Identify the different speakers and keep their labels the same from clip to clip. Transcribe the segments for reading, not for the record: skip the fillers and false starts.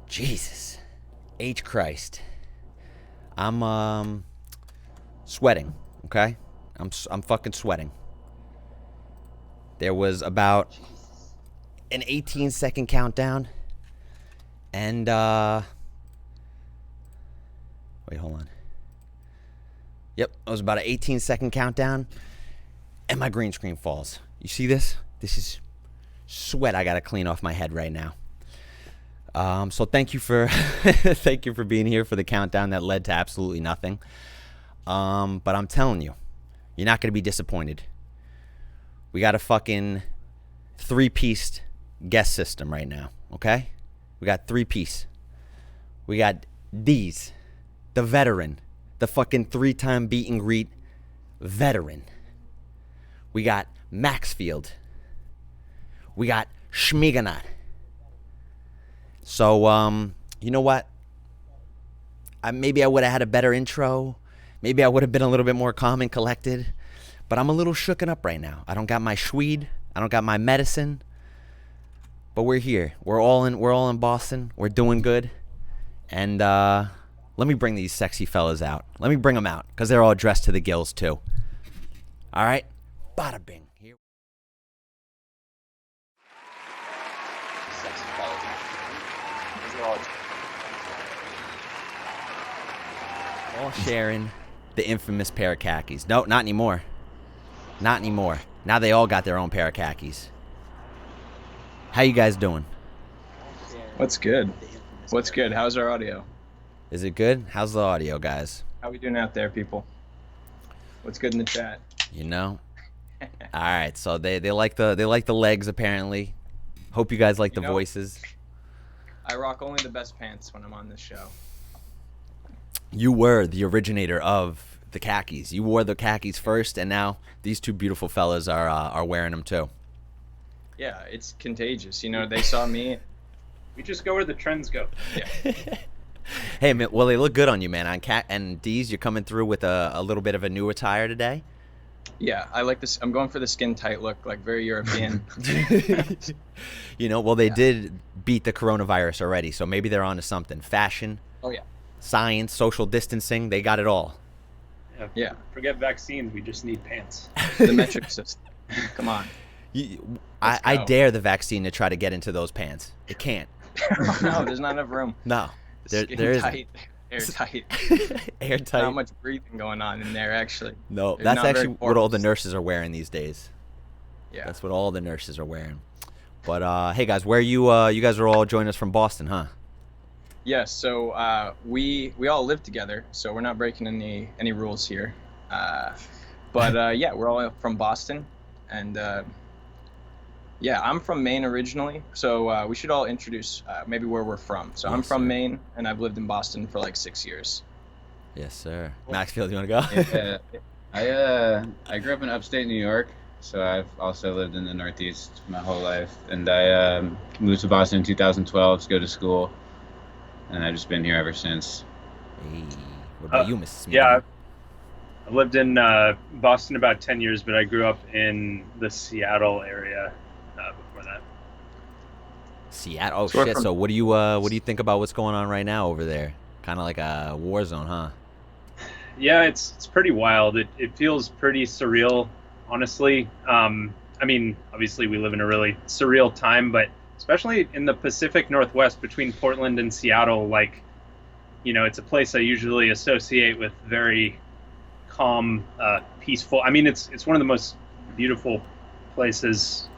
Speaker 1: Jesus. H Christ. I'm sweating, okay? I'm fucking sweating. There was about an 18-second countdown, and wait, hold on. Yep, it was about an 18-second countdown, and my green screen falls. You see this? This is sweat I gotta clean off my head right now. So thank you for thank you for being here for the countdown that led to absolutely nothing. But I'm telling you, you're not gonna be disappointed. We got a fucking 3-piece guest system right now, okay? We got 3-piece. We got Deez, the veteran, the fucking 3-time beat and greet veteran. We got Maxfield. We got Smigonaut. So, you know what? Maybe I would have had a better intro. Maybe I would have been a little bit more calm and collected. But I'm a little shooken up right now. I don't got my Schweed. I don't got my medicine. But we're here. We're all in Boston. We're doing good. And let me bring these sexy fellas out. Let me bring them out, because they're all dressed to the gills too. All right? Bada bing. Here. Sexy fellas. These are all sharing the infamous pair of khakis. No, not anymore. Not anymore. Now they all got their own pair of khakis. How you guys doing?
Speaker 2: What's good? What's good? How's our audio?
Speaker 1: Is it good? How's the audio, guys?
Speaker 2: How we doing out there, people? What's good in the chat?
Speaker 1: You know? All right, so they like the legs apparently. Hope you guys like the voices.
Speaker 2: I rock only the best pants when I'm on this show.
Speaker 1: You were the originator of the khakis. You wore the khakis first, and now these two beautiful fellas are wearing them too.
Speaker 2: Yeah, it's contagious. You know, they saw me.
Speaker 3: We just go where the trends go.
Speaker 2: Yeah.
Speaker 1: Hey, man, well, they look good on you, man. On Cat and Deez, you're coming through with a little bit of a new attire today.
Speaker 2: Yeah, I like this. I'm going for the skin tight look, like very European.
Speaker 1: You know, well, they did beat the coronavirus already, so maybe they're onto something. Fashion.
Speaker 2: Oh yeah.
Speaker 1: Science, social distancing, they got it all.
Speaker 2: Yeah.
Speaker 3: Forget vaccines. We just need pants.
Speaker 2: The metric system. Come on.
Speaker 1: I dare the vaccine to try to get into those pants. It can't.
Speaker 2: No, there's not enough room.
Speaker 1: No, there isn't.
Speaker 2: Airtight.
Speaker 1: Airtight.
Speaker 2: Not much breathing going on in there, actually.
Speaker 1: No,
Speaker 2: They're
Speaker 1: that's
Speaker 2: not
Speaker 1: actually
Speaker 2: very
Speaker 1: what all the
Speaker 2: porous.
Speaker 1: nurses are wearing these days.
Speaker 2: Yeah.
Speaker 1: That's what all the nurses are wearing. But hey guys, where you guys are all joining us from Boston, huh?
Speaker 2: Yes. So we all live together, so we're not breaking any rules here. But yeah, we're all from Boston, and yeah, I'm from Maine originally, so we should all introduce maybe where we're from. So I'm from Maine, and I've lived in Boston for like 6 years.
Speaker 1: Yes, sir. Maxfield, you want to go?
Speaker 4: Yeah, I grew up in upstate New York, so I've also lived in the Northeast my whole life, and I moved to Boston in 2012 to go to school, and I've just been here ever since.
Speaker 1: Hey, what about you, Mrs. Smith?
Speaker 3: Yeah, I've lived in Boston about 10 years, but I grew up in the Seattle area before that.
Speaker 1: Seattle. Oh shit! So what do you think about what's going on right now over there? Kind of like a war zone, huh?
Speaker 3: Yeah, it's pretty wild. It feels pretty surreal, honestly. I mean, obviously we live in a really surreal time, but especially in the Pacific Northwest between Portland and Seattle, like, you know, it's a place I usually associate with very calm, peaceful. I mean, it's one of the most beautiful places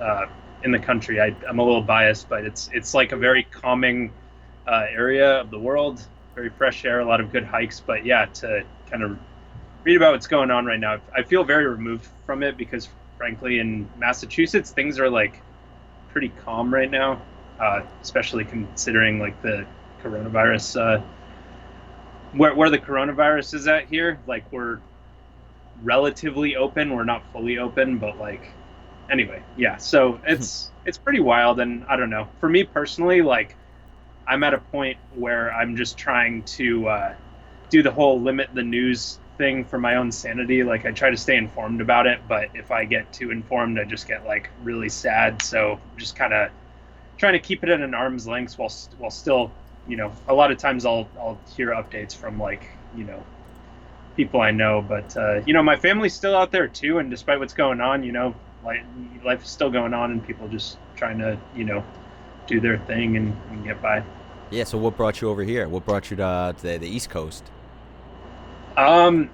Speaker 3: in the country. I'm a little biased, but it's like a very calming area of the world. Very fresh air, a lot of good hikes. But yeah, to kind of read about what's going on right now, I feel very removed from it because, frankly, in Massachusetts, things are like pretty calm right now, especially considering like the coronavirus, where the coronavirus is at here. Like, we're relatively open. We're not fully open, but like, anyway, yeah. So it's pretty wild, and I don't know. For me personally, like, I'm at a point where I'm just trying to do the whole limit the news thing for my own sanity. Like, I try to stay informed about it, but if I get too informed, I just get like really sad. So just kind of trying to keep it at an arm's length while still a lot of times I'll hear updates from like, people I know, but my family's still out there too, and despite what's going on, like life is still going on, and people just trying to do their thing and get by.
Speaker 1: Yeah. So what brought you over here? What brought you to the East Coast?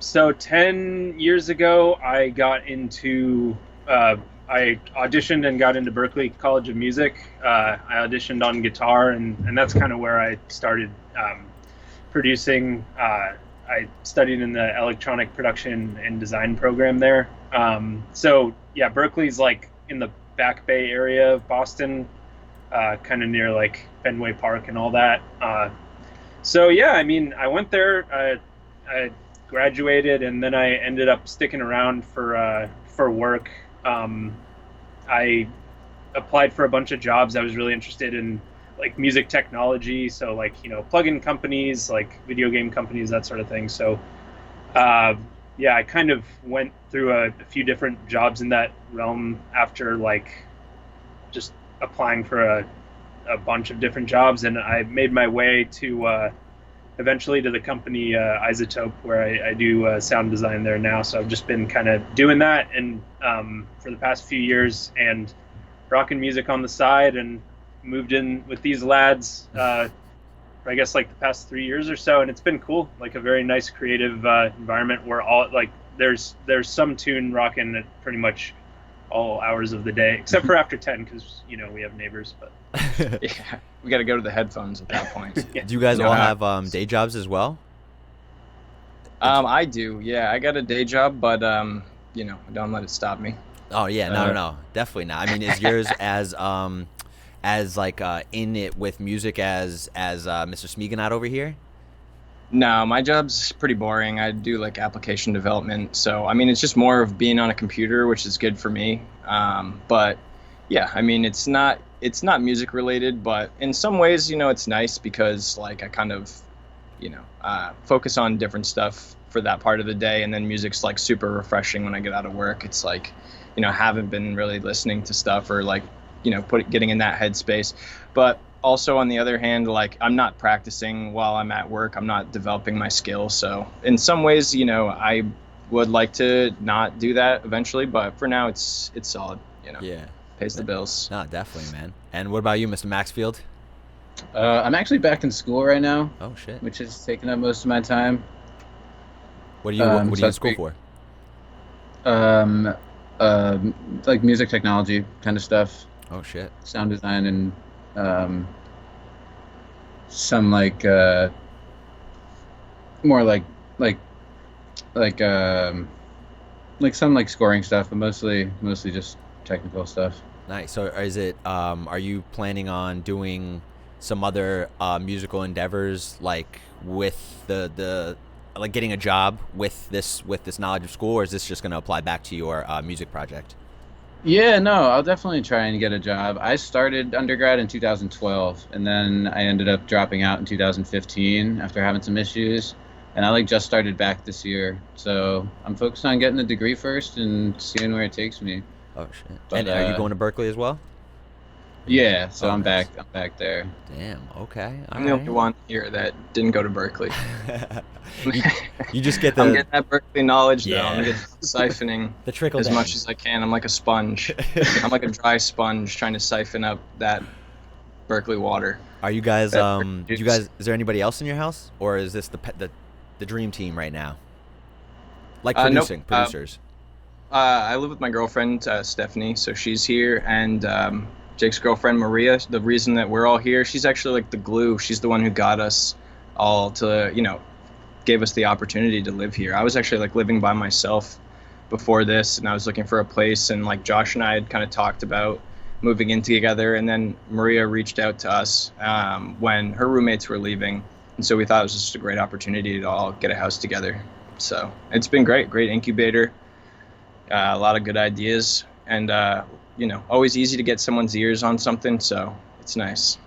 Speaker 3: So 10 years ago, I got into, I auditioned and got into Berklee College of Music. I auditioned on guitar, and that's kind of where I started producing. I studied in the electronic production and design program there. So yeah, Berkeley's like in the Back Bay area of Boston, kind of near like Fenway Park and all that. So yeah, I mean, I went there. I graduated, and then I ended up sticking around for work. I applied for a bunch of jobs. I was really interested in like music technology, so like plug-in companies, like video game companies, that sort of thing. So yeah, I kind of went through a few different jobs in that realm after like just applying for a bunch of different jobs, and I made my way to eventually to the company Isotope, where I do sound design there now. So I've just been kind of doing that and for the past few years, and rocking music on the side, and moved in with these lads for I guess like the past 3 years or so, and it's been cool. Like a very nice creative environment where all like there's some tune rocking at pretty much all hours of the day, except for after 10, because we have neighbors. But
Speaker 2: Yeah, we got to go to the headphones at that point.
Speaker 3: Yeah.
Speaker 1: Do you guys all have day jobs as well?
Speaker 2: I do. Yeah, I got a day job, but don't let it stop me.
Speaker 1: Oh yeah, no, definitely not. I mean, is yours as like in it with music as Mr. Smigonaut over here?
Speaker 2: No, my job's pretty boring. I do like application development, so I mean it's just more of being on a computer, which is good for me. But yeah, I mean it's not music related, but in some ways, it's nice because like I kind of, focus on different stuff for that part of the day, and then music's like super refreshing when I get out of work. It's like, haven't been really listening to stuff or like, getting in that headspace. But also on the other hand, like I'm not practicing while I'm at work. I'm not developing my skills. So in some ways, I would like to not do that eventually, but for now it's solid,
Speaker 1: Yeah.
Speaker 2: Pays the bills.
Speaker 1: No, definitely, man. And what about you, Mr. Maxfield?
Speaker 4: I'm actually back in school right now,
Speaker 1: Oh shit.
Speaker 4: which is taking up most of my time.
Speaker 1: What are you
Speaker 4: so
Speaker 1: in
Speaker 4: that's
Speaker 1: school
Speaker 4: great.
Speaker 1: for?
Speaker 4: Like music technology kind of stuff,
Speaker 1: Oh shit.
Speaker 4: sound design, and some like more like some like scoring stuff, but mostly just technical stuff.
Speaker 1: Nice. So is it are you planning on doing some other musical endeavors like with the like getting a job with this knowledge of school, or is this just going to apply back to your music project?
Speaker 4: Yeah, no, I'll definitely try and get a job. I started undergrad in 2012, and then I ended up dropping out in 2015 after having some issues, and I like just started back this year. So I'm focused on getting the degree first and seeing where it takes me.
Speaker 1: Oh shit.
Speaker 4: But,
Speaker 1: And are you going to Berkeley as well?
Speaker 4: Yeah, so
Speaker 1: Oh,
Speaker 4: I'm
Speaker 1: nice.
Speaker 4: back there.
Speaker 1: Damn. Okay.
Speaker 2: I'm the only one here that didn't go to Berkeley.
Speaker 1: you just get
Speaker 2: I'm
Speaker 1: the
Speaker 2: getting that Berkeley knowledge though.
Speaker 1: Yeah.
Speaker 2: I'm getting siphoning
Speaker 1: the trickle
Speaker 2: as
Speaker 1: down.
Speaker 2: much as I can. I'm like a sponge. I'm like a dry sponge trying to siphon up that Berkeley water.
Speaker 1: Are you guys
Speaker 2: that
Speaker 1: do you guys is there anybody else in your house, or is this the dream team right now? Like
Speaker 2: Nope.
Speaker 1: producers.
Speaker 2: I live with my girlfriend, Stephanie, so she's here, and Jake's girlfriend, Maria. The reason that we're all here, she's actually like the glue. She's the one who got us all to, gave us the opportunity to live here. I was actually like living by myself before this, and I was looking for a place, and like Josh and I had kind of talked about moving in together, and then Maria reached out to us when her roommates were leaving, and so we thought it was just a great opportunity to all get a house together. So it's been great incubator. A lot of good ideas, and always easy to get someone's ears on something, so it's nice.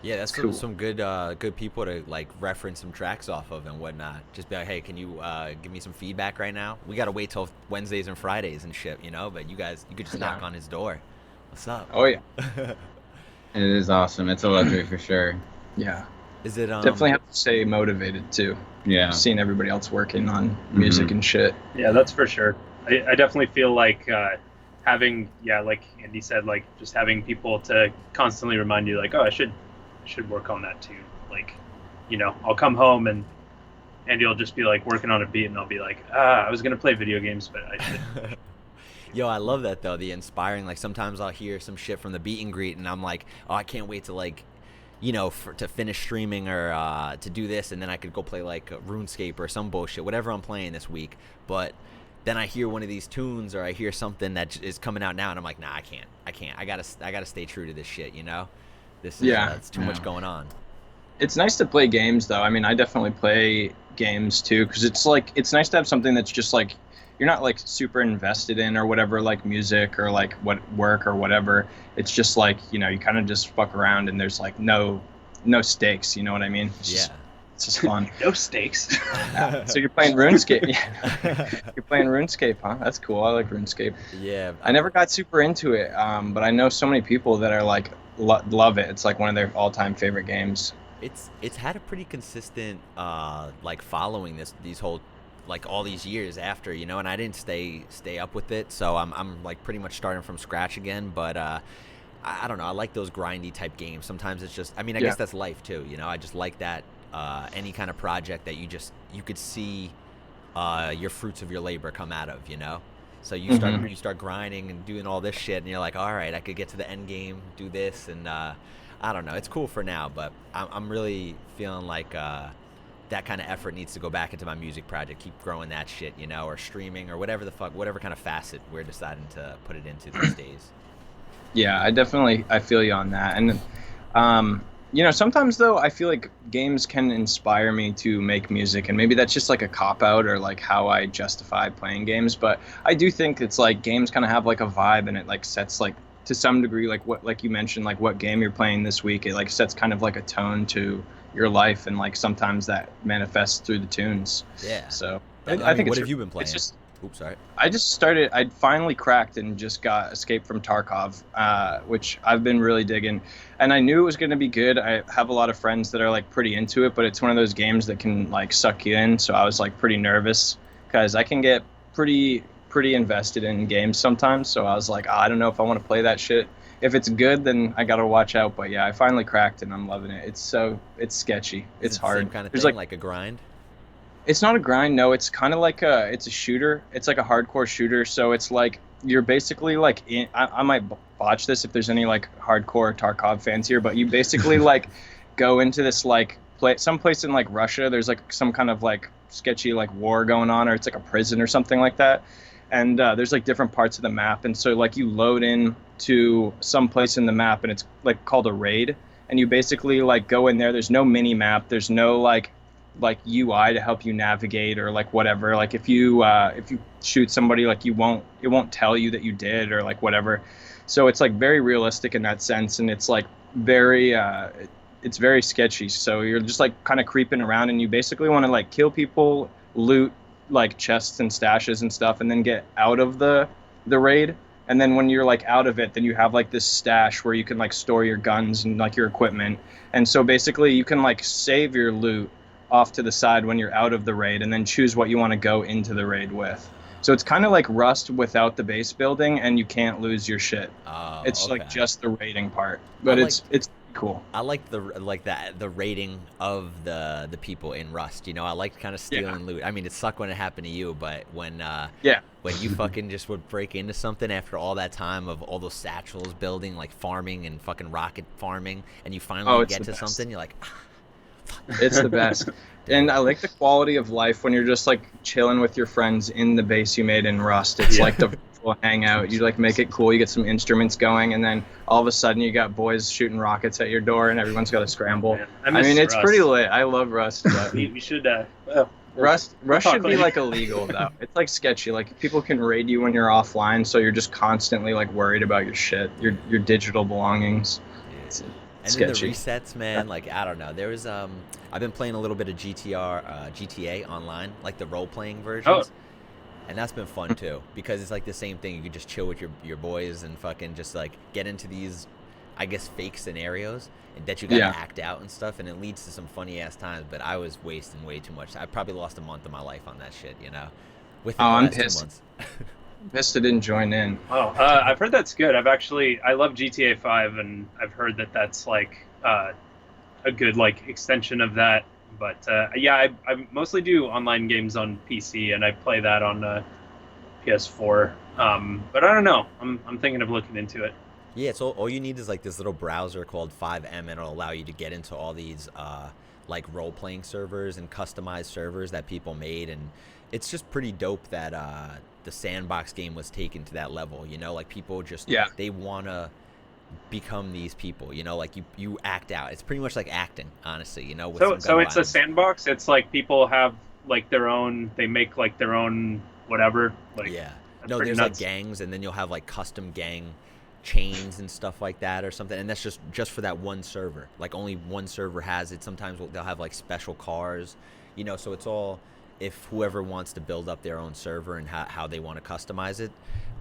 Speaker 1: Yeah, that's
Speaker 2: cool.
Speaker 1: some good people to like reference some tracks off of and whatnot. Just be like, hey, can you give me some feedback right now? We gotta wait till Wednesdays and Fridays and shit, but you could just knock on his door. What's up?
Speaker 2: Oh yeah.
Speaker 4: It is awesome. It's a luxury for sure.
Speaker 2: Yeah.
Speaker 1: Is it
Speaker 2: Definitely have to stay motivated too.
Speaker 4: Yeah.
Speaker 2: Seeing everybody else working on music and shit.
Speaker 3: Yeah, that's for sure. I definitely feel like having, like Andy said, like just having people to constantly remind you, like, oh, I should work on that too. Like, I'll come home and Andy will just be like working on a beat, and I'll be like, I was gonna play video games, but I should.
Speaker 1: Yo, I love that though. The inspiring. Like sometimes I'll hear some shit from the beat and greet, and I'm like, oh, I can't wait to like, to finish streaming or to do this, and then I could go play like RuneScape or some bullshit, whatever I'm playing this week. But then I hear one of these tunes, or I hear something that is coming out now, and I'm like, nah, I can't. I gotta stay true to this shit. This is it's too much going on.
Speaker 2: It's nice to play games though. I mean, I definitely play games too, because it's nice to have something that's just like you're not like super invested in or whatever, like music or like what work or whatever. It's just like, you kind of just fuck around and there's like no stakes, you know what I mean? It's just fun.
Speaker 3: No stakes.
Speaker 2: So you're playing RuneScape. You're playing RuneScape, huh? That's cool. I like RuneScape.
Speaker 1: Yeah.
Speaker 2: I never got super into it, but I know so many people that are like love it. It's like one of their all-time favorite games.
Speaker 1: It's had a pretty consistent like following these whole like all these years after, and I didn't stay up with it, so I'm like pretty much starting from scratch again. But I don't know, I like those grindy type games. Sometimes it's just, I mean, I guess that's life too, I just like that any kind of project that you could see your fruits of your labor come out of, so you start grinding and doing all this shit, and you're like, all right, I could get to the end game, do this, and I don't know, it's cool for now, but I'm really feeling like that kind of effort needs to go back into my music project, keep growing that shit, or streaming or whatever kind of facet we're deciding to put it into these days.
Speaker 2: Yeah, I feel you on that. And sometimes though I feel like games can inspire me to make music, and maybe that's just like a cop out or like how I justify playing games, but I do think it's like games kind of have like a vibe, and it like sets like to some degree like you mentioned, like what game you're playing this week, it like sets kind of like a tone to your life, and like sometimes that manifests through the tunes.
Speaker 1: Yeah.
Speaker 2: So
Speaker 1: I think what have you been playing? Oops, sorry.
Speaker 2: I'd finally cracked and just got Escape from Tarkov, which I've been really digging, and I knew it was going to be good. I have a lot of friends that are like pretty into it, but it's one of those games that can like suck you in, so I was like pretty nervous because I can get pretty invested in games sometimes, so I was like, I don't know if I want to play that shit. If it's good, then I gotta watch out. But yeah, I finally cracked and I'm loving it. It's sketchy. It's hard.
Speaker 1: Same kind of thing, like a grind?
Speaker 2: It's not a grind, no. It's kind of like it's a shooter. It's like a hardcore shooter. So it's like you're basically like I might botch this if there's any like hardcore Tarkov fans here, but you basically like go into this like someplace in like Russia. There's like some kind of like sketchy like war going on, or it's like a prison or something like that. And there's like different parts of the map, and so like you load in to some place in the map, and it's like called a raid, and you basically like go in there. There's no mini map, there's no like UI to help you navigate or like whatever. Like if you shoot somebody, like it won't tell you that you did or like whatever. So it's like very realistic in that sense, and it's like very it's very sketchy. So you're just like kind of creeping around, and you basically want to like kill people, loot like chests and stashes and stuff, and then get out of the raid. And then when you're like out of it, then you have like this stash where you can like store your guns and like your equipment. And so basically you can like save your loot off to the side when you're out of the raid, and then choose what you want to go into the raid with. So it's kind of like Rust without the base building, and you can't lose your shit. It's like just the raiding part, but it's cool.
Speaker 1: I like the rating of the people in Rust. I like kind of stealing loot. I mean, it sucked when it happened to you, but when you fucking just would break into something after all that time of all those satchels building, like farming and fucking rocket farming, and you finally get to something, you're like,
Speaker 2: it's the best. And I like the quality of life when you're just like chilling with your friends in the base you made in Rust. It's like the virtual hangout. You like make it cool. You get some instruments going, and then all of a sudden you got boys shooting rockets at your door, and everyone's got to scramble. I mean, it's pretty lit. I love Rust. But
Speaker 3: we should.
Speaker 2: Rust should be like illegal though. It's like sketchy. Like people can raid you when you're offline, so you're just constantly like worried about your shit, your digital belongings.
Speaker 1: And sketchy. Then the resets, man, like I don't know. There was I've been playing a little bit of GTA online, like the role-playing versions. And that's been fun too, because it's like the same thing. You can just chill with your boys and fucking just like get into these I guess, fake scenarios that you gotta
Speaker 2: Yeah.
Speaker 1: act out and stuff, and it leads to some funny ass times. But I was wasting way too much. I probably lost a month of my life on that shit, you know, within
Speaker 2: Oh,
Speaker 1: the
Speaker 2: I'm
Speaker 1: last 2
Speaker 2: pissed.
Speaker 1: months.
Speaker 2: Pissed I didn't join in.
Speaker 3: Oh, I've heard that's good. I love GTA 5, and I've heard that that's like a good like extension of that. But yeah, I mostly do online games on PC, and I play that on PS4. But I don't know. I'm thinking of looking into it.
Speaker 1: Yeah, it's all you need is like this little browser called 5M, and it'll allow you to get into all these like role playing servers and customized servers that people made, and it's just pretty dope that the sandbox game was taken to that level. You know, like people just
Speaker 2: Yeah.
Speaker 1: they wanna become these people. You know, like you act out. It's pretty much like acting, honestly. You know, with some
Speaker 3: So
Speaker 1: gun
Speaker 3: it's a
Speaker 1: violence.
Speaker 3: sandbox. It's like people have like their own. They make like their own whatever. Like
Speaker 1: Yeah.
Speaker 3: that's
Speaker 1: No,
Speaker 3: pretty
Speaker 1: there's
Speaker 3: nuts.
Speaker 1: like gangs, and then you'll have like custom gang chains and stuff like that or something, and that's just for that one server. Like only one server has it. Sometimes they'll have like special cars, you know. So it's all if whoever wants to build up their own server and how they want to customize it.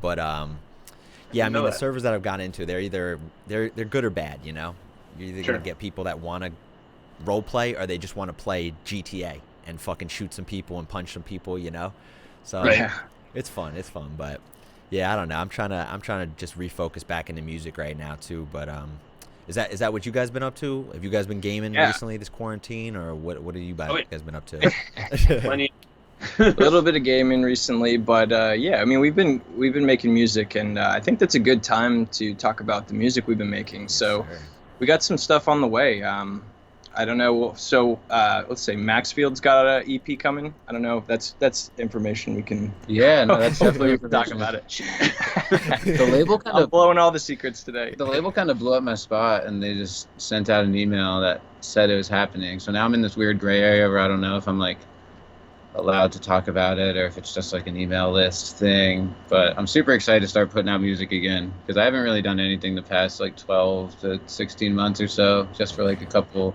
Speaker 1: But yeah, I
Speaker 3: know
Speaker 1: mean the
Speaker 3: that.
Speaker 1: servers that I've gotten into, they're good or bad. You know, you're either
Speaker 3: Sure.
Speaker 1: gonna get people that want to role play or they just want to play GTA and fucking shoot some people and punch some people. You know, so.
Speaker 3: Right.
Speaker 2: Yeah.
Speaker 1: It's fun, but yeah, I don't know. I'm trying to just refocus back into music right now too. But is that what you guys been up to? Have you guys been gaming
Speaker 2: Yeah.
Speaker 1: recently this quarantine, or what have you
Speaker 3: Oh, yeah.
Speaker 1: guys been up to?
Speaker 3: Plenty.
Speaker 2: A little bit of gaming recently, but yeah, I mean we've been making music, and I think that's a good time to talk about the music we've been making. So
Speaker 1: Sure.
Speaker 2: we got some stuff on the way. I don't know. So let's say Maxfield's got an EP coming. I don't know if that's information we can.
Speaker 4: Yeah, no, that's
Speaker 2: Hopefully
Speaker 4: definitely
Speaker 2: we can talk
Speaker 4: information.
Speaker 2: about it.
Speaker 4: The label kind
Speaker 2: I'm
Speaker 4: of
Speaker 2: blowing all the secrets today.
Speaker 4: the label kind of blew up my spot, and they just sent out an email that said it was happening. So now I'm in this weird gray area where I don't know if I'm like allowed to talk about it or if it's just like an email list thing. But I'm super excited to start putting out music again because I haven't really done anything the past like 12 to 16 months or so, just for like a couple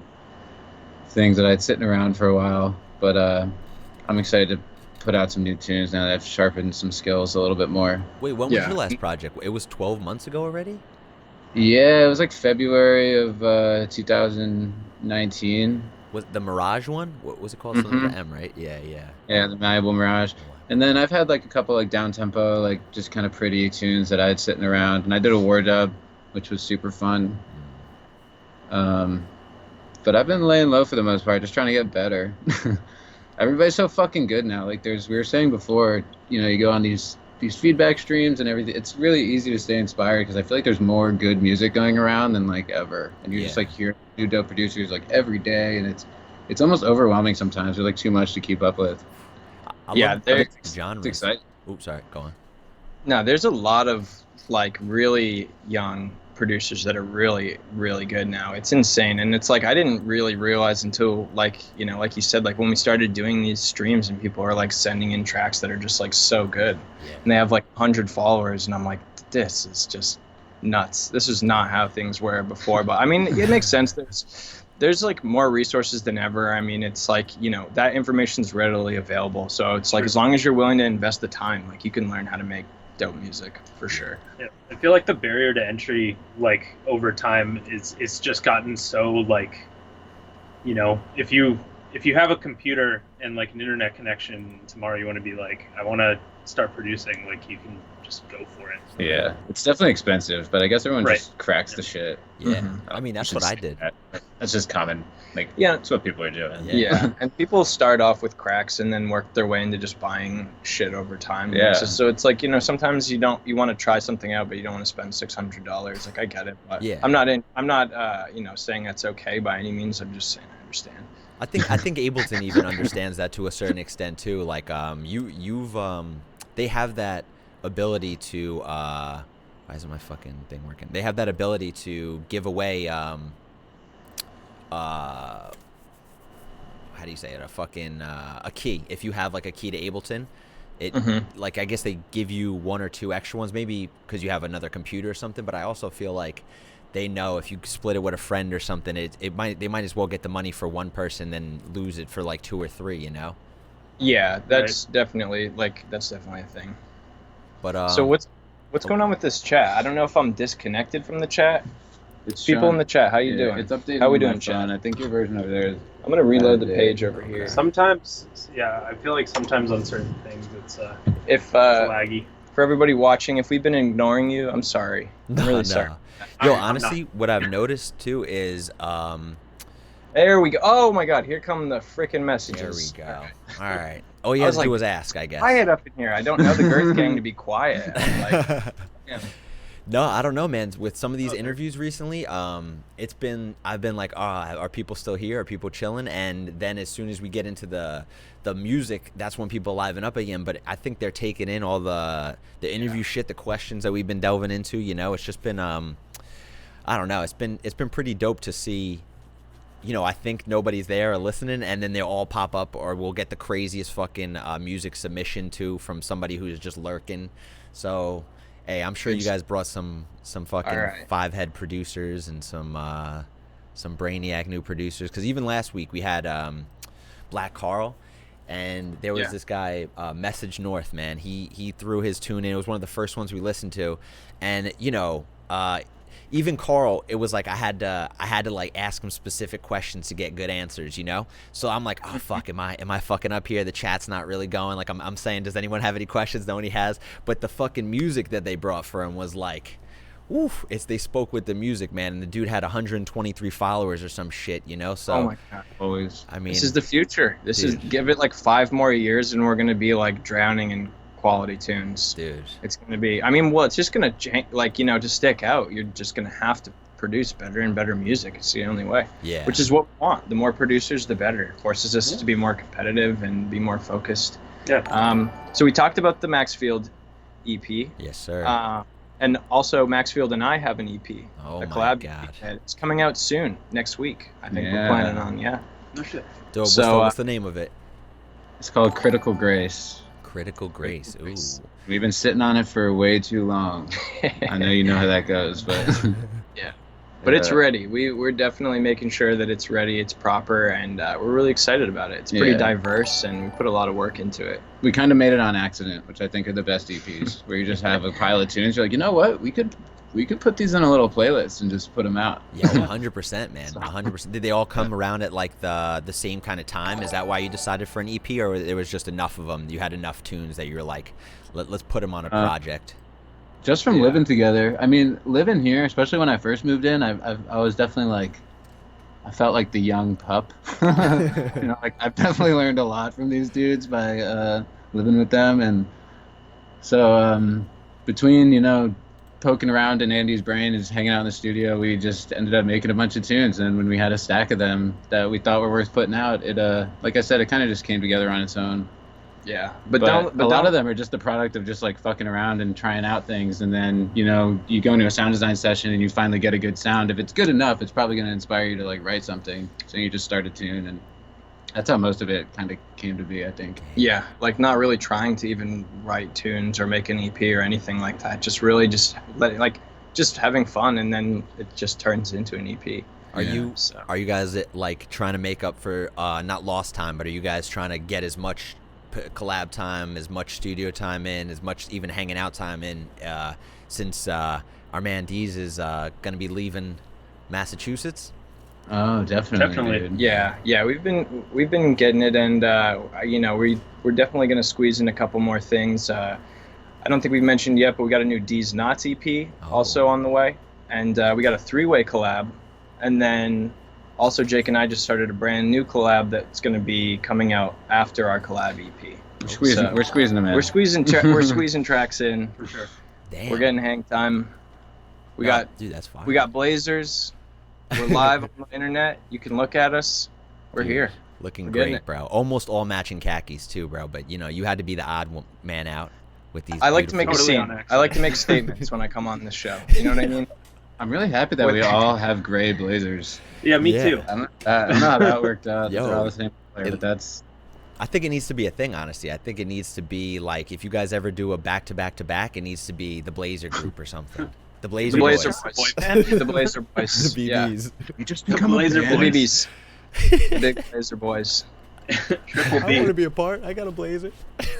Speaker 4: things that I'd sitting around for a while. But I'm excited to put out some new tunes now that I've sharpened some skills a little bit more.
Speaker 1: Wait, when was
Speaker 2: Yeah.
Speaker 1: your last project? It was 12 months ago already.
Speaker 4: Yeah, it was like February of 2019.
Speaker 1: Was the Mirage one? What was it called? Something with the M, right? Yeah, yeah.
Speaker 4: Yeah, the Malleable Mirage. And then I've had like a couple like down tempo, like just kind of pretty tunes that I had sitting around. And I did a war dub, which was super fun. But I've been laying low for the most part, just trying to get better. Everybody's so fucking good now. Like we were saying before, you know, you go on these feedback streams and everything. It's really easy to stay inspired because I feel like there's more good music going around than like ever. And you just
Speaker 1: Yeah.
Speaker 4: like hear new dope producers like every day, and it's almost overwhelming sometimes. There's like too much to keep up with.
Speaker 1: I
Speaker 2: Yeah,
Speaker 1: love
Speaker 2: there-
Speaker 1: different genres.
Speaker 4: It's exciting.
Speaker 1: Oops, sorry. Go on.
Speaker 2: No, there's a lot of like really young producers that are really, really good now. It's insane. And it's like I didn't really realize until like, you know, like you said, like when we started doing these streams and people are like sending in tracks that are just like so good.
Speaker 1: Yeah.
Speaker 2: And they have like 100 followers and I'm like, this is just nuts. This is not how things were before. But I mean, it makes sense. There's like more resources than ever. I mean, it's like, you know, that information is readily available. So it's like as long as you're willing to invest the time, like you can learn how to make dope music for sure.
Speaker 3: Yeah, I feel like the barrier to entry, like over time, it's just gotten so like, you know, if you have a computer and like an internet connection tomorrow, you want to be like, I want to start producing, like you can just go for it.
Speaker 4: Yeah, it's definitely expensive, but I guess everyone
Speaker 3: Right.
Speaker 4: just cracks the shit.
Speaker 1: Yeah.
Speaker 2: Mhm.
Speaker 1: I mean, that's
Speaker 4: You
Speaker 1: what
Speaker 4: should
Speaker 1: I
Speaker 4: say
Speaker 1: did.
Speaker 4: that. That's just common. Like,
Speaker 2: Yeah.
Speaker 4: that's what people are doing.
Speaker 1: Yeah.
Speaker 2: Yeah, and people start off with cracks and then work their way into just buying shit over time.
Speaker 4: Yeah.
Speaker 2: So it's like, you know, sometimes you want to try something out, but you don't want to spend $600. Like I get it, but
Speaker 1: Yeah.
Speaker 2: I'm not you know, saying that's okay by any means. I'm just saying I understand.
Speaker 1: I think Ableton even understands that to a certain extent too. Like they have that ability to why isn't my fucking thing working? They have that ability to give away how do you say it? A key. If you have like a key to Ableton, it like I guess they give you one or two extra ones, maybe because you have another computer or something. But I also feel like they know if you split it with a friend or something, they might as well get the money for one person than lose it for like two or three, you know.
Speaker 2: Yeah, that's definitely a thing.
Speaker 1: But
Speaker 2: So what's going on with this chat? I don't know if I'm disconnected from the chat.
Speaker 4: It's
Speaker 2: People in the chat, how you
Speaker 4: yeah,
Speaker 2: doing?
Speaker 4: It's updated.
Speaker 2: How we
Speaker 4: on my
Speaker 2: doing, chat?
Speaker 4: phone. I think your version over there is.
Speaker 2: I'm gonna reload the
Speaker 4: Yeah.
Speaker 2: page over here.
Speaker 3: Sometimes, yeah, I feel like sometimes on certain things it's
Speaker 2: If
Speaker 3: laggy.
Speaker 2: for everybody watching, if we've been ignoring you, I'm sorry. I'm really sorry.
Speaker 1: Yo,
Speaker 3: I'm
Speaker 1: honestly, what I've noticed too is
Speaker 2: There we go. Oh my God, here come the freaking
Speaker 1: there we
Speaker 2: messages.
Speaker 1: go. All right. All you
Speaker 2: I
Speaker 1: have
Speaker 2: was
Speaker 1: to do
Speaker 2: like,
Speaker 1: is ask, I guess.
Speaker 2: Quiet up in here. I don't know the Girth Gang to be quiet. I'm like, yeah.
Speaker 1: No, I don't know, man. With some of these interviews recently, I've been like, are people still here? Are people chilling? And then as soon as we get into the music, that's when people liven up again. But I think they're taking in all the interview shit, the questions that we've been delving into. You know, it's just been I don't know. It's been pretty dope to see. You know, I think nobody's there or listening, and then they'll all pop up, or we'll get the craziest fucking music submission too from somebody who's just lurking. So. Hey, I'm sure you guys brought some fucking five-head producers and some brainiac new producers. Because even last week we had Black Carl, and there was this guy, Message North, man. He threw his tune in. It was one of the first ones we listened to, and you know, even Carl, it was like I had to like ask him specific questions to get good answers, you know. So I'm like, oh fuck, am I fucking up here? The chat's not really going. Like I'm saying, does anyone have any questions? No one has. But the fucking music that they brought for him was like, oof! They spoke with the music, man, and the dude had 123 followers or some shit, you know. So
Speaker 2: Oh my God.
Speaker 4: Always.
Speaker 1: I mean,
Speaker 2: This is the future. This is
Speaker 1: dude.
Speaker 2: give it like 5 more years, and we're gonna be like drowning in quality tunes.
Speaker 1: dude.
Speaker 2: It's gonna be. I mean, well, it's just gonna like, you know, to stick out. You're just gonna have to produce better and better music. It's the only way.
Speaker 1: Yeah.
Speaker 2: Which is what we want. The more producers, the better. It forces us to be more competitive and be more focused.
Speaker 3: Yeah.
Speaker 2: So we talked about the Maxfield EP.
Speaker 1: Yes, sir.
Speaker 2: And also Maxfield and I have an EP.
Speaker 1: Oh
Speaker 2: a
Speaker 1: my
Speaker 2: collab
Speaker 1: God.
Speaker 2: EP. It's coming out soon, next week. I think we're
Speaker 4: Yeah.
Speaker 2: planning on. Yeah.
Speaker 3: No shit.
Speaker 1: Dope.
Speaker 2: so,
Speaker 1: What's the name of it?
Speaker 4: It's called Critical Grace.
Speaker 1: Critical Grace. Ooh.
Speaker 4: We've been sitting on it for way too long. I know you know how that goes, but
Speaker 2: Yeah. But it's ready. We're definitely making sure that it's ready, it's proper, and we're really excited about it. It's pretty
Speaker 4: Yeah.
Speaker 2: diverse, and we put a lot of work into it.
Speaker 4: we kind of made it on accident, which I think are the best EPs, where you just have a pile of tunes. You're like, you know what? We could put these in a little playlist and just put them out.
Speaker 1: Yeah, 100%, man. 100%. Did they all come around at like the same kind of time? Is that why you decided for an EP, or there was just enough of them? You had enough tunes that you were like, let's put them on a project.
Speaker 4: Just from living together. I mean, living here, especially when I first moved in, I was definitely like, I felt like the young pup. You know, like I've definitely learned a lot from these dudes by living with them, and so between, you know, poking around in Andy's brain and just hanging out in the studio, we just ended up making a bunch of tunes. And when we had a stack of them that we thought were worth putting out, it like I said, it kind of just came together on its own.
Speaker 2: Yeah.
Speaker 4: But a lot of them are just the product of just like fucking around and trying out things, and then, you know, you go into a sound design session and you finally get a good sound. If it's good enough, it's probably going to inspire you to like write something. So you just start a tune, and that's how most of it kind of came to be, I think.
Speaker 2: Yeah, like not really trying to even write tunes or make an EP or anything like that. Just really just just having fun, and then it just turns into an EP.
Speaker 1: Are you
Speaker 2: So.
Speaker 1: are you guys like trying to make up for not lost time, but are you guys trying to get as much collab time, as much studio time in, as much even hanging out time in, since our man Deez is gonna be leaving Massachusetts?
Speaker 4: Oh, definitely.
Speaker 3: Definitely.
Speaker 4: Dude.
Speaker 2: Yeah, we've been getting it, and you know, we're definitely gonna squeeze in a couple more things. I don't think we've mentioned yet, but we got a new Deez Knots EP also on the way, and we got a 3-way collab, and then also Jake and I just started a brand new collab that's gonna be coming out after our collab EP.
Speaker 4: We're squeezing them in.
Speaker 2: We're squeezing tracks in.
Speaker 3: For sure.
Speaker 1: Damn.
Speaker 2: We're getting hang time.
Speaker 1: Dude, that's fine.
Speaker 2: We got blazers. We're live on the internet. You can look at us. We're
Speaker 1: Dude,
Speaker 2: here.
Speaker 1: Looking
Speaker 2: We're getting
Speaker 1: great,
Speaker 2: it.
Speaker 1: bro. Almost all matching khakis too, bro. But you know, you had to be the odd man out with these.
Speaker 2: I like to make a
Speaker 3: Totally
Speaker 2: scene.
Speaker 3: on accident.
Speaker 2: I like to make statements when I come on this show. You know what I mean?
Speaker 4: I'm really happy that we all have gray blazers.
Speaker 3: Yeah, me
Speaker 1: Yeah.
Speaker 3: too.
Speaker 4: I don't know how that worked out.
Speaker 1: Yo.
Speaker 4: They're all the same color, but that's...
Speaker 1: I think it needs to be a thing, honestly. I think it needs to be like, if you guys ever do a back-to-back-to-back, it needs to be the Blazer group or something. The Blazer
Speaker 2: The Blazer
Speaker 1: Boys.
Speaker 2: Boys.
Speaker 3: Boy band.
Speaker 2: The Blazer Boys.
Speaker 1: The
Speaker 2: Yeah.
Speaker 1: BBs.
Speaker 4: You just
Speaker 3: The
Speaker 4: become a
Speaker 3: Blazer
Speaker 4: band.
Speaker 2: The
Speaker 3: Boys.
Speaker 2: BBs. The big Blazer Boys.
Speaker 3: Triple
Speaker 1: I
Speaker 3: B.
Speaker 1: want to be a part. I got a Blazer.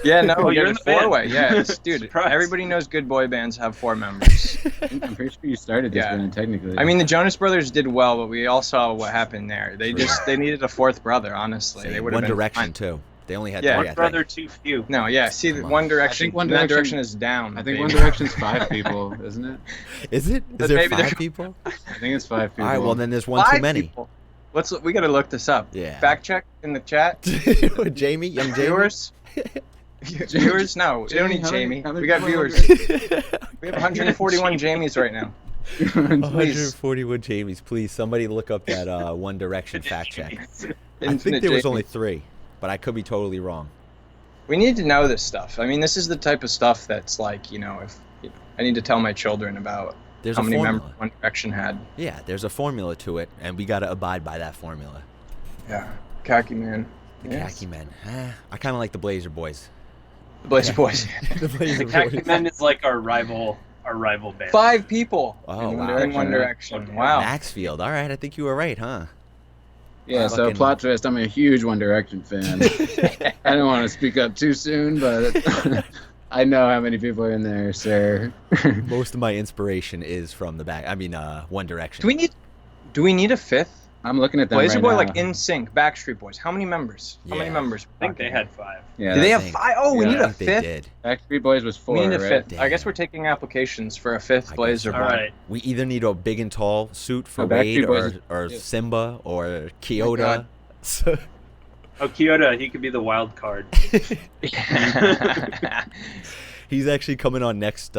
Speaker 2: Yeah, no,
Speaker 3: Oh,
Speaker 2: we
Speaker 3: you're
Speaker 2: did
Speaker 3: in
Speaker 2: a
Speaker 3: the band.
Speaker 2: four-way. Yeah, dude.
Speaker 3: Surprise.
Speaker 2: Everybody knows good boy bands have 4 members.
Speaker 4: I'm pretty sure you started this
Speaker 2: Yeah.
Speaker 4: band technically.
Speaker 2: I mean, the Jonas Brothers did well, but we all saw what happened there. They needed a 4th brother. Honestly, they would have
Speaker 1: One
Speaker 2: been
Speaker 1: Direction
Speaker 2: fine.
Speaker 1: too. They only had
Speaker 2: Yeah.
Speaker 1: 3, I
Speaker 3: One
Speaker 1: think.
Speaker 3: brother, too few.
Speaker 2: No, yeah. See,
Speaker 1: Come on.
Speaker 2: One Direction.
Speaker 4: I think One
Speaker 2: That
Speaker 4: Direction-
Speaker 2: Direction is down.
Speaker 4: I think
Speaker 2: baby.
Speaker 4: One Direction's 5 people, isn't it?
Speaker 1: Is it?
Speaker 2: But
Speaker 1: Is there
Speaker 2: maybe they're-
Speaker 1: 5 people?
Speaker 4: I think it's 5 people.
Speaker 1: All right, well then there's one too
Speaker 2: 5
Speaker 1: many.
Speaker 2: people. We gotta look this up.
Speaker 1: Yeah.
Speaker 2: Fact check in the chat.
Speaker 1: Jamie, young Jamie.
Speaker 2: Viewers. Viewers? No, we don't need Jamie.
Speaker 4: how many
Speaker 2: We got
Speaker 4: people are
Speaker 2: viewers. We have 141 Jamies right now.
Speaker 4: Please.
Speaker 1: 141 Jamies, please. Somebody look up that One Direction fact check. I think
Speaker 2: Infinite
Speaker 1: there was
Speaker 2: Jamie.
Speaker 1: only 3, but I could be totally wrong.
Speaker 2: We need to know this stuff. I mean, this is the type of stuff that's like, if I need to tell my children about
Speaker 1: There's
Speaker 2: how
Speaker 1: a
Speaker 2: many
Speaker 1: formula.
Speaker 2: members One Direction had.
Speaker 1: Yeah, there's a formula to it, and we got to abide by that formula.
Speaker 2: Yeah, Khaki Man.
Speaker 1: The
Speaker 2: Yes.
Speaker 1: Khaki Men. I kind of like the Blazer Boys.
Speaker 2: The Blazer Boys.
Speaker 1: The Blazer
Speaker 3: The Khaki
Speaker 1: Boys.
Speaker 3: Men is like our rival band.
Speaker 2: 5 people
Speaker 1: Oh,
Speaker 2: in,
Speaker 1: wow.
Speaker 2: in One Direction.
Speaker 3: Okay.
Speaker 2: Wow.
Speaker 1: Maxfield. All right, I think you were right, huh?
Speaker 4: Yeah, so
Speaker 1: Fucking-
Speaker 4: plot twist, I'm a huge One Direction fan. I don't want to speak up too soon, but I know how many people are in there, sir.
Speaker 1: Most of my inspiration is from One Direction.
Speaker 2: Do we need a 5th?
Speaker 4: I'm looking at them
Speaker 2: Blazer
Speaker 4: right
Speaker 2: Boy,
Speaker 4: now.
Speaker 2: like NSYNC, Backstreet Boys. How many members? How many
Speaker 1: Yeah.
Speaker 2: members?
Speaker 3: I think they had 5.
Speaker 4: Yeah,
Speaker 2: Do they have
Speaker 1: think-
Speaker 2: 5? Oh, we
Speaker 4: yeah,
Speaker 2: need
Speaker 1: I
Speaker 2: a
Speaker 1: think they
Speaker 2: 5th.
Speaker 1: did.
Speaker 4: Backstreet Boys was 4,
Speaker 2: We need a
Speaker 4: right?
Speaker 2: 5th. I guess
Speaker 1: Damn.
Speaker 2: we're taking applications for a 5th
Speaker 1: I
Speaker 2: Blazer
Speaker 1: guess
Speaker 2: Boy.
Speaker 3: All right.
Speaker 1: We either need a big and tall suit for
Speaker 4: Oh, Backstreet
Speaker 1: Wade
Speaker 4: Boys
Speaker 1: or
Speaker 4: is-
Speaker 1: Simba or
Speaker 2: God.
Speaker 1: Kyoto.
Speaker 3: Oh, Kyoto, he could be the wild card.
Speaker 1: He's actually coming on next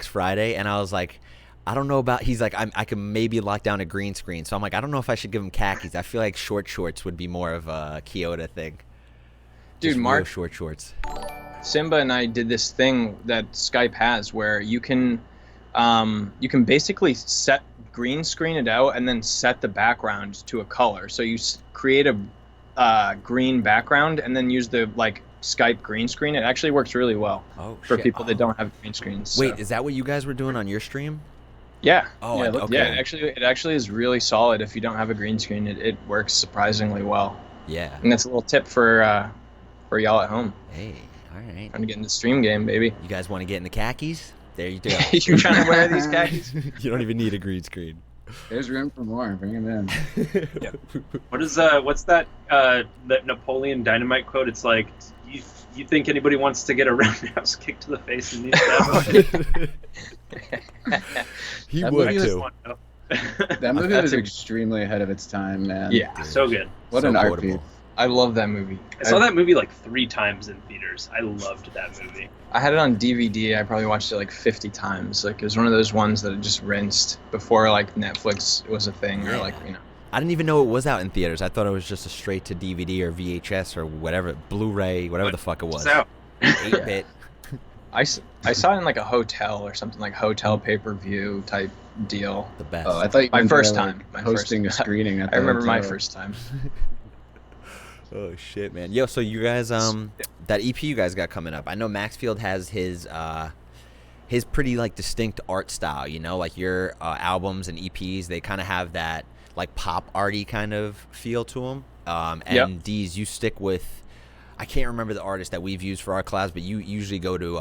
Speaker 1: Friday, and I was like, I don't know about. He's like, I can maybe lock down a green screen. So I'm like, I don't know if I should give him khakis. I feel like short shorts would be more of a Kyoto thing.
Speaker 2: Dude,
Speaker 1: Just real
Speaker 2: Mark,
Speaker 1: short shorts.
Speaker 2: Simba and I did this thing that Skype has where you can basically set green screen it out and then set the background to a color. So you create a green background and then use the Skype green screen. It actually works really well
Speaker 1: Oh,
Speaker 2: for
Speaker 1: shit.
Speaker 2: people that
Speaker 1: Oh.
Speaker 2: don't have green screens.
Speaker 1: Wait,
Speaker 2: so.
Speaker 1: is that what you guys were doing on your stream?
Speaker 2: Yeah.
Speaker 1: Oh,
Speaker 4: Yeah, look-
Speaker 1: okay.
Speaker 2: Yeah, it actually is really solid if you don't have a green screen. It works surprisingly well.
Speaker 1: Yeah.
Speaker 2: And that's a little tip for y'all at home.
Speaker 1: Hey, all right.
Speaker 2: Trying to get in the stream game, baby.
Speaker 1: You guys want to get in the khakis? There you go.
Speaker 2: You're trying to wear these khakis?
Speaker 1: You don't even need a green screen.
Speaker 4: There's room for more. Bring him in.
Speaker 3: What's that that Napoleon Dynamite quote? It's like, you think anybody wants to get a roundhouse kick to the face in these days?
Speaker 1: He
Speaker 4: That
Speaker 1: would
Speaker 4: movie was
Speaker 1: too.
Speaker 4: That movie
Speaker 2: That's
Speaker 4: was
Speaker 2: a-
Speaker 4: extremely ahead of its time, man.
Speaker 2: Yeah.
Speaker 3: So good.
Speaker 4: What
Speaker 1: So
Speaker 4: an art
Speaker 1: quotable.
Speaker 4: piece.
Speaker 2: I love that movie.
Speaker 3: I saw that movie like 3 times in theaters. I loved that movie.
Speaker 2: I had it on DVD. I probably watched it like 50 times. Like, it was one of those ones that I just rinsed before Netflix was a thing, or
Speaker 1: Yeah. I didn't even know it was out in theaters. I thought it was just a straight to DVD or VHS or whatever, Blu-ray, whatever the fuck it was.
Speaker 3: It's out.
Speaker 1: 8-bit.
Speaker 2: I saw it in like a hotel or something, like hotel pay-per-view type deal.
Speaker 1: The best.
Speaker 4: Oh, I thought you
Speaker 2: My
Speaker 4: meant
Speaker 2: first
Speaker 4: they were,
Speaker 2: time. My
Speaker 4: hosting
Speaker 2: first-
Speaker 4: a screening at
Speaker 2: I
Speaker 4: the
Speaker 2: remember my
Speaker 4: hotel.
Speaker 2: first time.
Speaker 1: Oh shit, man. Yo, so you guys that EP you guys got coming up. I know Maxfield has his pretty distinct art style, like your albums and EPs, they kind of have that pop arty kind of feel to them. And
Speaker 2: Yep.
Speaker 1: Deez, you stick with, I can't remember the artist that we've used for our collabs, but you usually go to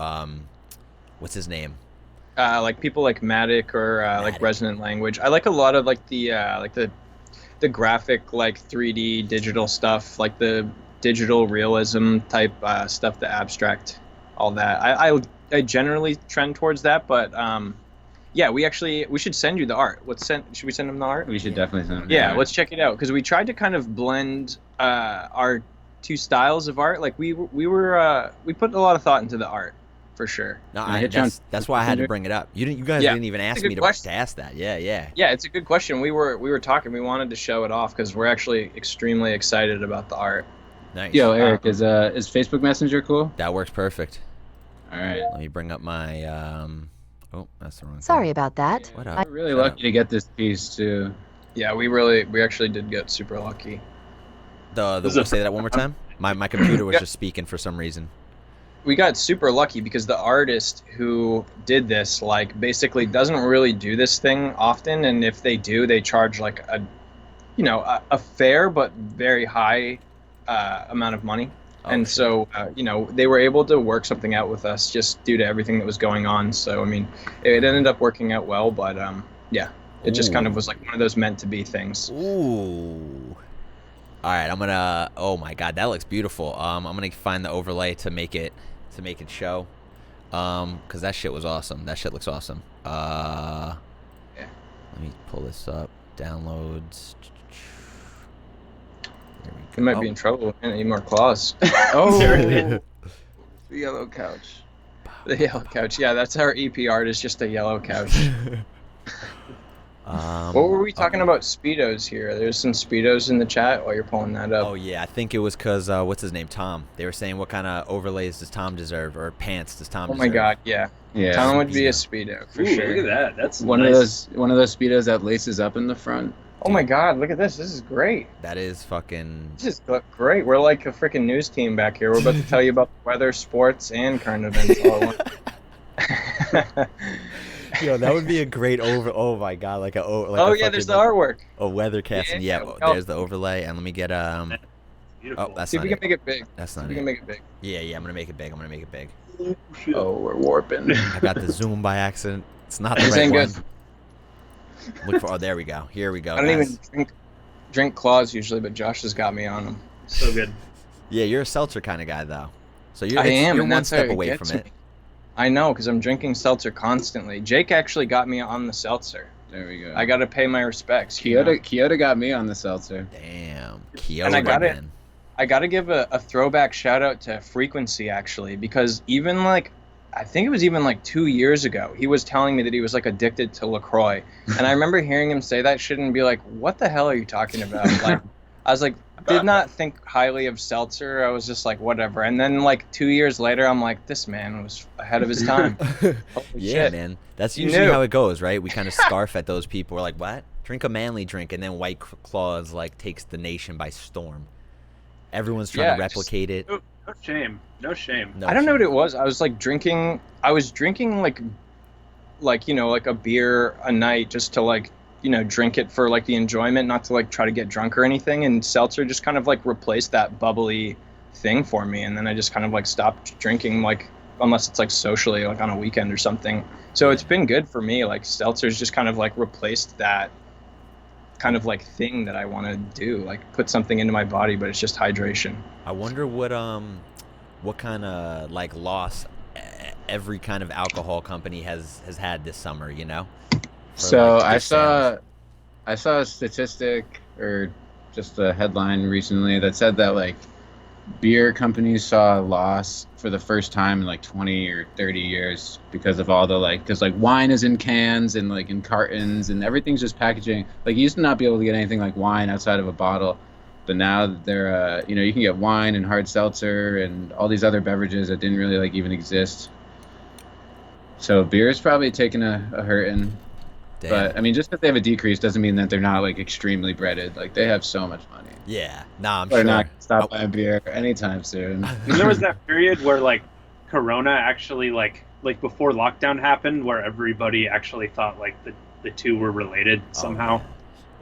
Speaker 1: what's his name?
Speaker 2: Like people like Matic or like
Speaker 1: Matic.
Speaker 2: Resonant Language. I like a lot of the graphic 3D digital stuff, like the digital realism type stuff, the abstract, all that. I generally trend towards that, but yeah, we should send you the art. Should we send them the art?
Speaker 4: We should definitely send him.
Speaker 2: Yeah, let's check it out, because we tried to kind of blend our 2 styles of art. Like we put a lot of thought into the art, for sure.
Speaker 1: No,
Speaker 4: Can I hit you on
Speaker 1: that's why I had to
Speaker 4: Tinder?
Speaker 1: bring it up. You guys
Speaker 2: Yeah,
Speaker 1: didn't even ask
Speaker 2: a good
Speaker 1: me to
Speaker 2: question.
Speaker 1: ask that. Yeah.
Speaker 2: Yeah, it's a good question. We were talking. We wanted to show it off because we're actually extremely excited about the art.
Speaker 1: Nice.
Speaker 4: Yo, Eric, is Facebook Messenger cool?
Speaker 1: That works perfect.
Speaker 4: All right.
Speaker 1: Let me bring up my oh, that's the wrong thing.
Speaker 5: Sorry about that.
Speaker 1: What up?
Speaker 4: We're really
Speaker 1: Shut
Speaker 4: lucky to get this piece too.
Speaker 2: Yeah, we actually did get super lucky.
Speaker 1: We'll say that one more time. My computer was
Speaker 2: Yeah.
Speaker 1: just speaking for some reason.
Speaker 2: We got super lucky because the artist who did this basically doesn't really do this thing often, and if they do, they charge a fair but very high amount of money. And so, they were able to work something out with us just due to everything that was going on. So, I mean, it ended up working out well, but yeah, it just kind of was like one of those meant to be things.
Speaker 1: Ooh. All right, I'm gonna. Oh my God, that looks beautiful. I'm gonna find the overlay to make it show. Cause that shit was awesome. That shit looks awesome.
Speaker 2: Yeah.
Speaker 1: Let me pull this up. Downloads. There we go.
Speaker 2: You might be in trouble. I need more claws.
Speaker 3: There
Speaker 2: The yellow couch. The yellow couch. Yeah, that's our EP art. Is just a yellow couch. What were we talking about? Speedos here. There's some Speedos in the chat while you're pulling that up.
Speaker 1: Oh yeah, I think it was because what's his name, Tom. They were saying what kind of overlays does Tom deserve, or pants does Tom deserve?
Speaker 2: Oh my God, yeah.
Speaker 4: Yeah.
Speaker 2: Tom would be a Speedo for
Speaker 3: Ooh,
Speaker 2: sure.
Speaker 3: look at that. That's
Speaker 4: One
Speaker 3: nice.
Speaker 4: of those speedos that laces up in the front.
Speaker 2: Oh my God, look at this. This is great.
Speaker 1: That is fucking.
Speaker 2: This is great. We're like a freaking news team back here. We're about to tell you about weather, sports, and current events all at once.
Speaker 1: Yo, that would be a great Oh my God, like
Speaker 2: there's the artwork.
Speaker 1: A weather casting. Yeah, there's the overlay, and let me get
Speaker 3: Beautiful.
Speaker 1: Oh, that's
Speaker 2: See if
Speaker 1: not
Speaker 2: we can
Speaker 1: it.
Speaker 2: make it big.
Speaker 1: That's
Speaker 2: See
Speaker 1: not
Speaker 2: if we
Speaker 1: it.
Speaker 2: can make it big.
Speaker 1: Yeah, I'm gonna make it big.
Speaker 2: Oh, we're warping.
Speaker 1: I got the zoom by accident. It's not the
Speaker 2: This
Speaker 1: right
Speaker 2: ain't
Speaker 1: one.
Speaker 2: good.
Speaker 1: Look for. Oh, there we go. Here we go.
Speaker 2: I don't
Speaker 1: guys.
Speaker 2: even drink claws usually, but Josh has got me on them.
Speaker 3: So good.
Speaker 1: Yeah, you're a seltzer kind of guy though. So you're.
Speaker 2: I am,
Speaker 1: You're
Speaker 2: and
Speaker 1: one
Speaker 2: that's how
Speaker 1: step
Speaker 2: it
Speaker 1: away
Speaker 2: gets
Speaker 1: from it.
Speaker 2: me. I know, because I'm drinking seltzer constantly. Jake actually got me on the seltzer.
Speaker 4: There we go.
Speaker 2: I got to pay my respects. you know?
Speaker 4: Kyoto got me on the seltzer.
Speaker 1: Damn. Kyoto.
Speaker 2: And I got it.
Speaker 1: man.
Speaker 2: I got to give a throwback shout out to Frequency, actually, because even like, I think it was even like 2 years ago, he was telling me that he was like addicted to LaCroix. And I remember hearing him say that shit and be like, what the hell are you talking about? Like, I was like, did not think highly of seltzer. I was just like, whatever. And then like 2 years later, I'm like, this man was ahead of his time. Holy
Speaker 1: Yeah,
Speaker 2: shit.
Speaker 1: man. That's
Speaker 2: You
Speaker 1: usually
Speaker 2: knew.
Speaker 1: how it goes, right? We kind of scarf at those people. We're like, what? Drink a manly drink, and then White Claws like takes the nation by storm. Everyone's trying
Speaker 2: Yeah,
Speaker 1: to replicate it.
Speaker 3: No shame. No shame.
Speaker 1: No
Speaker 2: I don't know what
Speaker 1: shame.
Speaker 2: it was. I was drinking like a beer a night just to drink it for like the enjoyment, not to like try to get drunk or anything. And seltzer just kind of like replaced that bubbly thing for me. And then I just kind of like stopped drinking, like unless it's like socially, like on a weekend or something. So it's been good for me. Like seltzer's just kind of like replaced that kind of like thing that I want to do, like put something into my body, but it's just hydration.
Speaker 1: I wonder what kind of like loss every kind of alcohol company has had this summer, you know? For,
Speaker 4: So
Speaker 1: like,
Speaker 4: I
Speaker 1: their sales.
Speaker 4: saw a statistic or just a headline recently that said that like beer companies saw a loss for the first time in like 20 or 30 years because of all the because like wine is in cans and like in cartons and everything's just packaging. Like you used to not be able to get anything like wine outside of a bottle, but now they're you can get wine and hard seltzer and all these other beverages that didn't really like even exist. So beer is probably taking a hurting.
Speaker 1: Damn.
Speaker 4: But I mean, just because they have a decrease doesn't mean that they're not like extremely breaded. Like they have so much money.
Speaker 1: Yeah. Nah, I'm
Speaker 4: They're
Speaker 1: sure.
Speaker 4: not gonna stop buying beer anytime soon.
Speaker 3: And there was that period where like Corona actually like before lockdown happened, where everybody actually thought like the two were related somehow.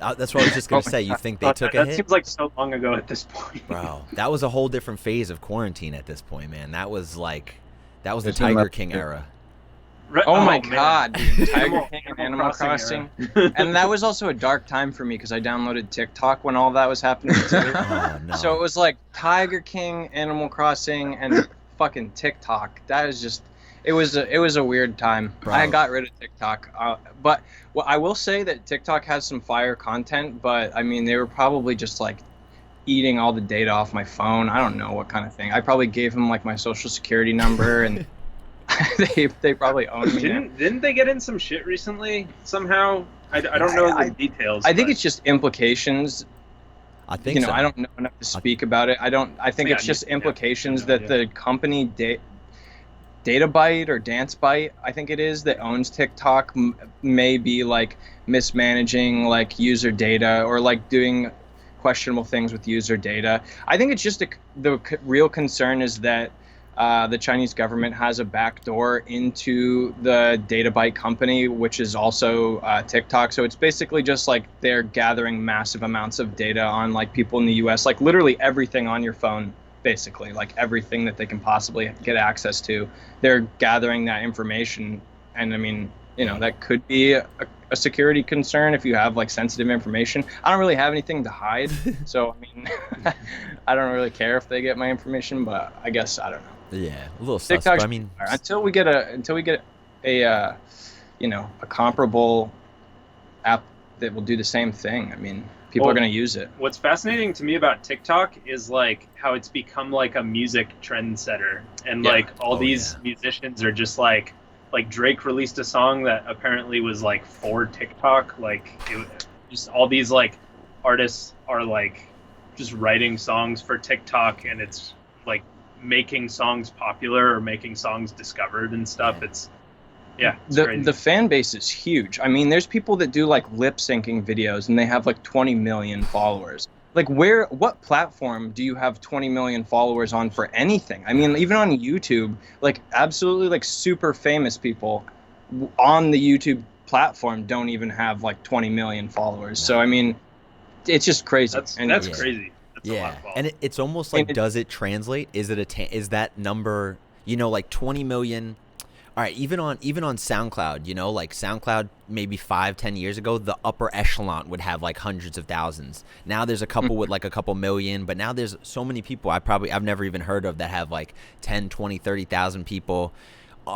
Speaker 1: Oh, that's what I was just gonna
Speaker 2: Oh my
Speaker 1: say. You
Speaker 2: God.
Speaker 1: think they took a
Speaker 3: that
Speaker 1: hit?
Speaker 3: seems like so long ago at this point.
Speaker 1: Bro, that was a whole different phase of quarantine at this point, man. That was the
Speaker 4: It's been
Speaker 1: Tiger
Speaker 4: like-
Speaker 1: King era.
Speaker 3: Right-
Speaker 2: Oh my
Speaker 3: man.
Speaker 2: God, dude. Tiger
Speaker 3: Animal-
Speaker 2: King and
Speaker 3: Animal
Speaker 2: Animal
Speaker 3: Crossing
Speaker 2: Crossing. And that was also a dark time for me because I downloaded TikTok when all that was happening too.
Speaker 1: Oh no.
Speaker 2: So it was like Tiger King, Animal Crossing, and fucking TikTok. That is just, it was a weird time.
Speaker 1: Bro.
Speaker 2: I got rid of TikTok, but I will say that TikTok has some fire content. But I mean, they were probably just like eating all the data off my phone. I don't know what kind of thing. I probably gave them like my social security number and. they probably own me now.
Speaker 3: Didn't they get in some shit recently somehow? I don't know the details.
Speaker 2: I think
Speaker 3: but-
Speaker 2: it's just implications.
Speaker 1: I think so.
Speaker 2: I don't know enough to speak about it. I think
Speaker 3: Yeah,
Speaker 2: it's just
Speaker 3: yeah,
Speaker 2: implications
Speaker 3: no
Speaker 2: that the company DataByte or DanceByte, I think it is, that owns TikTok may be like mismanaging like user data or like doing questionable things with user data. I think it's just the real concern is that the Chinese government has a backdoor into the DataByte company, which is also TikTok. So it's basically just like they're gathering massive amounts of data on like people in the US, like literally everything on your phone basically, like everything that they can possibly get access to. They're gathering that information, and I mean, that could be a security concern if you have like sensitive information. I don't really have anything to hide, so I mean, I don't really care if they get my information, but I guess I don't know.
Speaker 1: Yeah, a little sus.
Speaker 2: TikTok,
Speaker 1: But I mean,
Speaker 2: until we get a a comparable app that will do the same thing. I mean, people are going to use it.
Speaker 3: What's fascinating to me about TikTok is like how it's become like a music trendsetter, and like all these musicians are just like Drake released a song that apparently was like for TikTok. Like just all these like artists are like just writing songs for TikTok, and it's like making songs popular or making songs discovered and stuff. It's crazy.
Speaker 2: The fan base is huge. I mean, there's people that do like lip syncing videos and they have like 20 million followers. Like what platform do you have 20 million followers on for anything? I mean, even on YouTube, like absolutely like super famous people on the YouTube platform don't even have like 20 million followers. So I mean, it's just crazy.
Speaker 3: That's crazy. That's a lot of followers.
Speaker 1: And it's almost like, does it translate? Is is that number, like 20 million? All right, even on SoundCloud, like SoundCloud maybe 5-10 years ago, the upper echelon would have like hundreds of thousands. Now there's a couple with like a couple million, but now there's so many people I've never even heard of that have like 10, 20, 30,000 people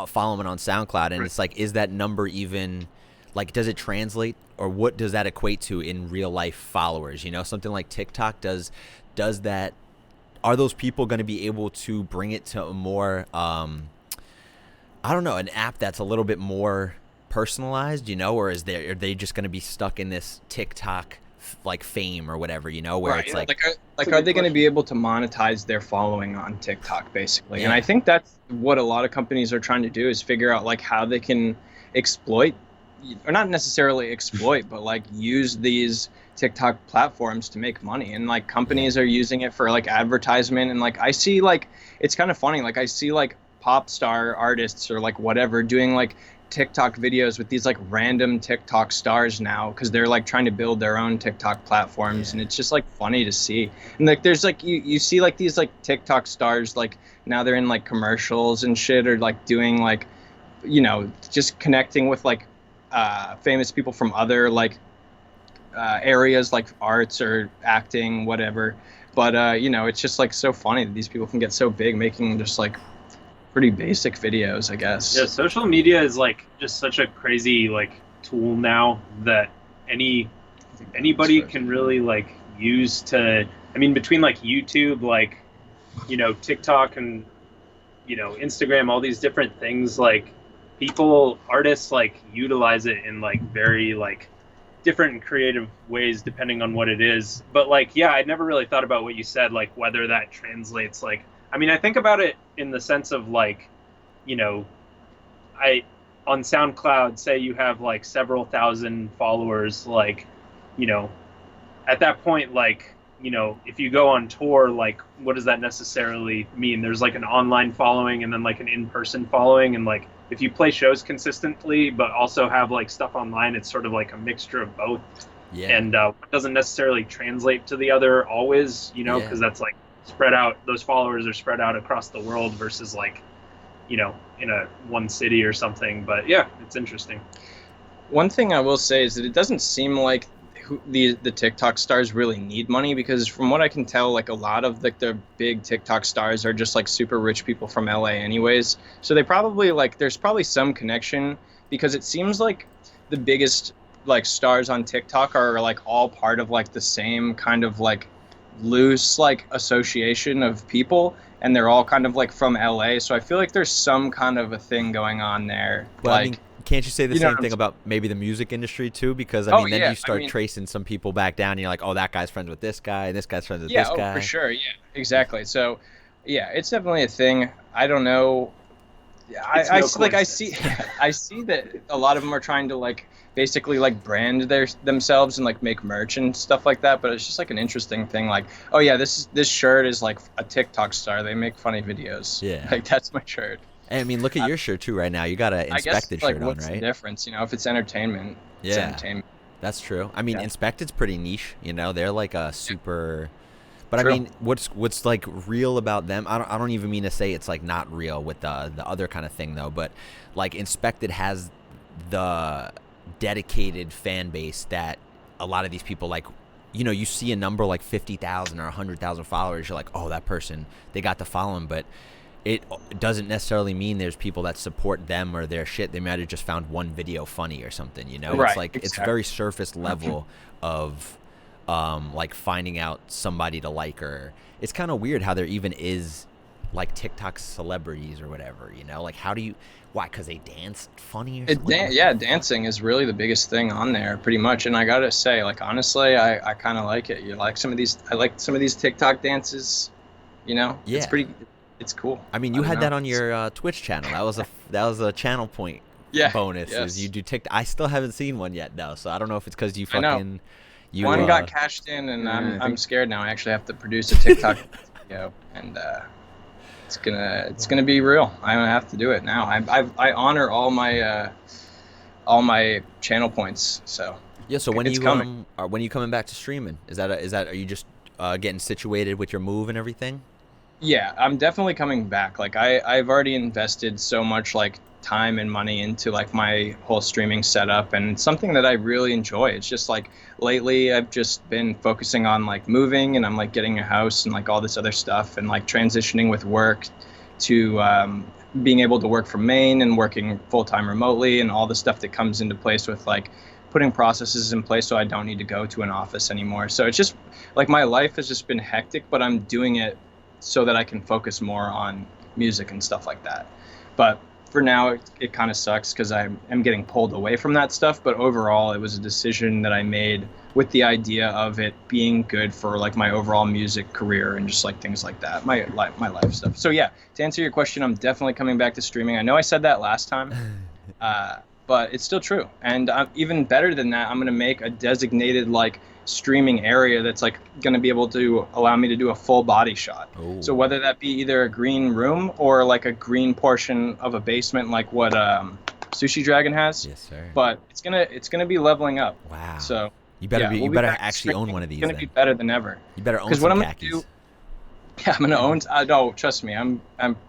Speaker 1: following on SoundCloud. And it's like, is that number even, like, does it translate, or what does that equate to in real life followers? Something like TikTok, does that, are those people going to be able to bring it to a more, I don't know, an app that's a little bit more personalized, or are they just going to be stuck in this TikTok like fame or whatever, where it's like
Speaker 2: are they going to be able to monetize their following on TikTok basically? And I think that's what a lot of companies are trying to do, is figure out like how they can exploit, or not necessarily exploit, but like use these TikTok platforms to make money. And like companies are using it for like advertisement, and like I see, like, it's kind of funny, like I see like pop star artists or like whatever doing like TikTok videos with these like random TikTok stars now, because they're like trying to build their own TikTok platforms. And it's just like funny to see. And like there's like you see like these like TikTok stars, like now they're in like commercials and shit, or like doing like just connecting with like famous people from other like areas like arts or acting, whatever. But it's just like so funny that these people can get so big making just like pretty basic videos, I guess.
Speaker 3: Yeah, social media is like just such a crazy like tool now that anybody can really like use to, I mean, between like YouTube, like TikTok, and Instagram, all these different things, like artists like utilize it in like very like different and creative ways depending on what it is. But like, I'd never really thought about what you said, like whether that translates. Like, I mean, I think about it in the sense of like, on SoundCloud, say you have like several thousand followers, like, at that point, like, if you go on tour, like, what does that necessarily mean? There's like an online following and then like an in-person following. And like, if you play shows consistently, but also have like stuff online, it's sort of like a mixture of both. Yeah. And it doesn't necessarily translate to the other always, because that's like spread out. Those followers are spread out across the world versus like, in a one city or something. But yeah, it's interesting.
Speaker 2: One thing I will say is that it doesn't seem like the TikTok stars really need money, because from what I can tell, like a lot of like the big TikTok stars are just like super rich people from LA anyways. So they probably like, there's probably some connection, because it seems like the biggest like stars on TikTok are like all part of like the same kind of like loose like association of people, and they're all kind of like from LA. So I feel like there's some kind of a thing going on there.
Speaker 1: Well,
Speaker 2: like,
Speaker 1: I mean, can't you say the same thing about maybe the music industry too? Because I mean, then you start tracing some people back down, and you're like, oh, that guy's friends with this guy, and this guy's friends with this guy.
Speaker 2: Yeah, for sure. Yeah, exactly. So yeah, it's definitely a thing. I don't know. I see that a lot of them are trying to like basically like brand themselves and like make merch and stuff like that, but it's just like an interesting thing, like, oh yeah, this shirt is like a TikTok star, they make funny videos. Yeah, like that's my shirt.
Speaker 1: I mean, look at your shirt too right now. You got a Inspected shirt on, right?
Speaker 2: What's the difference? If it's entertainment, it's entertainment.
Speaker 1: That's true. I mean, Inspected's pretty niche. They're like a super But
Speaker 2: True.
Speaker 1: I mean, what's like real about them? I don't even mean to say it's like not real with the other kind of thing though. But like Inspected has the dedicated fan base that a lot of these people like. You know, you see a number like 50,000 or 100,000 followers, you're like, oh, that person, they got to follow him. But it doesn't necessarily mean there's people that support them or their shit. They might have just found one video funny or something, you know?
Speaker 2: Right,
Speaker 1: It's like,
Speaker 2: exactly.
Speaker 1: it's very surface level of like finding out somebody to like, or it's kind of weird how there even is like TikTok celebrities or whatever, you know? Like, how do you, why? Because they dance funny or something?
Speaker 2: Yeah, dancing is really the biggest thing on there, pretty much. And I gotta say, like, honestly, I kind of like it. You like some of these? I like some of these TikTok dances. You know,
Speaker 1: Yeah.
Speaker 2: it's cool.
Speaker 1: I mean, you
Speaker 2: don't
Speaker 1: had
Speaker 2: know.
Speaker 1: that on your Twitch channel. That was a channel point
Speaker 2: Yeah,
Speaker 1: bonus.
Speaker 2: yes.
Speaker 1: Is you do TikTok. I still haven't seen one yet, though. So I don't know if it's because you
Speaker 2: I know.
Speaker 1: fucking you
Speaker 2: One got cashed in, and
Speaker 4: Yeah, I
Speaker 2: I'm
Speaker 4: think-
Speaker 2: scared now. I actually have to produce a TikTok video, and it's gonna be real. I'm gonna have to do it now. I honor all my channel points. So
Speaker 1: yeah. So when
Speaker 2: it's
Speaker 1: you
Speaker 2: coming.
Speaker 1: when you coming back to streaming? Is that are you just getting situated with your move and everything?
Speaker 2: yeah, I'm definitely coming back. Like I've already invested so much like time and money into like my whole streaming setup, and it's something that I really enjoy. It's just like lately I've just been focusing on like moving, and I'm like getting a house and like all this other stuff, and like transitioning with work to being able to work from Maine and working full-time remotely, and all the stuff that comes into place with like putting processes in place so I don't need to go to an office anymore. So it's just like my life has just been hectic, but I'm doing it so that I can focus more on music and stuff like that. But for now, it kind of sucks because I am getting pulled away from that stuff. But overall, it was a decision that I made with the idea of it being good for like my overall music career and just like things like that, my life stuff. So yeah, to answer your question, I'm definitely coming back to streaming. I know I said that last time, but it's still true. And even better than that, I'm gonna make a designated like streaming area that's like going to be able to allow me to do a full body shot.
Speaker 1: Oh.
Speaker 2: So whether that be either a green room or like a green portion of a basement like what Sushi Dragon has,
Speaker 1: Yes, sir.
Speaker 2: but it's gonna be leveling up.
Speaker 1: Wow.
Speaker 2: So
Speaker 1: You better
Speaker 2: yeah,
Speaker 1: be.
Speaker 2: we'll
Speaker 1: You
Speaker 2: be
Speaker 1: better
Speaker 2: back to
Speaker 1: actually own
Speaker 2: streaming.
Speaker 1: one of these.
Speaker 2: It's gonna
Speaker 1: Then.
Speaker 2: be better than ever.
Speaker 1: You better own
Speaker 2: 'Cause
Speaker 1: some
Speaker 2: what I'm gonna
Speaker 1: khakis.
Speaker 2: do- Yeah, I'm gonna own. No, trust me, I'm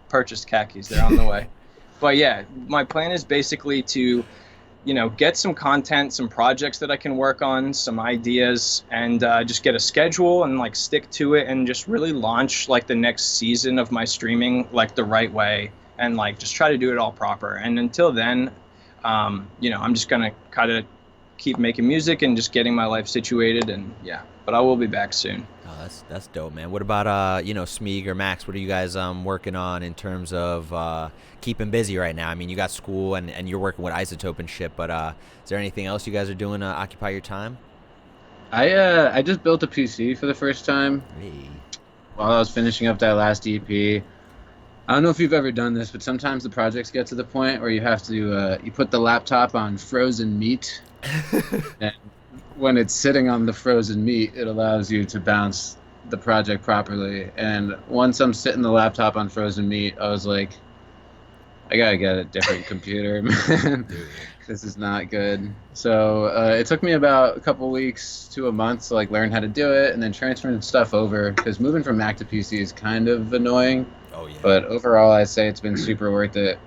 Speaker 2: purchased khakis. They're on the way. But yeah, my plan is basically to, get some content, some projects that I can work on, some ideas, and just get a schedule and like stick to it, and just really launch like the next season of my streaming like the right way, and like just try to do it all proper. And until then, I'm just gonna kind of keep making music and just getting my life situated, and yeah. But I will be back soon.
Speaker 1: Oh, that's dope, man. What about Smig or Max? What are you guys working on in terms of keeping busy right now? I mean, you got school and you're working with Isotope and shit, but is there anything else you guys are doing to occupy your time?
Speaker 4: I just built a PC for the first time
Speaker 1: Hey.
Speaker 4: while I was finishing up that last EP. I don't know if you've ever done this, but sometimes the projects get to the point where you have to you put the laptop on frozen meat, and when it's sitting on the frozen meat, it allows you to bounce the project properly. And once I'm sitting the laptop on frozen meat, I was like, I gotta get a different computer, man. This is not good. So it took me about a couple weeks to a month to like learn how to do it, and then transferring stuff over, because moving from Mac to PC is kind of annoying.
Speaker 1: Oh yeah.
Speaker 4: But overall, I'd say it's been super worth it.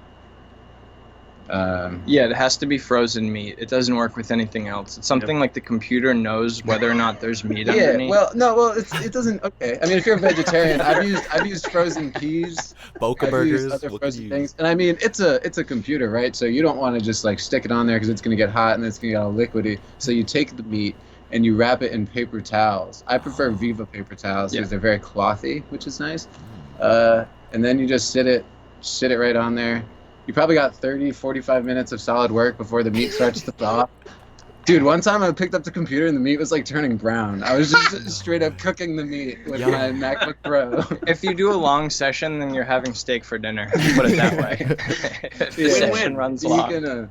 Speaker 2: Yeah, it has to be frozen meat. It doesn't work with anything else. It's something like the computer knows whether or not there's meat
Speaker 4: Yeah,
Speaker 2: underneath.
Speaker 4: it doesn't. Okay, I mean, if you're a vegetarian, I've used frozen peas.
Speaker 1: Boca
Speaker 4: I've
Speaker 1: burgers.
Speaker 4: used other
Speaker 1: what
Speaker 4: frozen
Speaker 1: could you
Speaker 4: things, and I mean, it's a computer, right? So you don't want to just like stick it on there because it's gonna get hot and it's gonna get all liquidy. So you take the meat and you wrap it in paper towels. I prefer Viva paper towels because they're very clothy, which is nice. And then you just sit it right on there. You probably got 30, 45 minutes of solid work before the meat starts to thaw. Dude, one time I picked up the computer and the meat was like turning brown. I was just straight up cooking the meat with my MacBook Pro.
Speaker 2: If you do a long session, then you're having steak for dinner. Put it that way. If the
Speaker 4: Yeah.
Speaker 2: session
Speaker 3: Win-win.
Speaker 2: runs
Speaker 4: You
Speaker 2: long.
Speaker 4: can,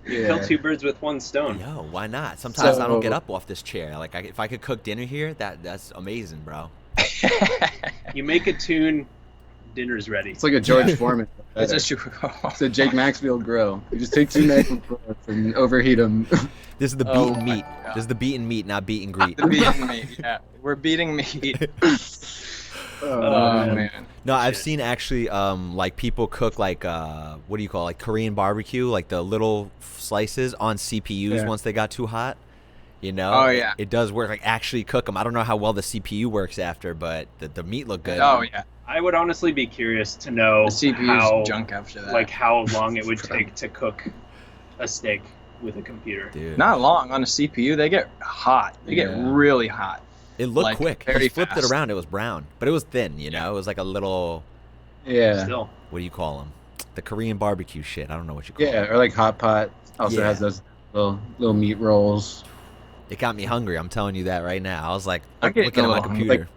Speaker 3: Kill two birds with one stone.
Speaker 1: Yo, why not? Sometimes I don't
Speaker 4: So-
Speaker 1: get up off this chair. Like, if I could cook dinner here, that's amazing, bro.
Speaker 3: You make a tune, dinner's ready.
Speaker 4: It's like a George Foreman.
Speaker 2: It's a
Speaker 4: It's a Jake Maxfield grill. You just take 2 McFlurries and overheat them.
Speaker 1: This is the
Speaker 2: Oh
Speaker 1: beaten
Speaker 2: my
Speaker 1: meat.
Speaker 2: God.
Speaker 1: This is the beaten meat, not beaten Greet.
Speaker 2: The beating meat, yeah. We're beating meat. Oh, man.
Speaker 1: No, I've seen actually like people cook like what do you call it? Like Korean barbecue, like the little slices on CPUs once they got too hot. You know?
Speaker 2: Oh, yeah.
Speaker 1: It does work. Like actually cook them. I don't know how well the CPU works after, but the meat looked good.
Speaker 2: Oh, yeah.
Speaker 3: I would honestly be curious to know
Speaker 2: The CPU's
Speaker 3: how
Speaker 2: junk after that.
Speaker 3: like how long it would take to cook a steak with a computer.
Speaker 1: Dude.
Speaker 2: Not long on a CPU. They get hot. They get
Speaker 4: Yeah.
Speaker 2: really hot.
Speaker 1: It looked
Speaker 2: like,
Speaker 1: quick.
Speaker 2: very
Speaker 1: He flipped it
Speaker 2: fast.
Speaker 1: around. It was brown, but it was thin. You know, it was like a little.
Speaker 4: Yeah.
Speaker 3: Still.
Speaker 1: What do you call them? The Korean barbecue shit. I don't know what you call
Speaker 4: Yeah,
Speaker 1: it.
Speaker 4: or like hot pot. Also
Speaker 1: Yeah.
Speaker 4: has those little meat rolls.
Speaker 1: It got me hungry. I'm telling you that right now. I was like
Speaker 2: I'm getting
Speaker 1: looking at
Speaker 2: a
Speaker 1: my
Speaker 2: little hungry.
Speaker 1: computer.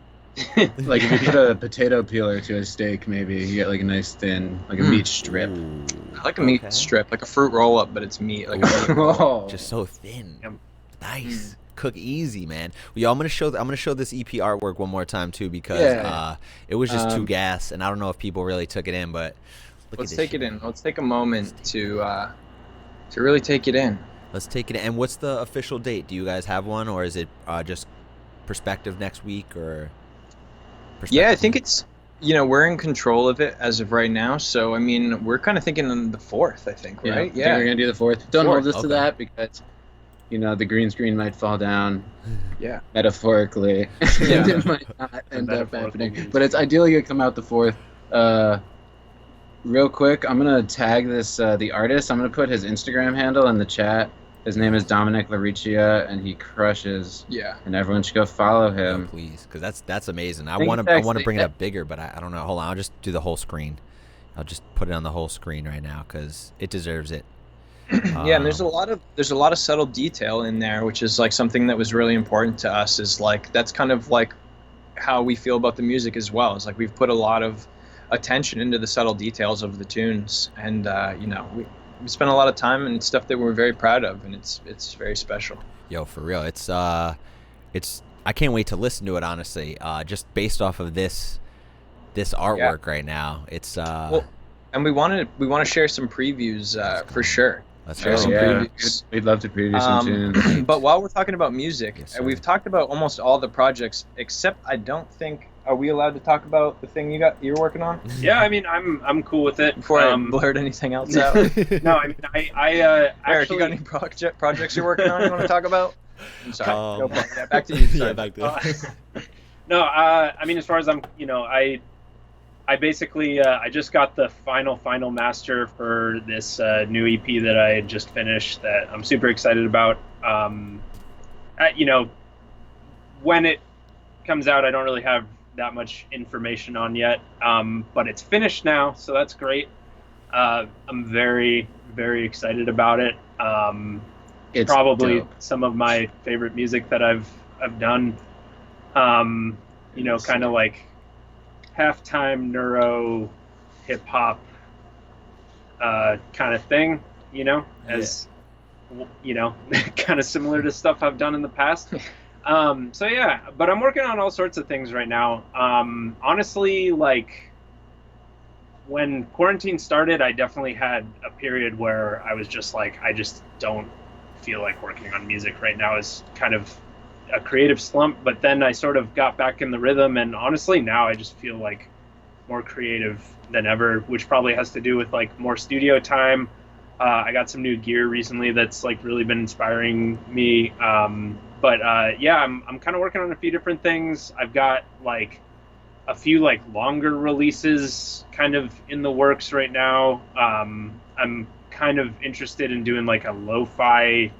Speaker 4: Like if you put a potato peeler to a steak, maybe you get like a nice thin, like a meat strip.
Speaker 1: Ooh,
Speaker 2: I like a meat
Speaker 1: okay.
Speaker 2: strip, like a fruit roll up, but it's meat. Like a meat roll.
Speaker 4: Oh.
Speaker 1: Just so thin.
Speaker 3: Yum.
Speaker 1: Nice. Cook easy, man. Well, yo, I'm gonna show this EP artwork one more time too because
Speaker 4: Yeah.
Speaker 1: it was just too gas, and I don't know if people really took it in, but look
Speaker 2: Let's
Speaker 1: at this
Speaker 2: take
Speaker 1: shit.
Speaker 2: it in. Let's take a moment to really take it in.
Speaker 1: Let's take it in. And what's the official date? Do you guys have one, or is it just perspective next week, or?
Speaker 2: Yeah, I
Speaker 1: perspective
Speaker 2: think
Speaker 1: week?
Speaker 2: it's, we're in control of it as of right now. So, I mean, we're kind of thinking on the 4th, I think,
Speaker 4: Yeah, I
Speaker 2: right?
Speaker 4: think we're gonna do the 4th. Don't hold us
Speaker 1: Okay.
Speaker 4: to that because, the green screen might fall down.
Speaker 2: Yeah.
Speaker 4: Metaphorically,
Speaker 2: Yeah.
Speaker 4: it might not end up
Speaker 3: metaphorical
Speaker 4: happening.
Speaker 3: green
Speaker 4: But it's ideally gonna come out the 4th. Real quick, I'm gonna tag this the artist. I'm gonna put his Instagram handle in the chat. His name is Dominic Laricchia, and he crushes.
Speaker 2: Yeah.
Speaker 4: And everyone should go follow
Speaker 1: Oh,
Speaker 4: him.
Speaker 1: please, because that's amazing. I
Speaker 4: think
Speaker 1: want
Speaker 4: it's
Speaker 1: to
Speaker 4: actually-
Speaker 1: bring it up bigger, but I don't know. Hold on, I'll just do the whole screen. I'll just put it on the whole screen right now because it deserves it.
Speaker 2: Yeah, and there's a lot of subtle detail in there, which is like something that was really important to us. Is like that's kind of like how we feel about the music as well. It's like we've put a lot of attention into the subtle details of the tunes, and we spent a lot of time and stuff that we're very proud of, and it's very special.
Speaker 1: Yo, for real, it's I can't wait to listen to it. Honestly, just based off of this artwork right now, it's
Speaker 2: Well, and we want to share some previews for sure.
Speaker 1: let's
Speaker 2: share
Speaker 1: go.
Speaker 2: some
Speaker 4: yeah.
Speaker 2: previews.
Speaker 4: We'd love to preview some tunes.
Speaker 2: But while we're talking about music,
Speaker 1: Yes,
Speaker 2: and
Speaker 1: sir.
Speaker 2: we've talked about almost all the projects, except I don't think, are we allowed to talk about the thing you're working on
Speaker 3: Yeah, I mean, I'm cool with it.
Speaker 2: before I blurt anything else out?
Speaker 3: No, I mean, I
Speaker 2: Eric,
Speaker 3: actually.
Speaker 2: you got any projects you're working on you want to talk about? I'm sorry. Go
Speaker 1: Um,
Speaker 2: for it. Yeah, back to you. Sorry.
Speaker 1: Yeah, back to
Speaker 3: No, I mean, as far as I basically I just got the final master for this new EP that I had just finished that I'm super excited about. When it comes out, I don't really have that much information on yet, but it's finished now, so that's great. I'm very, very excited about it.
Speaker 4: It's
Speaker 3: Probably
Speaker 4: dope.
Speaker 3: some of my favorite music that I've done. Kind of like halftime neuro hip hop kind of thing, as kind of similar to stuff I've done in the past. So yeah, but I'm working on all sorts of things right now. Honestly, like when quarantine started, I definitely had a period where I was just like, I just don't feel like working on music right now. Is kind of a creative slump, but then I sort of got back in the rhythm, and honestly now I just feel like more creative than ever, which probably has to do with like more studio time. I got some new gear recently that's like really been inspiring me. But yeah, I'm kind of working on a few different things. I've got like a few like longer releases kind of in the works right now. I'm kind of interested in doing like a lo-fi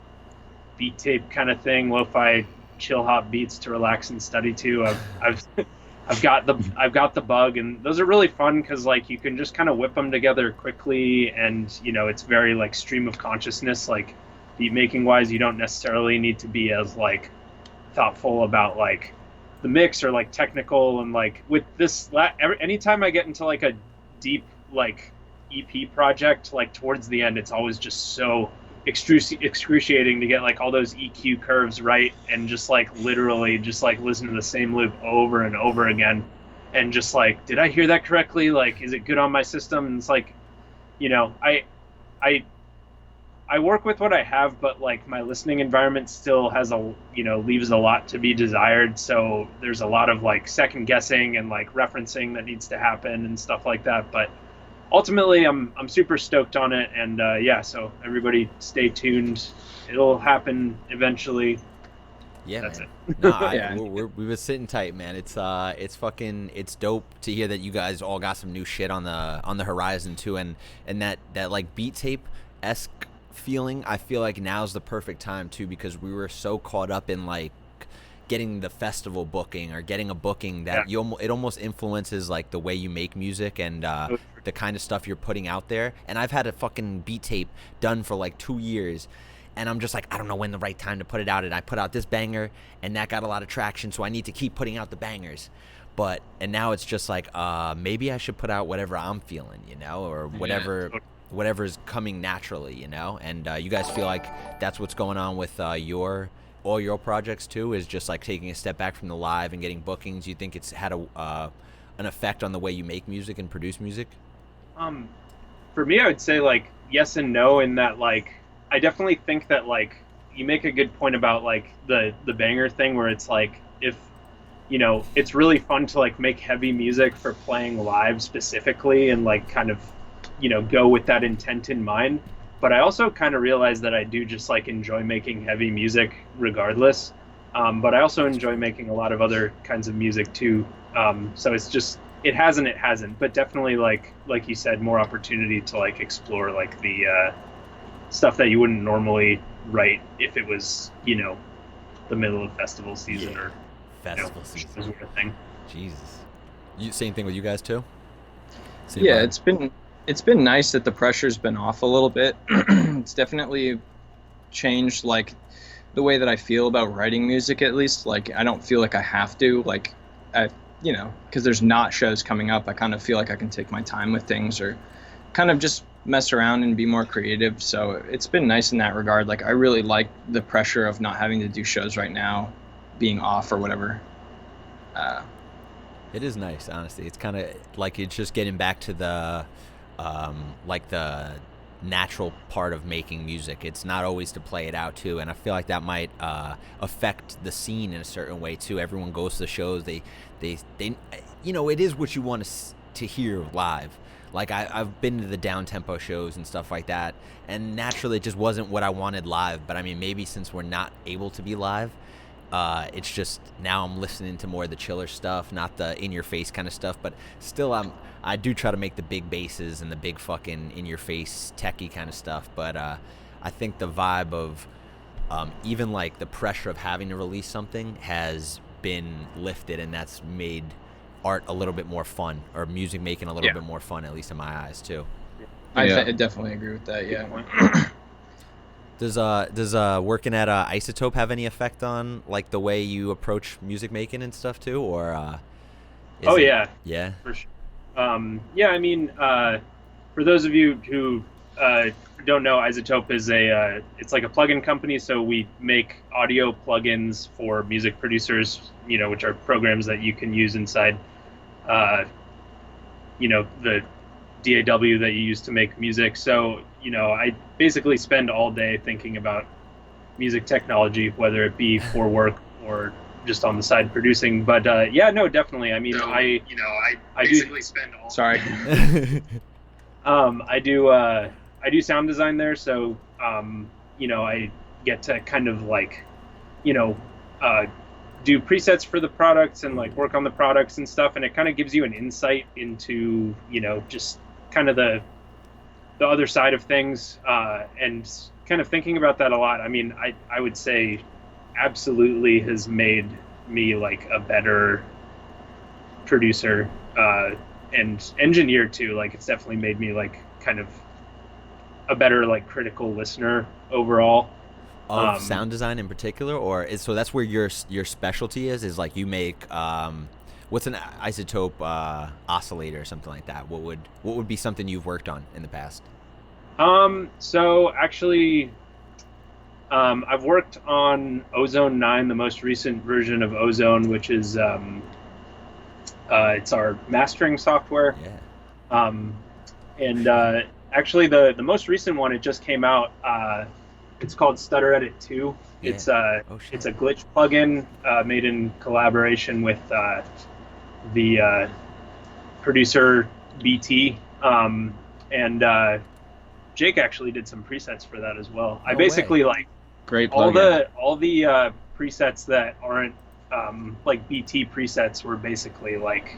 Speaker 3: beat tape kind of thing, lo-fi chill hop beats to relax and study to. I've got the bug, and those are really fun because like you can just kind of whip them together quickly, and it's very like stream of consciousness. Like beat making wise, you don't necessarily need to be as like thoughtful about like the mix or like technical. And like with this, anytime I get into like a deep like EP project, like towards the end, it's always just so excruciating to get like all those EQ curves right and just like literally just like listen to the same loop over and over again. and just like, did I hear that correctly? Like, is it good on my system? And it's like, I I work with what I have, but like my listening environment still has leaves a lot to be desired. So there's a lot of like second guessing and like referencing that needs to happen and stuff like that. But ultimately, I'm super stoked on it, and so everybody stay tuned. It'll happen eventually.
Speaker 1: Yeah,
Speaker 3: That's
Speaker 1: man.
Speaker 3: it.
Speaker 1: No,
Speaker 2: Yeah.
Speaker 1: we've been sitting tight, man. It's dope to hear that you guys all got some new shit on the horizon too, and that like beat tape esque feeling. I feel like now's the perfect time too, because we were so caught up in like getting the festival booking or getting a booking that it almost influences like the way you make music and the kind of stuff you're putting out there. And I've had a fucking beat tape done for like 2 years, and I'm just like, I don't know when the right time to put it out. And I put out this banger, and that got a lot of traction, so I need to keep putting out the bangers. And now it's just like, maybe I should put out whatever I'm feeling, or whatever's coming naturally, And you guys feel like that's what's going on with all your projects too, is just like taking a step back from the live and getting bookings. You think it's had an effect on the way you make music and produce music?
Speaker 3: For me, I would say like yes and no, in that like I definitely think that like you make a good point about like the banger thing, where it's like, if it's really fun to like make heavy music for playing live specifically, and like kind of go with that intent in mind. But I also kind of realize that I do just like enjoy making heavy music regardless. But I also enjoy making a lot of other kinds of music too. So it's just, it has and it hasn't, but definitely like you said, more opportunity to like explore like the stuff that you wouldn't normally write if it was, the middle of festival season or
Speaker 1: festival season
Speaker 3: sort of thing.
Speaker 1: Jesus. Same thing with you guys too? Same
Speaker 2: Yeah,
Speaker 1: vibe?
Speaker 2: it's been nice that the pressure's been off a little bit. It's definitely changed like the way that I feel about writing music, at least. Like I don't feel like I have to, like because there's not shows coming up. I kind of feel like I can take my time with things, or kind of just mess around and be more creative. So it's been nice in that regard. Like I really like the pressure of not having to do shows right now, being off or whatever.
Speaker 1: It is nice, honestly. It's kind of like it's just getting back to the like the natural part of making music. It's not always to play it out too, and I feel like that might affect the scene in a certain way too. Everyone goes to the shows. They it is what you want to hear live. Like I've been to the down tempo shows and stuff like that, and naturally it just wasn't what I wanted live. But I mean, maybe since we're not able to be live, it's just now I'm listening to more of the chiller stuff, not the in your face kind of stuff. But still, I do try to make the big basses and the big fucking in your face techie kind of stuff. But I think the vibe of even like the pressure of having to release something has been lifted, and that's made art a little bit more fun, or music making a little bit more fun, at least in my eyes too.
Speaker 2: I definitely agree with that. Yeah.
Speaker 1: Does working at Isotope have any effect on like the way you approach music making and stuff too, or?
Speaker 3: Yeah.
Speaker 1: Yeah.
Speaker 3: For sure. I mean, for those of you who don't know, Isotope is it's like a plugin company. So we make audio plugins for music producers, which are programs that you can use inside, the DAW that you use to make music. So, I basically spend all day thinking about music technology, whether it be for work or just on the side producing. But no, definitely. I mean, I basically spend all.
Speaker 2: Sorry.
Speaker 3: I do sound design there, so I get to kind of like, do presets for the products and like work on the products and stuff, and it kind of gives you an insight into just kind of the other side of things, and kind of thinking about that a lot. I mean, I would say absolutely has made me like a better producer and engineer too. Like it's definitely made me like kind of a better like critical listener overall.
Speaker 1: Of sound design in particular, so that's where your specialty is like you make what's an Isotope oscillator or something like that? What would be something you've worked on in the past?
Speaker 3: So actually, I've worked on Ozone 9, the most recent version of Ozone, which is It's our mastering software.
Speaker 1: Yeah.
Speaker 3: And actually, the most recent one, it just came out. It's called Stutter Edit 2.
Speaker 1: Yeah.
Speaker 3: It's
Speaker 1: Oh, shit.
Speaker 3: it's a glitch plugin made in collaboration with the producer BT, and Jake actually did some presets for that as well. I
Speaker 1: No
Speaker 3: basically
Speaker 1: way.
Speaker 3: like
Speaker 4: Great
Speaker 3: all
Speaker 4: plugin.
Speaker 3: the presets that aren't like BT presets were basically like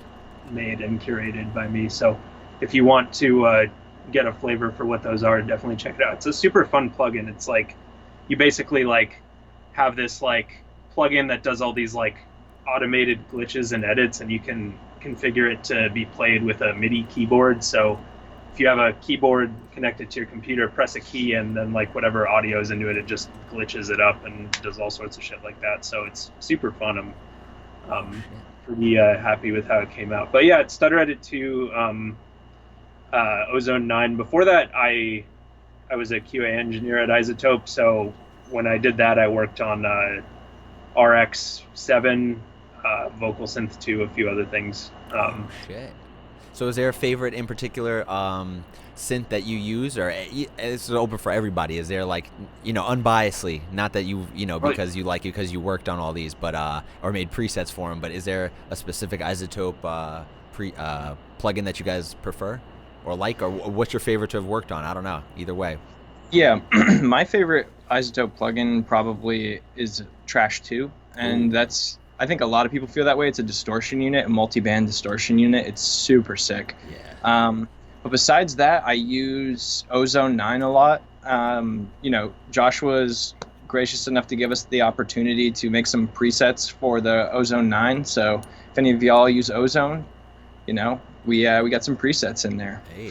Speaker 3: made and curated by me. So if you want to get a flavor for what those are, definitely check it out. It's a super fun plugin. It's like you basically like have this like plugin that does all these like automated glitches and edits, and you can configure it to be played with a MIDI keyboard. So if you have a keyboard connected to your computer, press a key, and then like whatever audio is into it, it just glitches it up and does all sorts of shit like that. So it's super fun. I'm pretty happy with how it came out. But yeah, it's Stutter Edit 2, Ozone 9. Before that, I was a QA engineer at Isotope. So when I did that, I worked on RX7, Vocal Synth 2, a few other things.
Speaker 1: Oh, shit. So is there a favorite in particular synth that you use, or it's open for everybody? Is there like, unbiasedly, not that you because you like it because you worked on all these, but or made presets for them, but is there a specific Isotope plugin that you guys prefer or like, or what's your favorite to have worked on? I don't know. Either way.
Speaker 2: Yeah, my favorite Isotope plugin probably is Trash 2, and that's, I think a lot of people feel that way. It's a distortion unit, a multi-band distortion unit. It's super sick.
Speaker 1: Yeah.
Speaker 2: But besides that, I use Ozone 9 a lot. Joshua's gracious enough to give us the opportunity to make some presets for the Ozone 9. So if any of y'all use Ozone, we got some presets in there.
Speaker 1: Hey.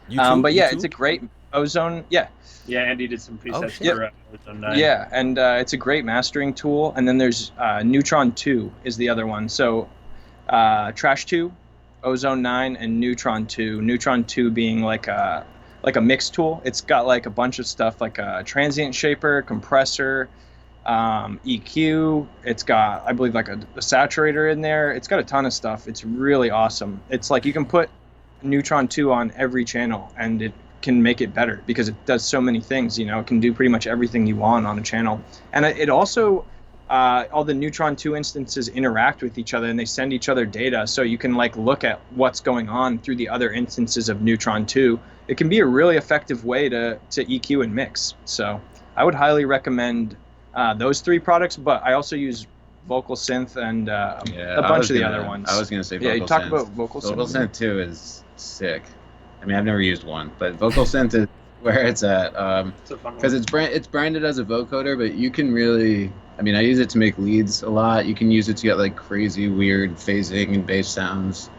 Speaker 2: But yeah, it's a great Ozone. Yeah.
Speaker 3: Yeah, Andy did some presets
Speaker 1: shit.
Speaker 3: for Ozone 9.
Speaker 2: Yeah, and it's a great mastering tool. And then there's Neutron 2 is the other one. So Trash 2, Ozone 9, and Neutron 2. Neutron 2 being like a mix tool. It's got like a bunch of stuff like a transient shaper, compressor, EQ. It's got, I believe, like a saturator in there. It's got a ton of stuff. It's really awesome. It's like you can put Neutron 2 on every channel and it can make it better because it does so many things. It can do pretty much everything you want on a channel. And it also, all the Neutron 2 instances interact with each other and they send each other data, so you can like look at what's going on through the other instances of Neutron 2. It can be a really effective way to EQ and mix. So I would highly recommend those three products, but I also use Vocal Synth and a bunch of the other ones.
Speaker 4: I was going to say Vocal
Speaker 2: Yeah,
Speaker 4: Synth.
Speaker 2: you talk about Vocal Synth.
Speaker 4: Vocal Synth 2 is sick. I mean, I've never used one, but Vocal Synth is where it's at. Because it's branded as a vocoder, but you can really, I mean, I use it to make leads a lot. You can use it to get like crazy, weird phasing and bass sounds.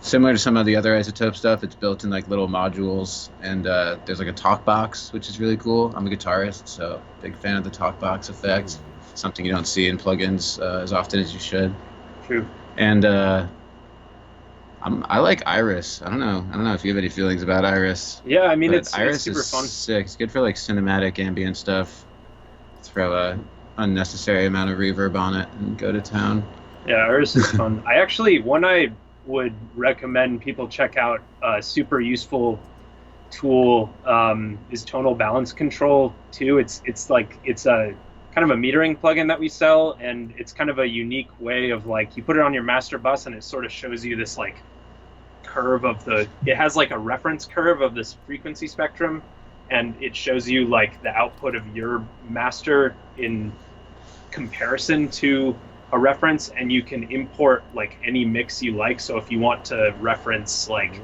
Speaker 4: Similar to some of the other Isotope stuff, it's built in like little modules, and there's like a talk box, which is really cool. I'm a guitarist, so big fan of the talk box effect. Something you don't see in plugins as often as you should.
Speaker 3: True.
Speaker 4: And I like Iris. I don't know if you have any feelings about Iris.
Speaker 3: Yeah, I mean,
Speaker 4: But
Speaker 3: it's
Speaker 4: Iris
Speaker 3: super
Speaker 4: is
Speaker 3: fun.
Speaker 4: sick. It's good for like cinematic ambient stuff. Throw a unnecessary amount of reverb on it and go to town.
Speaker 3: Yeah, Iris is fun. One I would recommend people check out, a super useful tool is Tonal Balance Control 2. It's a kind of a metering plugin that we sell, and it's kind of a unique way of like, you put it on your master bus and it sort of shows you this like curve of it has like a reference curve of this frequency spectrum, and it shows you like the output of your master in comparison to a reference, and you can import like any mix you like. So if you want to reference like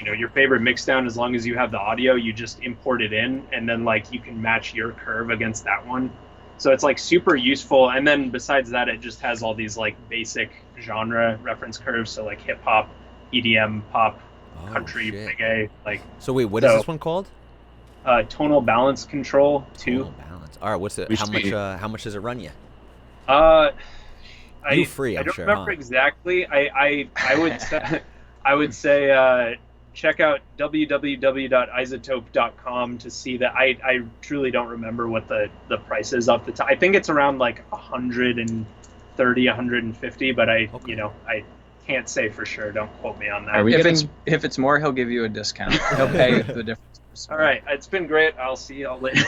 Speaker 3: your favorite mix down, as long as you have the audio, you just import it in, and then like you can match your curve against that one. So it's like super useful. And then besides that, it just has all these like basic genre reference curves. So like hip hop, EDM, pop, country, reggae. Like.
Speaker 1: So wait, what is this one called?
Speaker 3: Tonal Balance Control 2.
Speaker 1: Tonal Balance. All right, what's it? How much does it run you? Free,
Speaker 3: I
Speaker 1: I'm
Speaker 3: don't
Speaker 1: sure,
Speaker 3: remember exactly. I would say check out www.isotope.com to see that. I truly don't remember what the price is off the top. I think it's around like $130 130, 150, but I
Speaker 1: Okay.
Speaker 3: I can't say for sure. Don't quote me on that.
Speaker 4: Are we
Speaker 2: If it's more, he'll give you a discount. He'll pay the difference.
Speaker 3: All right, it's been great. I'll see y'all later.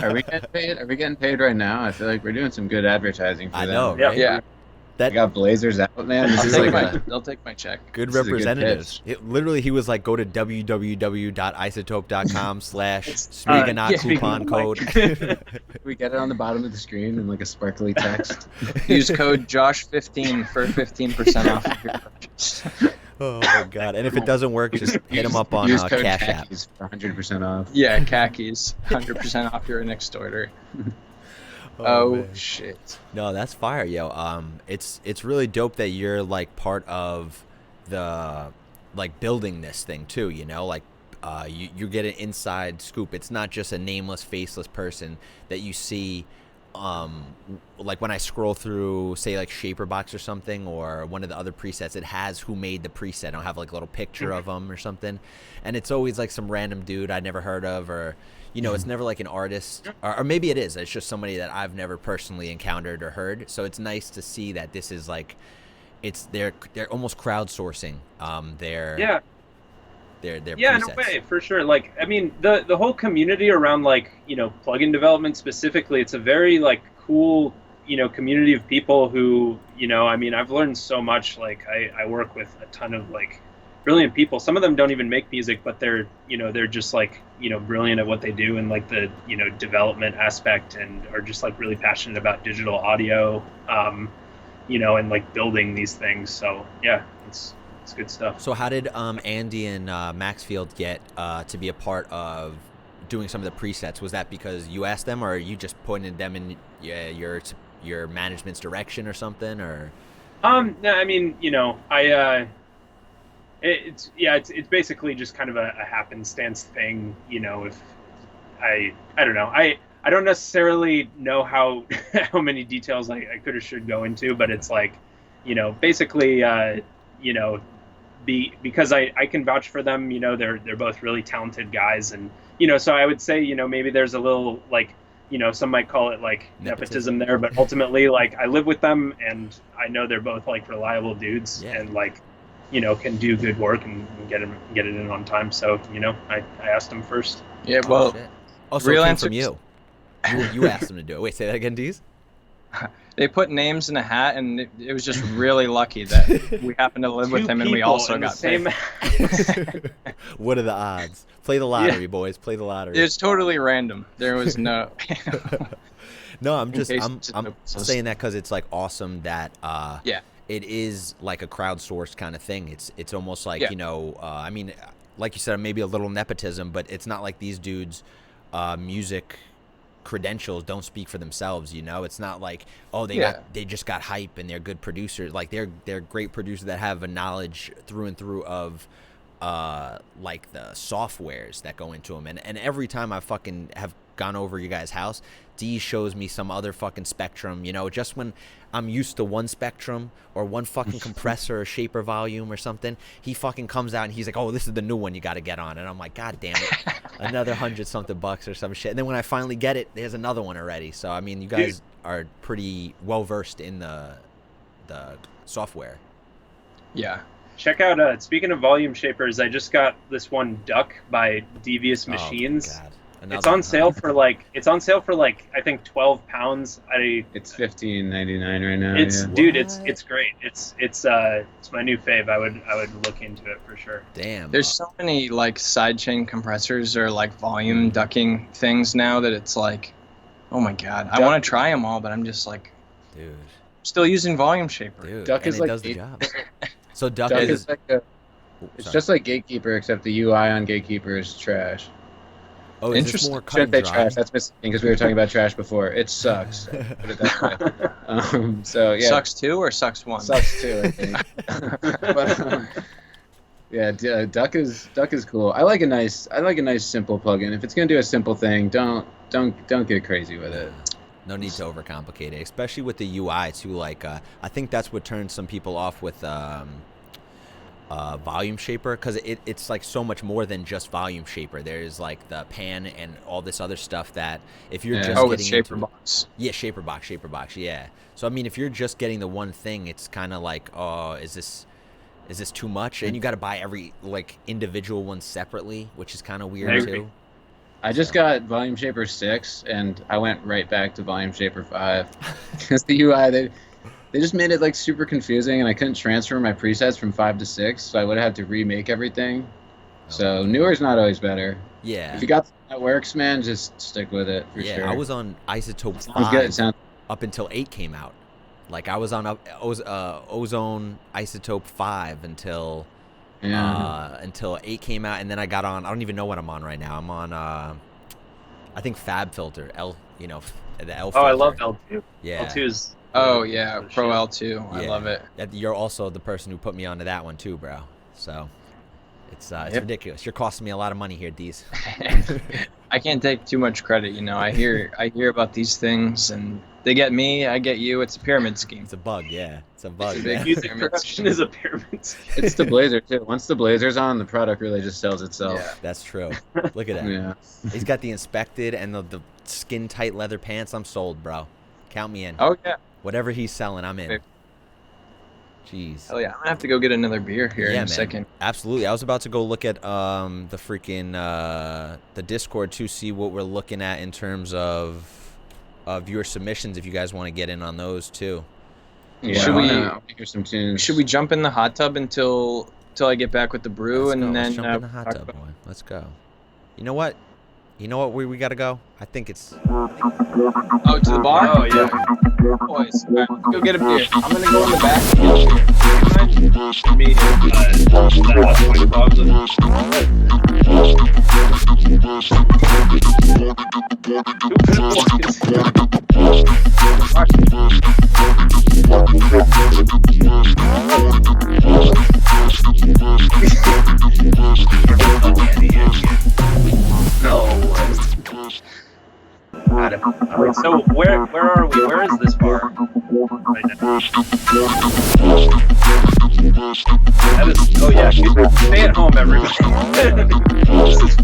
Speaker 4: Are we getting paid? Are we getting paid right now? I feel like we're doing some good advertising for
Speaker 1: I
Speaker 4: them.
Speaker 1: know,
Speaker 3: Yeah.
Speaker 1: right?
Speaker 2: Yeah,
Speaker 1: That
Speaker 4: We got blazers out, man. This
Speaker 2: I'll
Speaker 4: is
Speaker 2: take
Speaker 4: like
Speaker 2: my they'll take my check.
Speaker 1: good
Speaker 4: This is a good
Speaker 1: representatives. Literally, he was like, go to www.isotope.com/Smigonaut
Speaker 3: Yeah,
Speaker 1: coupon code.
Speaker 4: we get it on the bottom of the screen in like a sparkly text.
Speaker 2: Use code Josh15 for 15% off of your purchase.
Speaker 1: Oh my god! And if it doesn't work, just hit him up on
Speaker 4: Use code
Speaker 1: Cash App.
Speaker 4: khakis for 100% off.
Speaker 2: Yeah, khakis, 100% off your next order. Oh
Speaker 1: man.
Speaker 2: shit.
Speaker 1: No, that's fire, yo. It's really dope that you're like part of the like building this thing too. You know, like you get an inside scoop. It's not just a nameless, faceless person that you see. Like when I scroll through, say like Shaperbox or something, or one of the other presets, it has who made the preset. I'll have like a little picture of them or something, and it's always like some random dude I never heard of, or you know, it's never like an artist, or maybe it is. It's just somebody that I've never personally encountered or heard. So it's nice to see that this is like, they're almost crowdsourcing their
Speaker 3: Yeah,
Speaker 1: presets.
Speaker 3: in a way, for sure. Like, I mean, the whole community around like, you know, plugin development specifically, it's a very like cool, you know, community of people who, you know, I mean, I've learned so much. Like, I work with a ton of like brilliant people. Some of them don't even make music, but they're, you know, they're just like, you know, brilliant at what they do and like the, you know, development aspect, and are just like really passionate about digital audio, you know, and like building these things. So yeah, it's good stuff.
Speaker 1: So how did Andy and Maxfield get to be a part of doing some of the presets? Was that because you asked them, or you just pointed them in your management's direction or something, or?
Speaker 3: No, I mean, you know, it's basically just kind of a happenstance thing, you know. If I don't know, I don't necessarily know how how many details I could or should go into, but it's like, you know, basically, you know, because I can vouch for them, you know, they're both really talented guys, and you know, so I would say, you know, maybe there's a little like, you know, some might call it like nepotism there, but ultimately, like, I live with them and I know they're both like reliable dudes, and like, you know, can do good work and get it in on time. So, you know, I asked them first.
Speaker 2: Yeah, well,
Speaker 1: Also,
Speaker 2: real
Speaker 1: it came
Speaker 2: answer
Speaker 1: from you. You asked them to do it. Wait, say that again, Deez?
Speaker 2: they put names in a hat, and it was just really lucky that we happened to live with him, and we also got paid.
Speaker 1: What are the odds? Play the lottery, boys. Play the lottery.
Speaker 2: It's totally random. There was no.
Speaker 1: No, I'm
Speaker 2: I'm
Speaker 1: saying that because it's like awesome that
Speaker 2: yeah,
Speaker 1: it is like a crowdsourced kind of thing. It's almost like, you know, I mean, like you said, maybe a little nepotism, but it's not like these dudes' music credentials don't speak for themselves, you know. It's not like, oh, they just got hype and they're good producers. Like they're great producers that have a knowledge through and through of like the softwares that go into them. And every time I fucking have gone over your guys' house, Dee shows me some other fucking spectrum, you know. Just when I'm used to one spectrum or one fucking compressor or shaper volume or something, he fucking comes out and he's like, oh, this is the new one you got to get on. And I'm like, god damn it, another $100-something or some shit. And then when I finally get it, there's another one already. So I mean, you guys are pretty well versed in the software.
Speaker 3: Yeah. Check out, speaking of volume shapers, I just got this one Duck by Devious Machines.
Speaker 1: Oh, God.
Speaker 3: It's on sale for like I think £12.
Speaker 4: It's $15.99 right now.
Speaker 3: It's
Speaker 4: yeah.
Speaker 3: dude, it's great. It's my new fave. I would look into it for sure.
Speaker 1: Damn.
Speaker 2: There's so many like sidechain compressors or like volume ducking things now that it's like, oh my god, I want to try them all, but I'm just like,
Speaker 1: dude,
Speaker 2: still using volume shaper.
Speaker 1: Dude,
Speaker 4: Duck
Speaker 1: and
Speaker 4: is
Speaker 1: it
Speaker 4: like
Speaker 1: does the job. So Duck
Speaker 4: Duck
Speaker 1: is
Speaker 4: is like it's just like Gatekeeper, except the UI on Gatekeeper is trash.
Speaker 1: Oh, is this more cut
Speaker 4: Shouldn't
Speaker 1: and
Speaker 4: say
Speaker 1: dry?
Speaker 4: trash. That's missing because we were talking about trash before. It sucks. Put it that way. So yeah,
Speaker 2: Sucks 2 or sucks 1?
Speaker 4: Sucks too, I think. But yeah, Duck is cool. I like a nice simple plugin. If it's gonna do a simple thing, don't get crazy with it.
Speaker 1: No need to overcomplicate it, especially with the UI too. Like, I think that's what turns some people off with volume shaper, because it's like so much more than just volume shaper. There's like the pan and all this other stuff that if you're just
Speaker 2: it's
Speaker 1: getting
Speaker 2: shaper
Speaker 1: into,
Speaker 2: box.
Speaker 1: yeah, shaper box, yeah. So I mean, if you're just getting the one thing, it's kind of like, oh, is this too much? And you got to buy every like individual one separately, which is kind of weird too.
Speaker 4: I just got Volume Shaper 6, and I went right back to Volume Shaper 5 because the UI they just made it like super confusing, and I couldn't transfer my presets from 5 to 6, so I would have had to remake everything. So newer is not always better.
Speaker 1: Yeah.
Speaker 4: If you got something that works, man, just stick with it for sure.
Speaker 1: Yeah, I was on Isotope
Speaker 4: Sounds good.
Speaker 1: 5 up until 8 came out. Like I was on Ozone Isotope 5 until 8 came out, and then I got on. I don't even know what I'm on right now. I'm on I think Fab Filter the L.
Speaker 3: Oh, I love L2.
Speaker 1: Yeah.
Speaker 3: L2 is.
Speaker 2: Oh yeah, Pro L2. I love it.
Speaker 1: You're also the person who put me onto that one too, bro. So it's ridiculous. You're costing me a lot of money here, Deez.
Speaker 2: I can't take too much credit. I hear about these things, and they get me, I get you. It's a pyramid scheme.
Speaker 1: It's a bug, yeah. It's a bug.
Speaker 3: Music production is a pyramid scheme.
Speaker 4: It's the blazer too. Once the blazer's on, the product really just sells itself.
Speaker 2: Yeah.
Speaker 1: That's true. Look at that.
Speaker 4: Yeah.
Speaker 1: He's got the inspected and the skin tight leather pants. I'm sold, bro. Count me in.
Speaker 2: Oh yeah.
Speaker 1: Whatever he's selling, I'm in. Jeez.
Speaker 2: Hell yeah, I'm gonna have to go get another beer here in a second.
Speaker 1: Absolutely. I was about to go look at the freaking the Discord to see what we're looking at in terms of viewer submissions. If you guys want to get in on those too.
Speaker 4: Yeah.
Speaker 2: Should we
Speaker 4: hear some tunes?
Speaker 2: Should we jump in the hot tub until I get back with the brew, and then
Speaker 1: let's jump in the hot tub, boy. Let's go. You know what? Where we gotta go? I think it's.
Speaker 2: Oh, to the bar?
Speaker 3: Oh yeah.
Speaker 2: Boys, all right, let's go get a beer. I'm gonna go in the back and get a beer.
Speaker 3: Me, Wait, so where are we? Where is this bar right now? That is, oh yeah, stay at home, everybody. This is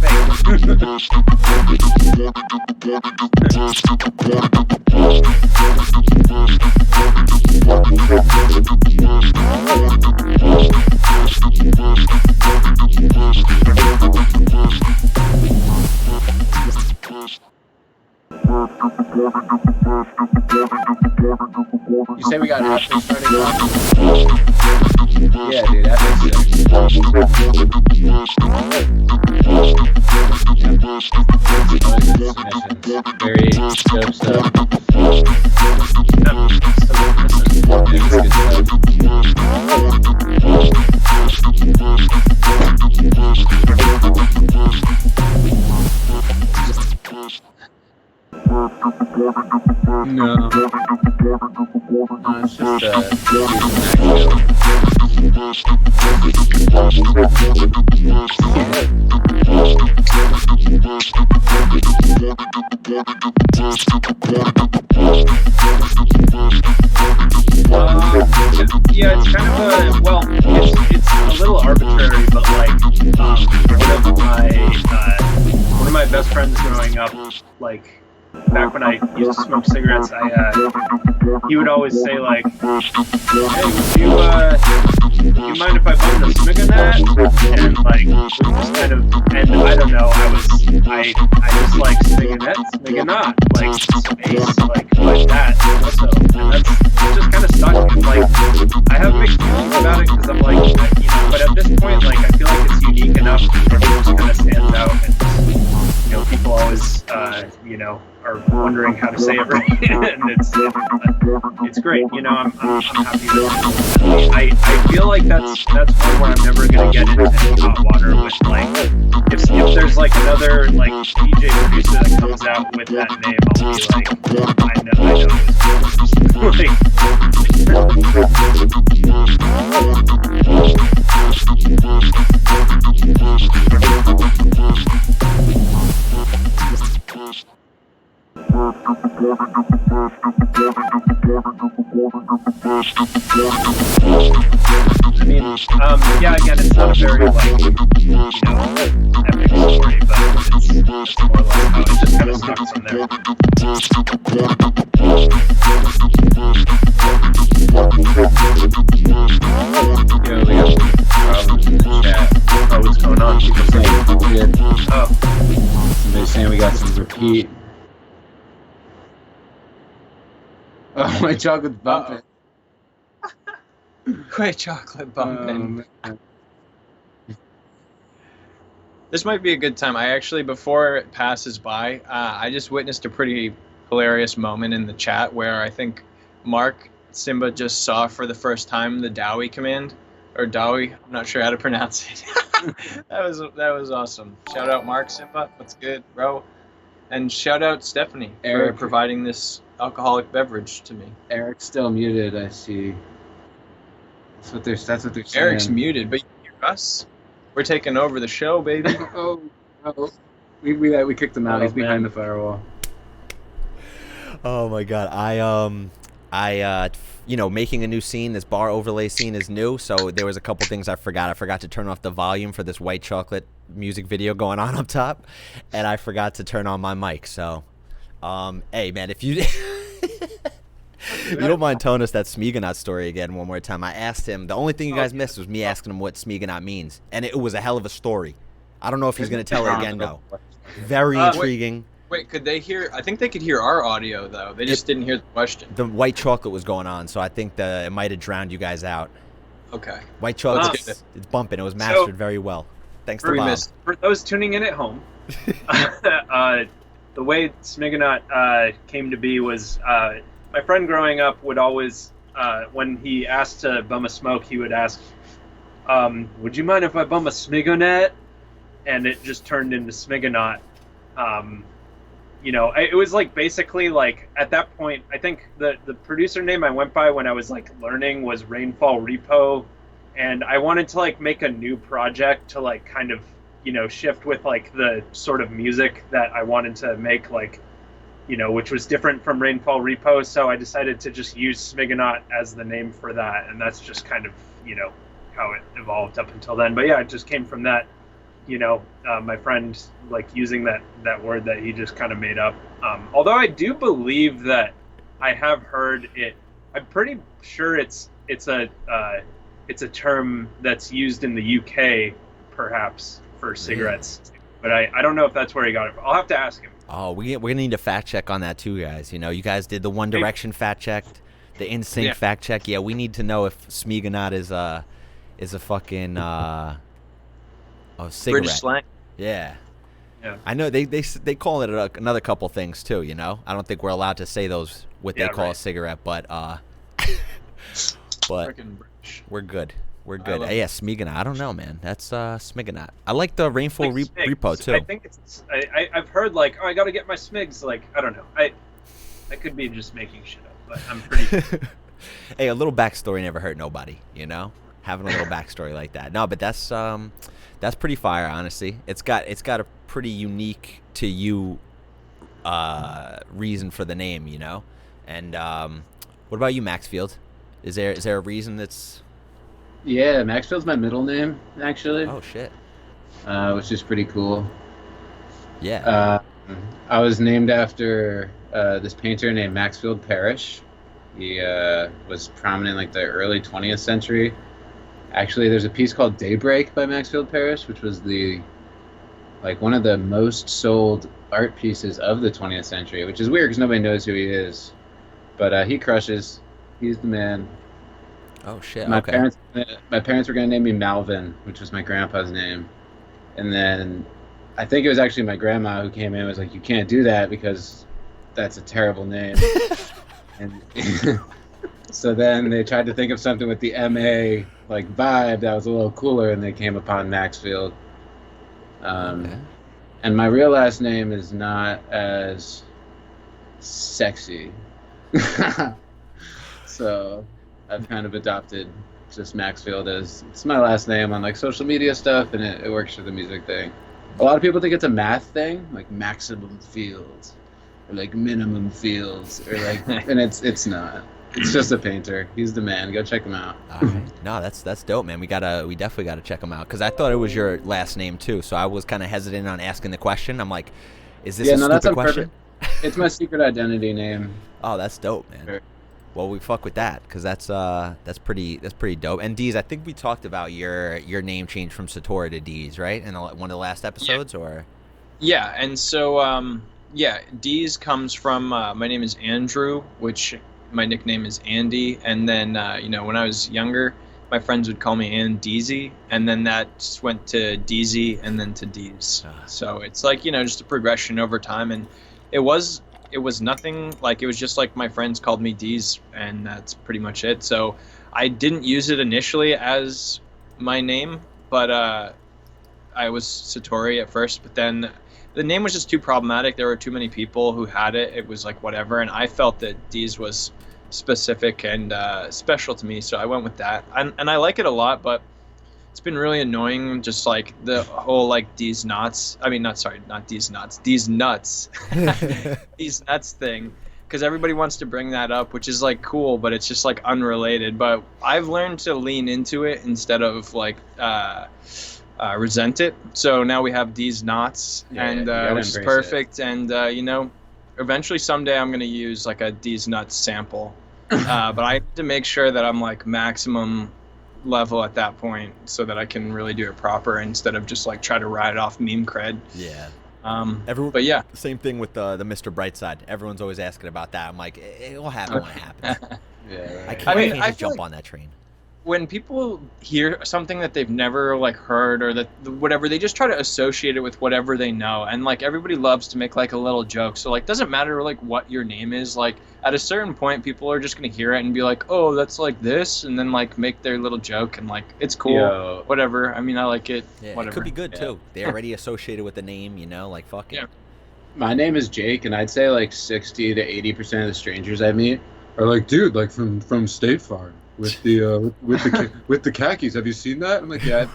Speaker 4: You say we got after starting off? Yeah, dude, that makes sense. Very dope stuff. No, it's just
Speaker 3: yeah, it's kind of it's a little arbitrary, but like one of my best friends growing up, like back when I used to smoke cigarettes, he would always say like, hey, would you mind if I bum the Smigonaut? And like, just kind of, and I don't know, I just like Smigonaut, like space, like that also, and that's just kind of stuck, and like, I have mixed feelings about it, because I'm like, but at this point, like, I feel like it's unique enough, and it just kind of stands out, and people always, are wondering how to say it right, and it's great. I'm happy with it. I feel like that's one where I'm never gonna get into any hot water with, like, if there's like another like DJ producer that comes out with that name, I'll be like, I know Yeah, again, it's not a very, like, epic story, but it's more like how it just kind of stuck from there.
Speaker 4: Yo, we got problems in the chat.
Speaker 3: Oh, what's going on?
Speaker 4: People saying weird.
Speaker 3: Oh,
Speaker 4: Somebody's saying we got some repeat. Oh, my chocolate's bumping.
Speaker 2: Great chocolate bumping.
Speaker 4: Um,
Speaker 2: This might be a good time. I actually, before it passes by, I just witnessed a pretty hilarious moment in the chat where I think Mark Simba just saw for the first time the Dowie command, or Dowie. I'm not sure how to pronounce it. that was awesome. Shout out Mark Simba. What's good, bro? And shout out Stephanie
Speaker 4: Eric.
Speaker 2: for providing this alcoholic beverage to me.
Speaker 4: Eric's still muted, I see. That's what they're saying.
Speaker 2: Eric's muted, but you hear us. We're taking over the show, baby.
Speaker 4: Oh. We kicked him out.
Speaker 3: Oh,
Speaker 4: He's behind
Speaker 3: man.
Speaker 4: the firewall.
Speaker 1: Oh my god, I making a new scene. This bar overlay scene is new, so there was a couple things I forgot. I forgot to turn off the volume for this white chocolate music video going on up top, and I forgot to turn on my mic. So, hey man, if you you don't mind telling us that Smigonaut story again one more time. I asked him. The only thing you guys missed was me asking him what Smigonaut means, and it was a hell of a story. I don't know if he's gonna tell it again though. Very intriguing.
Speaker 2: Wait, could they hear? I think they could hear our audio though. They just didn't hear the question.
Speaker 1: The white chocolate was going on, so I think it might have drowned you guys out.
Speaker 2: Okay.
Speaker 1: White chocolate,
Speaker 2: Nice.
Speaker 1: it's bumping. It was mastered very well. Thanks to
Speaker 2: We
Speaker 1: Bob.
Speaker 2: missed.
Speaker 3: for those tuning in at home, the way Smigonaut came to be was my friend growing up would always, when he asked to bum a smoke, he would ask, would you mind if I bum a Smigonaut? And it just turned into Smigonaut. It was like basically like at that point, I think the producer name I went by when I was like learning was Rainfall Repo. And I wanted to like make a new project to like kind of, shift with like the sort of music that I wanted to make, like, which was different from Rainfall Repo. So I decided to just use Smigonaut as the name for that. And that's just kind of, how it evolved up until then. But yeah, it just came from that, my friend like using that word that he just kind of made up. Although I do believe that I have heard it, I'm pretty sure it's a term that's used in the UK, perhaps, for cigarettes. But I don't know if that's where he got it from. I'll have to ask him.
Speaker 1: Oh, we're gonna need a fact check on that too, guys. You guys did the One Direction fact check, the NSYNC fact check. Yeah, we need to know if Smigonaut is a fucking cigarette.
Speaker 2: British slang.
Speaker 1: Yeah.
Speaker 3: Yeah.
Speaker 1: I know they call it another couple things too. I don't think we're allowed to say those what they call a cigarette, but
Speaker 2: Frickin' British.
Speaker 1: we're good. We're
Speaker 2: I
Speaker 1: good.
Speaker 2: love
Speaker 1: Hey, yeah, Smigonaut. I don't know, man. That's Smigonaut. I like the Rainfall
Speaker 3: Like Smigs.
Speaker 1: Repo too.
Speaker 3: I think it's. I've heard like, I got to get my Smigs. Like, I don't know. I could be just making shit up, but I'm pretty.
Speaker 1: Hey, a little backstory never hurt nobody. Having a little backstory like that. No, but that's pretty fire. Honestly, it's got a pretty unique to you reason for the name. And what about you, Maxfield? Is there a reason that's?
Speaker 4: Yeah, Maxfield's my middle name, actually.
Speaker 1: Oh shit.
Speaker 4: Which is pretty cool.
Speaker 1: Yeah.
Speaker 4: I was named after this painter named Maxfield Parrish. He was prominent in like the early 20th century. Actually, there's a piece called Daybreak by Maxfield Parrish, which was one of the most sold art pieces of the 20th century, which is weird because nobody knows who he is. But he crushes. He's the man.
Speaker 1: Oh shit.
Speaker 4: My
Speaker 1: Okay.
Speaker 4: parents were gonna name me Malvin, which was my grandpa's name, and then I think it was actually my grandma who came in and was like, "You can't do that because that's a terrible name." And so then they tried to think of something with the MA like vibe that was a little cooler, and they came upon Maxfield.
Speaker 1: Okay.
Speaker 4: And my real last name is not as sexy, so I've kind of adopted just Maxfield as it's my last name on like social media stuff, and it works for the music thing. A lot of people think it's a math thing, like maximum fields or like minimum fields or like, and it's not. It's just a painter. He's the man. Go check him out.
Speaker 1: All right. No, that's dope, man. We definitely gotta check him out because I thought it was your last name too. So I was kind of hesitant on asking the question. I'm like, is this a
Speaker 4: that's
Speaker 1: stupid
Speaker 4: on
Speaker 1: question?
Speaker 4: purpose. It's my secret identity name.
Speaker 1: Oh, that's dope, man.
Speaker 4: Sure.
Speaker 1: Well, we fuck with that because that's pretty dope. And Deez, I think we talked about your name change from Satori to Deez, right? In one of the last episodes, or
Speaker 2: Yeah, and so Deez comes from my name is Andrew, which my nickname is Andy, and then when I was younger, my friends would call me Deezy, and then that just went to Deezy and then to Deez. So it's like just a progression over time, and it was nothing, like it was just like my friends called me Deez, and that's pretty much it. So I didn't use it initially as my name, but I was Satori at first, but then the name was just too problematic. There were too many people who had it. It was like whatever, and I felt that Deez was specific and special to me, so I went with that. And I like it a lot, but it's been really annoying, just like the whole like Deez nuts. I mean, not Deez nuts. Deez nuts. Deez nuts thing, because everybody wants to bring that up, which is like cool, but it's just like unrelated. But I've learned to lean into it instead of like resent it. So now we have Deez nuts, and which is perfect. And eventually someday I'm gonna use like a Deez nuts sample, but I have to make sure that I'm like maximum level at that point so that I can really do it proper instead of just like try to ride off meme cred.
Speaker 1: Yeah.
Speaker 2: But yeah,
Speaker 1: same thing with the Mr. Brightside. Everyone's always asking about that. I'm like, it will happen when it happens.
Speaker 4: Yeah, right.
Speaker 1: I can't
Speaker 2: I
Speaker 1: just
Speaker 2: feel
Speaker 1: jump
Speaker 2: like
Speaker 1: on that train.
Speaker 2: when people hear something that they've never like heard or that whatever, they just try to associate it with whatever they know, and like everybody loves to make like a little joke. So like doesn't matter like what your name is, like at a certain point people are just gonna hear it and be like, oh, that's like this, and then like make their little joke, and like it's cool. Whatever, I mean, I like it.
Speaker 1: Yeah,
Speaker 2: whatever.
Speaker 1: it could be good too. They already associated with the name, like fuck it.
Speaker 2: Yeah.
Speaker 4: My name is Jake, and I'd say like 60 to 80% of the strangers I meet are like, dude, like from State Farm with the with the khakis. Have you seen that? I'm like, yeah,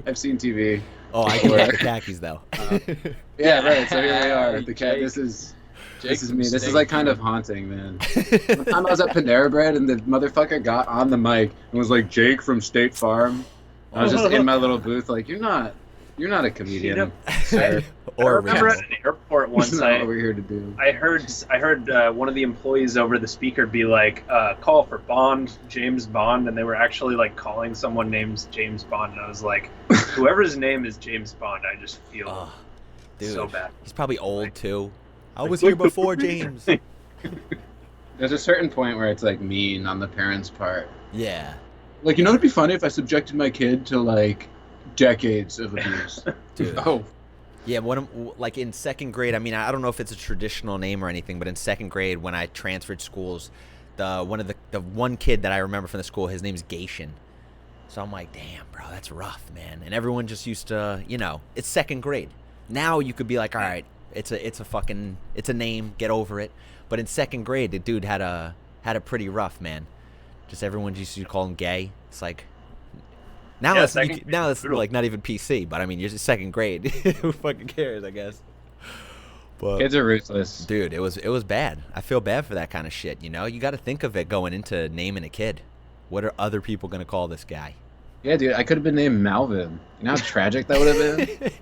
Speaker 4: I've seen TV.
Speaker 1: Oh, I can get the khakis though.
Speaker 4: Yeah, right. So here we are. The
Speaker 2: Jake.
Speaker 4: This is
Speaker 2: Jake
Speaker 4: me. This
Speaker 2: State
Speaker 4: is like kind of haunting, man. One time I was at Panera Bread, and the motherfucker got on the mic and was like, Jake from State Farm. I was just in my little booth, like, you're not a comedian, sir.
Speaker 3: I remember at an airport once.
Speaker 4: That's not what we're here to do.
Speaker 3: I heard one of the employees over the speaker be like, "Call for Bond, James Bond," and they were actually like calling someone named James Bond, and I was like, "Whoever's name is James Bond, I just feel so bad."
Speaker 1: He's probably old too. I was here before James.
Speaker 4: There's a certain point where it's like mean on the parents' part.
Speaker 1: Yeah.
Speaker 4: Like, it'd be funny if I subjected my kid to like decades of abuse.
Speaker 1: Dude.
Speaker 2: Oh.
Speaker 1: Yeah, like in second grade, I mean, I don't know if it's a traditional name or anything, but in second grade when I transferred schools, the one kid that I remember from the school, his name's Gation. So I'm like, damn, bro, that's rough, man. And everyone just used to, it's second grade. Now you could be like, all right, it's a name, get over it. But in second grade, the dude had a pretty rough, man. Just everyone just used to call him gay. It's like, now that's like not even PC, but I mean, you're just second grade. Who fucking cares, I guess. But
Speaker 4: Kids are ruthless.
Speaker 1: dude, it was bad. I feel bad for that kind of shit, You got to think of it going into naming a kid. What are other people going to call this guy?
Speaker 4: Yeah, dude, I could have been named Malvin. You know how tragic that would have been?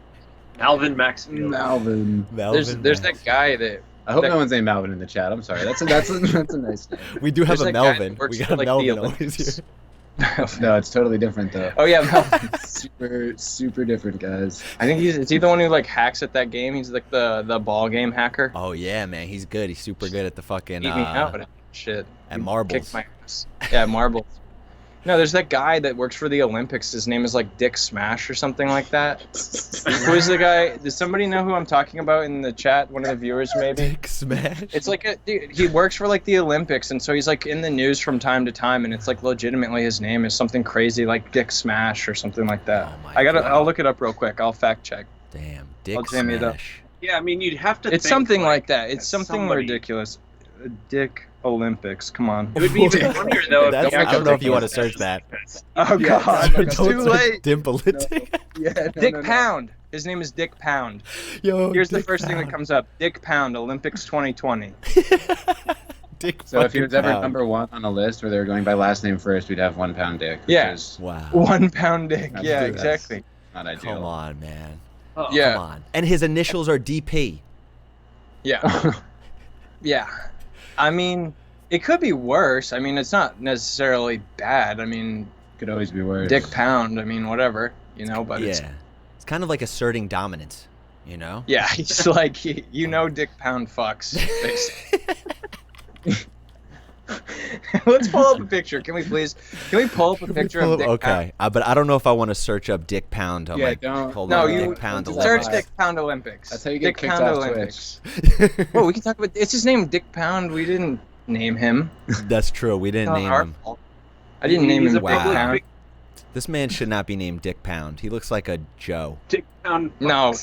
Speaker 3: Alvin Maxfield.
Speaker 4: Malvin.
Speaker 2: There's that guy that.
Speaker 4: I hope no one's named Malvin in the chat. I'm sorry. That's a nice name.
Speaker 1: We do have
Speaker 2: There's
Speaker 1: a
Speaker 2: that guy that
Speaker 1: Melvin.
Speaker 2: works
Speaker 1: We
Speaker 2: for,
Speaker 1: got a
Speaker 2: like, the
Speaker 1: Melvin
Speaker 2: Olympics.
Speaker 1: always here.
Speaker 4: No, it's totally different though.
Speaker 2: Oh yeah, Melvin.
Speaker 4: Super different, guys.
Speaker 2: I think is he the one who like hacks at that game? He's like the ball game hacker.
Speaker 1: Oh yeah, man, he's good. He's super good at the fucking
Speaker 2: Beat me out at shit.
Speaker 1: at
Speaker 2: He
Speaker 1: marbles.
Speaker 2: kicked my ass. Yeah, marbles. No, there's that guy that works for the Olympics. His name is like Dick Smash or something like that. Who's the guy? Does somebody know who I'm talking about in the chat? One of the viewers, maybe.
Speaker 1: Dick Smash.
Speaker 2: It's like dude, he works for like the Olympics, and so he's like in the news from time to time, and it's like legitimately his name is something crazy like Dick Smash or something like that.
Speaker 1: Oh my God.
Speaker 2: I'll look it up real quick. I'll fact check.
Speaker 1: Damn, Dick
Speaker 2: I'll jam it up.
Speaker 1: Smash.
Speaker 3: Yeah, I mean, you'd have to.
Speaker 2: It's
Speaker 3: think,
Speaker 2: something like that. It's
Speaker 3: that
Speaker 2: something
Speaker 3: somebody-
Speaker 2: ridiculous. Dick Olympics. Come on.
Speaker 3: It would be even funnier though.
Speaker 1: That's-
Speaker 3: if
Speaker 1: I don't know if you want to search that.
Speaker 2: Oh
Speaker 4: Yeah,
Speaker 2: God,
Speaker 4: no,
Speaker 2: it's
Speaker 4: no,
Speaker 2: too late.
Speaker 1: Dimpletic.
Speaker 4: Yeah,
Speaker 2: Dick Pound. His name is Dick Pound.
Speaker 1: Yo,
Speaker 2: Here's the
Speaker 1: Dick
Speaker 2: first thing that
Speaker 1: Pound.
Speaker 2: comes up. Dick Pound, Olympics 2020.
Speaker 1: Dick.
Speaker 4: So if he was ever
Speaker 1: Pound.
Speaker 4: number one on a list where they were going by last name first, we'd have 1 pound dick. Which
Speaker 2: Yeah.
Speaker 4: is
Speaker 1: Wow.
Speaker 2: 1 pound dick.
Speaker 4: That's-
Speaker 2: Yeah,
Speaker 4: that's
Speaker 2: exactly.
Speaker 4: not ideal.
Speaker 1: Come on, man.
Speaker 3: Oh,
Speaker 2: Yeah.
Speaker 1: Come on. And his initials are DP.
Speaker 2: Yeah. Yeah. I mean, it could be worse. I mean, it's not necessarily bad. I mean,
Speaker 4: Could always be worse.
Speaker 2: Dick Pound. I mean, whatever. But
Speaker 1: Yeah.
Speaker 2: it's
Speaker 1: It's kind of like asserting dominance, you know?
Speaker 2: yeah. He's like Dick Pound fucks. basically. Let's pull up a picture. Can we please? Can we pull up a picture of Dick Pound?
Speaker 1: Okay. But I don't know if I want to search up Dick Pound on
Speaker 4: Yeah,
Speaker 1: my
Speaker 4: don't-
Speaker 1: hold
Speaker 2: No,
Speaker 1: on,
Speaker 2: you
Speaker 1: Dick Pound
Speaker 4: don't do
Speaker 2: search
Speaker 4: that.
Speaker 2: Dick Pound Olympics.
Speaker 4: That's how you get
Speaker 2: Dick
Speaker 4: kicked
Speaker 2: Pound
Speaker 4: off
Speaker 2: Olympics.
Speaker 1: Olympics.
Speaker 2: Well, we can talk about. It's his name, Dick Pound. We didn't name him.
Speaker 1: That's true. We didn't
Speaker 2: Not
Speaker 1: name
Speaker 2: our
Speaker 1: him.
Speaker 2: fault. I didn't name
Speaker 3: He's
Speaker 2: him
Speaker 3: a
Speaker 2: Dick
Speaker 1: public
Speaker 2: Pound.
Speaker 3: big
Speaker 1: This man should not be named Dick Pound. He looks like a Joe.
Speaker 3: Dick Pound.
Speaker 2: No,
Speaker 3: fucks.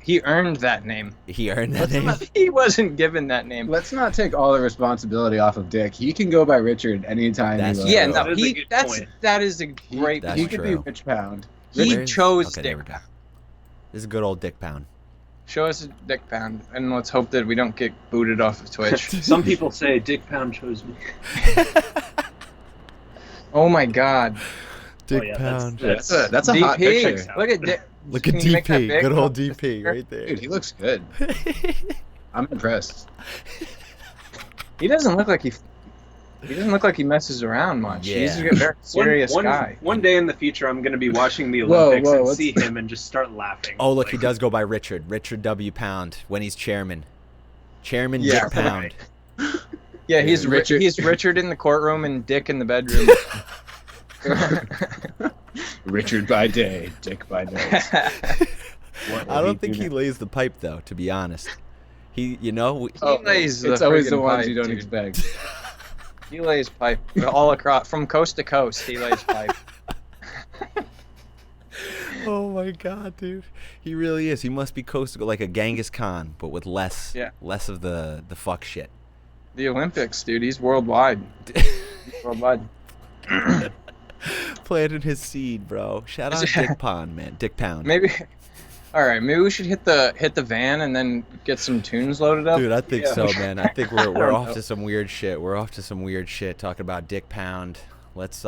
Speaker 2: he earned that name.
Speaker 1: He earned that name.
Speaker 2: He wasn't given that name.
Speaker 4: Let's not take all the responsibility off of Dick. He can go by Richard anytime.
Speaker 1: That's
Speaker 4: he
Speaker 1: true.
Speaker 2: Yeah,
Speaker 4: wants.
Speaker 2: no,
Speaker 3: That is a good point.
Speaker 2: that is a
Speaker 4: He-
Speaker 2: great.
Speaker 1: That's
Speaker 4: he could be
Speaker 1: true.
Speaker 4: Rich Pound.
Speaker 2: He
Speaker 1: Where's-
Speaker 2: chose
Speaker 1: okay, there
Speaker 2: Dick
Speaker 1: we go.
Speaker 2: Pound.
Speaker 1: This is good old Dick Pound.
Speaker 2: Show us a Dick Pound, and let's hope that we don't get booted off of Twitch.
Speaker 3: Some people say Dick Pound chose me.
Speaker 2: Oh my God,
Speaker 1: Dick
Speaker 3: Oh, yeah,
Speaker 1: Pound.
Speaker 4: That's a hot
Speaker 2: DP!
Speaker 4: picture.
Speaker 2: Look at Dick.
Speaker 1: Look at
Speaker 2: Can you make that
Speaker 1: DP.
Speaker 2: big?
Speaker 1: Good old DP right there.
Speaker 4: Dude, he looks good. I'm impressed.
Speaker 2: He doesn't look like he doesn't look like he messes around much. He's
Speaker 1: Yeah.
Speaker 2: a very serious guy.
Speaker 3: One day in the future, I'm going to be watching the
Speaker 4: Whoa,
Speaker 3: Olympics
Speaker 4: whoa,
Speaker 3: and
Speaker 4: what's-
Speaker 3: see him and just start laughing.
Speaker 1: Oh, look, he
Speaker 3: Like,
Speaker 1: does go by Richard W. Pound when he's chairman. Chairman
Speaker 2: Yeah,
Speaker 1: Dick Pound.
Speaker 2: Yeah, he's
Speaker 4: Yeah,
Speaker 2: Richard.
Speaker 4: Richard-
Speaker 2: He's Richard in the courtroom and Dick in the bedroom.
Speaker 4: Richard by day, Dick by night. What
Speaker 1: I
Speaker 4: will
Speaker 1: don't think
Speaker 4: do
Speaker 1: he
Speaker 4: now?
Speaker 1: lays the pipe, though, to be honest. He, you know,
Speaker 2: He lays
Speaker 4: It's always the
Speaker 2: friggin'
Speaker 4: ones
Speaker 2: pipe,
Speaker 4: you don't
Speaker 2: dude.
Speaker 4: expect.
Speaker 2: He lays pipe all across, from coast to coast. He lays pipe.
Speaker 1: oh my God, dude. He really is. He must be coastal like a Genghis Khan, but with less of the fuck shit.
Speaker 2: The Olympics, dude. He's worldwide. He's worldwide.
Speaker 1: Planting his seed, bro. Shout out Dick Pound, man. Dick Pound.
Speaker 2: Maybe. All right, maybe we should hit the van and then get some tunes loaded up.
Speaker 1: Dude, I think
Speaker 3: Yeah.
Speaker 1: so, man. I think we're
Speaker 2: don't
Speaker 1: off
Speaker 2: know.
Speaker 1: to some weird shit. We're off to some weird shit talking about Dick Pound. Let's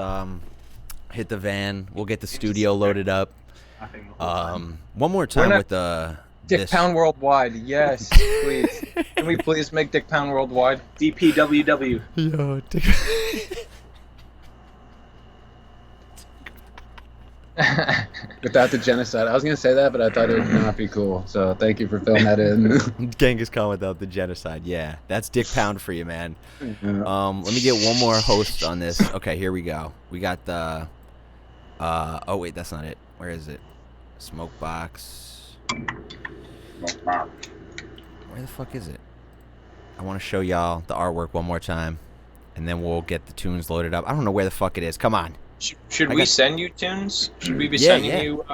Speaker 1: hit the van. We'll get the studio loaded up.
Speaker 3: laughing the whole time.
Speaker 1: One more time
Speaker 2: not-
Speaker 1: with the
Speaker 2: Dick
Speaker 1: this.
Speaker 2: Pound Worldwide. Yes, please. Can we please make Dick Pound Worldwide?
Speaker 3: DPWW.
Speaker 1: Yo, Dick.
Speaker 4: Without the genocide. I was going to say that, but I thought it would not be cool. So thank you for filling that in.
Speaker 1: Genghis Khan without the genocide. Yeah, that's Dick Pound for you, man.
Speaker 4: Yeah.
Speaker 1: Let me get one more host on this. Okay, here we go. We got the. Oh wait, that's not it. Where is it? Smoke box. Where the fuck is it? I want to show y'all the artwork one more time, and then we'll get the tunes loaded up. I don't know where the fuck it is. Come on.
Speaker 2: Should
Speaker 1: I
Speaker 2: we
Speaker 1: got-
Speaker 2: send you tunes? Should we be
Speaker 1: Yeah,
Speaker 2: sending
Speaker 1: yeah.
Speaker 2: you?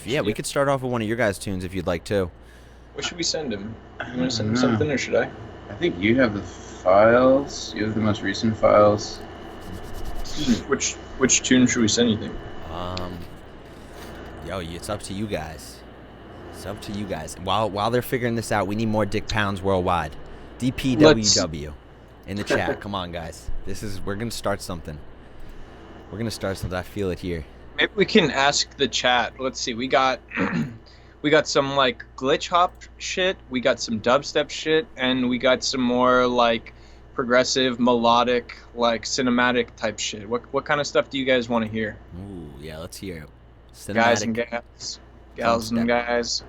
Speaker 1: Yo, we could start off with one of your guys' tunes if you'd like to.
Speaker 2: What should we send him? You want to send him
Speaker 4: No.
Speaker 2: something, or should I?
Speaker 4: I think you have the files. You have the most recent files.
Speaker 2: Which tune should we send you? Think?
Speaker 1: Yo, it's up to you guys. It's up to you guys. While they're figuring this out, we need more Dick Pounds worldwide. DPWW in the chat. Come on, guys. We're gonna start something. We're gonna start something. I feel it here.
Speaker 2: Maybe we can ask the chat. Let's see. We got some like glitch hop shit. We got some dubstep shit, and we got some more like progressive, melodic, like cinematic type shit. What kind of stuff do you guys want to hear,
Speaker 1: Ooh, yeah. Let's hear it.
Speaker 2: guys and
Speaker 1: Cinematic.
Speaker 2: gals and
Speaker 1: Dubstep.
Speaker 2: guys?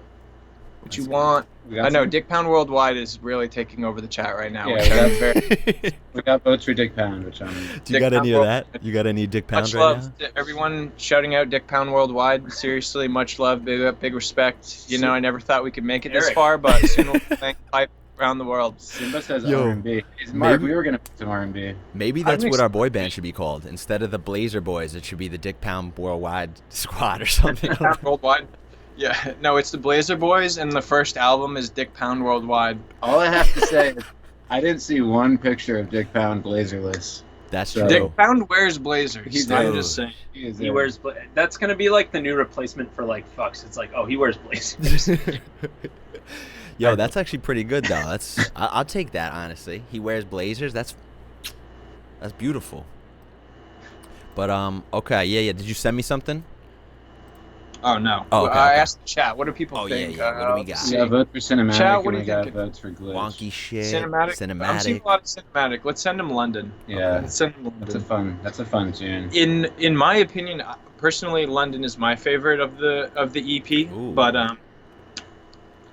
Speaker 2: What you
Speaker 1: Let's
Speaker 2: want?
Speaker 4: We got
Speaker 2: I know
Speaker 4: some-
Speaker 2: Dick Pound Worldwide is really taking over the chat right now.
Speaker 4: Yeah,
Speaker 2: which
Speaker 4: we
Speaker 2: I'm
Speaker 4: got-
Speaker 2: very
Speaker 4: We got votes for Dick Pound, which I'm.
Speaker 1: Do you
Speaker 2: Dick
Speaker 1: got
Speaker 2: Pound
Speaker 1: any of
Speaker 2: World-
Speaker 1: that? You got any Dick Pound
Speaker 2: much
Speaker 1: right
Speaker 2: love
Speaker 1: now?
Speaker 2: to everyone shouting out Dick Pound Worldwide. Seriously, much love, big respect. You know, I never thought we could make it this
Speaker 3: Eric.
Speaker 2: far, but soon we'll make pipe around the world.
Speaker 4: Simba says
Speaker 1: Yo,
Speaker 4: R&B. Mark,
Speaker 1: maybe-
Speaker 4: we were gonna put some R&B.
Speaker 1: Maybe
Speaker 2: I
Speaker 1: that's
Speaker 2: mix-
Speaker 1: what our boy band should be called. Instead of the Blazer Boys, it should be the Dick Pound Worldwide Squad or something.
Speaker 2: Dick Pound Worldwide. Yeah, no, it's the Blazer Boys, and the first album is Dick Pound Worldwide.
Speaker 4: All I have to say is, I didn't see one picture of Dick Pound blazerless.
Speaker 1: That's
Speaker 4: So-
Speaker 1: true.
Speaker 2: Dick Pound wears blazers.
Speaker 4: He's
Speaker 2: I'm
Speaker 1: Dude.
Speaker 2: just saying.
Speaker 3: He wears. That's gonna be like the new replacement for like fucks. It's like, oh, he wears blazers.
Speaker 1: Yo, that's actually pretty good though. I'll take that honestly. He wears blazers. That's beautiful. But okay, yeah. Did you send me something?
Speaker 2: Oh no.
Speaker 1: Oh, okay,
Speaker 2: I
Speaker 1: okay.
Speaker 2: asked the chat. What do people
Speaker 1: Oh, yeah,
Speaker 2: think?
Speaker 1: yeah. What do we got?
Speaker 2: let's see.
Speaker 4: Yeah, vote for cinematic,
Speaker 2: Chat, what
Speaker 4: and
Speaker 2: do
Speaker 4: we
Speaker 2: you
Speaker 4: got
Speaker 2: think?
Speaker 4: votes for glitch.
Speaker 1: Wonky shit.
Speaker 2: Cinematic. I'm seeing a lot of cinematic. Let's send him London.
Speaker 4: Yeah,
Speaker 2: Let's send him
Speaker 4: that's
Speaker 2: London.
Speaker 4: a fun tune.
Speaker 2: In my opinion, personally, London is my favorite of the EP.
Speaker 1: Ooh.
Speaker 2: But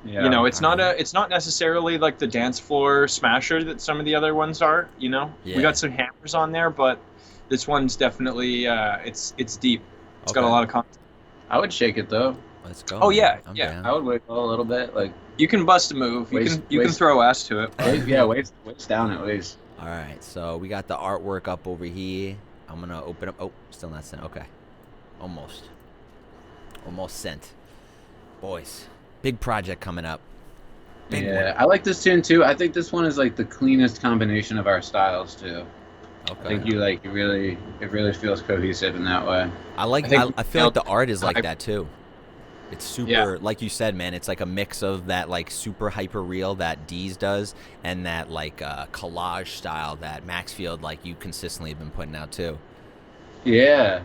Speaker 4: Yeah,
Speaker 2: you know, it's not necessarily like the dance floor smasher that some of the other ones are. You know,
Speaker 1: Yeah.
Speaker 2: we got some hammers on there, but this one's definitely it's deep. It's got a
Speaker 1: Okay.
Speaker 2: lot of content.
Speaker 4: I would shake it though.
Speaker 1: Let's go.
Speaker 2: Oh,
Speaker 1: man.
Speaker 2: yeah,
Speaker 1: I'm
Speaker 2: yeah.
Speaker 1: down.
Speaker 4: I would wiggle a little bit, like
Speaker 2: You can bust a move. You
Speaker 4: Waist-
Speaker 2: can
Speaker 4: waist-
Speaker 2: throw ass to it.
Speaker 4: waist down at least.
Speaker 1: All right, so we got the artwork up over here. I'm gonna open up. Oh, still not sent. Okay, almost sent. Boys, big project coming up. Big
Speaker 4: Yeah, I like this tune too. I think this one is like the cleanest combination of our styles too.
Speaker 1: one.
Speaker 4: I think it really feels cohesive in that way.
Speaker 1: I feel like the art is like that too. It's super,
Speaker 2: Yeah.
Speaker 1: like you said, man. It's like a mix of that like super hyper real that Deez does, and that like collage style that Maxfield like you consistently have been putting out too.
Speaker 4: Yeah,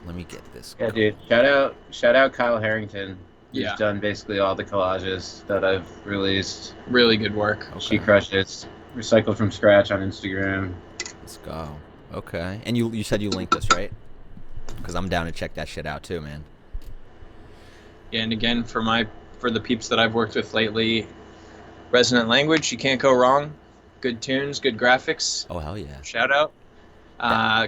Speaker 1: Let me get this.
Speaker 4: yeah,
Speaker 1: going.
Speaker 4: dude. Shout out Kyle Harrington. He's
Speaker 2: Yeah.
Speaker 4: done basically all the collages that I've released.
Speaker 2: Really good work.
Speaker 4: She
Speaker 1: Okay.
Speaker 4: crushes. Recycled from scratch on Instagram.
Speaker 1: Let's go. Okay, and you said you linked this, right? Because I'm down to check that shit out too, man.
Speaker 2: Yeah, and again, for the peeps that I've worked with lately, Resonant Language, you can't go wrong. Good tunes, good graphics.
Speaker 1: Oh hell yeah.
Speaker 2: Shout out.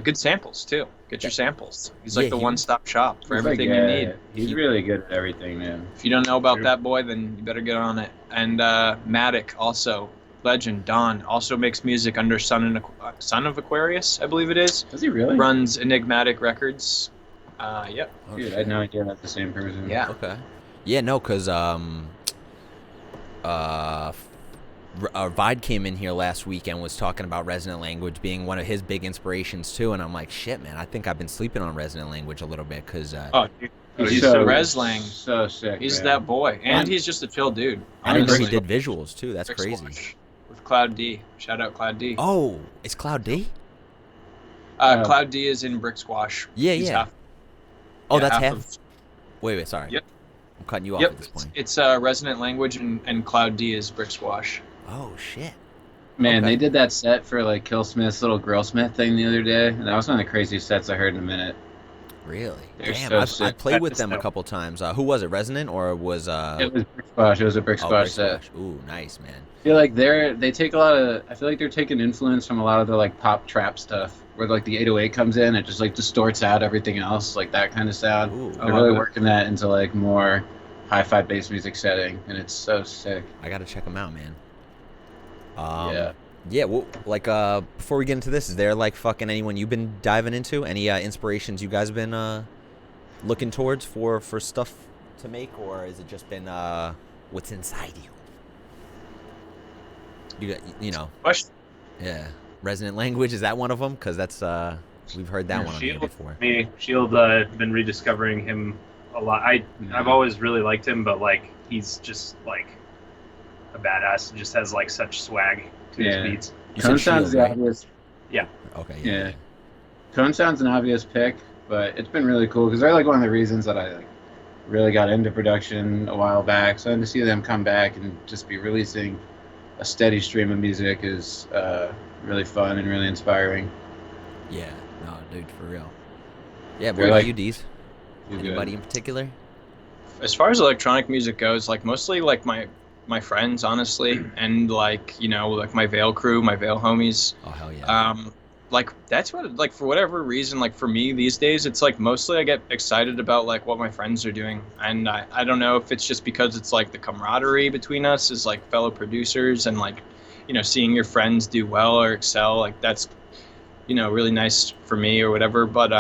Speaker 2: Good samples too. Get your samples. He's like
Speaker 1: Yeah,
Speaker 2: the
Speaker 1: he-
Speaker 2: one-stop shop for
Speaker 4: He's
Speaker 2: everything
Speaker 4: like,
Speaker 2: you
Speaker 4: yeah,
Speaker 2: need.
Speaker 4: He's really good at everything, man.
Speaker 2: If you don't know about
Speaker 3: True.
Speaker 2: that boy, then you better get on it. And Matic also, legend, Don, also makes music under Son of Aquarius, I believe it is.
Speaker 4: Does he really?
Speaker 2: Runs Enigmatic Records. Yep.
Speaker 1: Oh,
Speaker 4: Dude, I
Speaker 1: shit.
Speaker 4: had no idea that's the same person.
Speaker 2: Yeah.
Speaker 1: Okay. Yeah, no, cause Vide came in here last week and was talking about Resonant Language being one of his big inspirations too, and I'm like, shit, man, I think I've been sleeping on Resonant Language a little bit, cause
Speaker 2: Oh, dude. He's
Speaker 4: so,
Speaker 2: the Reslang.
Speaker 4: So sick.
Speaker 2: He's
Speaker 4: man.
Speaker 2: that boy. And he's just a chill dude.
Speaker 1: I didn't know he
Speaker 2: honestly.
Speaker 1: did visuals too. That's
Speaker 2: Brick
Speaker 1: crazy.
Speaker 2: Squash with Cloud D. Shout out Cloud D.
Speaker 1: Oh, it's Cloud D?
Speaker 2: Cloud D is in Brick Squash.
Speaker 1: Yeah,
Speaker 2: He's
Speaker 1: yeah.
Speaker 2: half-
Speaker 1: Oh,
Speaker 2: yeah,
Speaker 1: that's half.
Speaker 2: of-
Speaker 1: Wait, sorry.
Speaker 2: Yep.
Speaker 1: I'm cutting you off
Speaker 2: Yep.
Speaker 1: at this point.
Speaker 2: It's Resonant Language and Cloud D is Brick Squash.
Speaker 1: Oh shit.
Speaker 4: Man,
Speaker 1: Okay.
Speaker 4: they did that set for like Killsmith's little Girlsmith thing the other day, and that was one of the craziest sets I heard in a minute.
Speaker 1: Really?
Speaker 4: They're
Speaker 1: Damn,
Speaker 4: so
Speaker 1: I've
Speaker 4: sick.
Speaker 1: played with
Speaker 3: That's
Speaker 1: them a
Speaker 3: dope.
Speaker 1: couple times. Who was it? Resonant or was
Speaker 4: It was Brick Squash. It was a Brick
Speaker 1: oh,
Speaker 4: Squash
Speaker 1: Brick
Speaker 4: set.
Speaker 1: Squash. Ooh, nice, man.
Speaker 4: I feel like they take a lot of. I feel like they're taking influence from a lot of the like pop trap stuff, where like the 808 comes in, it just like distorts out everything else, like that kind of sound.
Speaker 1: Ooh,
Speaker 4: They're
Speaker 2: love
Speaker 4: really
Speaker 2: it.
Speaker 4: working that into like more hi-fi bass music setting, and it's so sick.
Speaker 1: I gotta check them out, man.
Speaker 4: Yeah.
Speaker 1: Yeah, well, like, before we get into this, is there, like, fucking anyone you've been diving into? Any, inspirations you guys have been, looking towards for stuff to make? Or has it just been, what's inside you? You got, you know,
Speaker 2: Question.
Speaker 1: yeah. Resonant Language, is that one of them? Because that's, we've heard that one on here before.
Speaker 3: Shield, been rediscovering him a lot. I've always really liked him, but like he's just like a badass. Just has like such swag to
Speaker 4: Yeah.
Speaker 3: his beats.
Speaker 1: You
Speaker 4: Cone
Speaker 1: said
Speaker 4: sounds
Speaker 1: Shield,
Speaker 4: the
Speaker 1: right?
Speaker 4: obvious.
Speaker 1: Okay,
Speaker 4: Yeah. Cone sounds an obvious pick, but it's been really cool because they're like one of the reasons that I like really got into production a while back. So to see them come back and just be releasing a steady stream of music is really fun and really inspiring.
Speaker 1: Yeah, no, dude, for real. Yeah, what
Speaker 4: They're
Speaker 1: about
Speaker 4: like-
Speaker 1: you, Deez?
Speaker 4: You're
Speaker 1: Anybody
Speaker 4: good.
Speaker 1: in particular?
Speaker 2: As far as electronic music goes, like mostly like my friends, honestly, and like, you know, like my Veil crew, my Veil homies.
Speaker 1: Oh, hell yeah.
Speaker 2: Like that's what, like, for whatever reason, like for me these days, it's like mostly I get excited about like what my friends are doing, and I don't know if it's just because it's like the camaraderie between us as like fellow producers, and like, you know, seeing your friends do well or excel, like that's, you know, really nice for me or whatever. But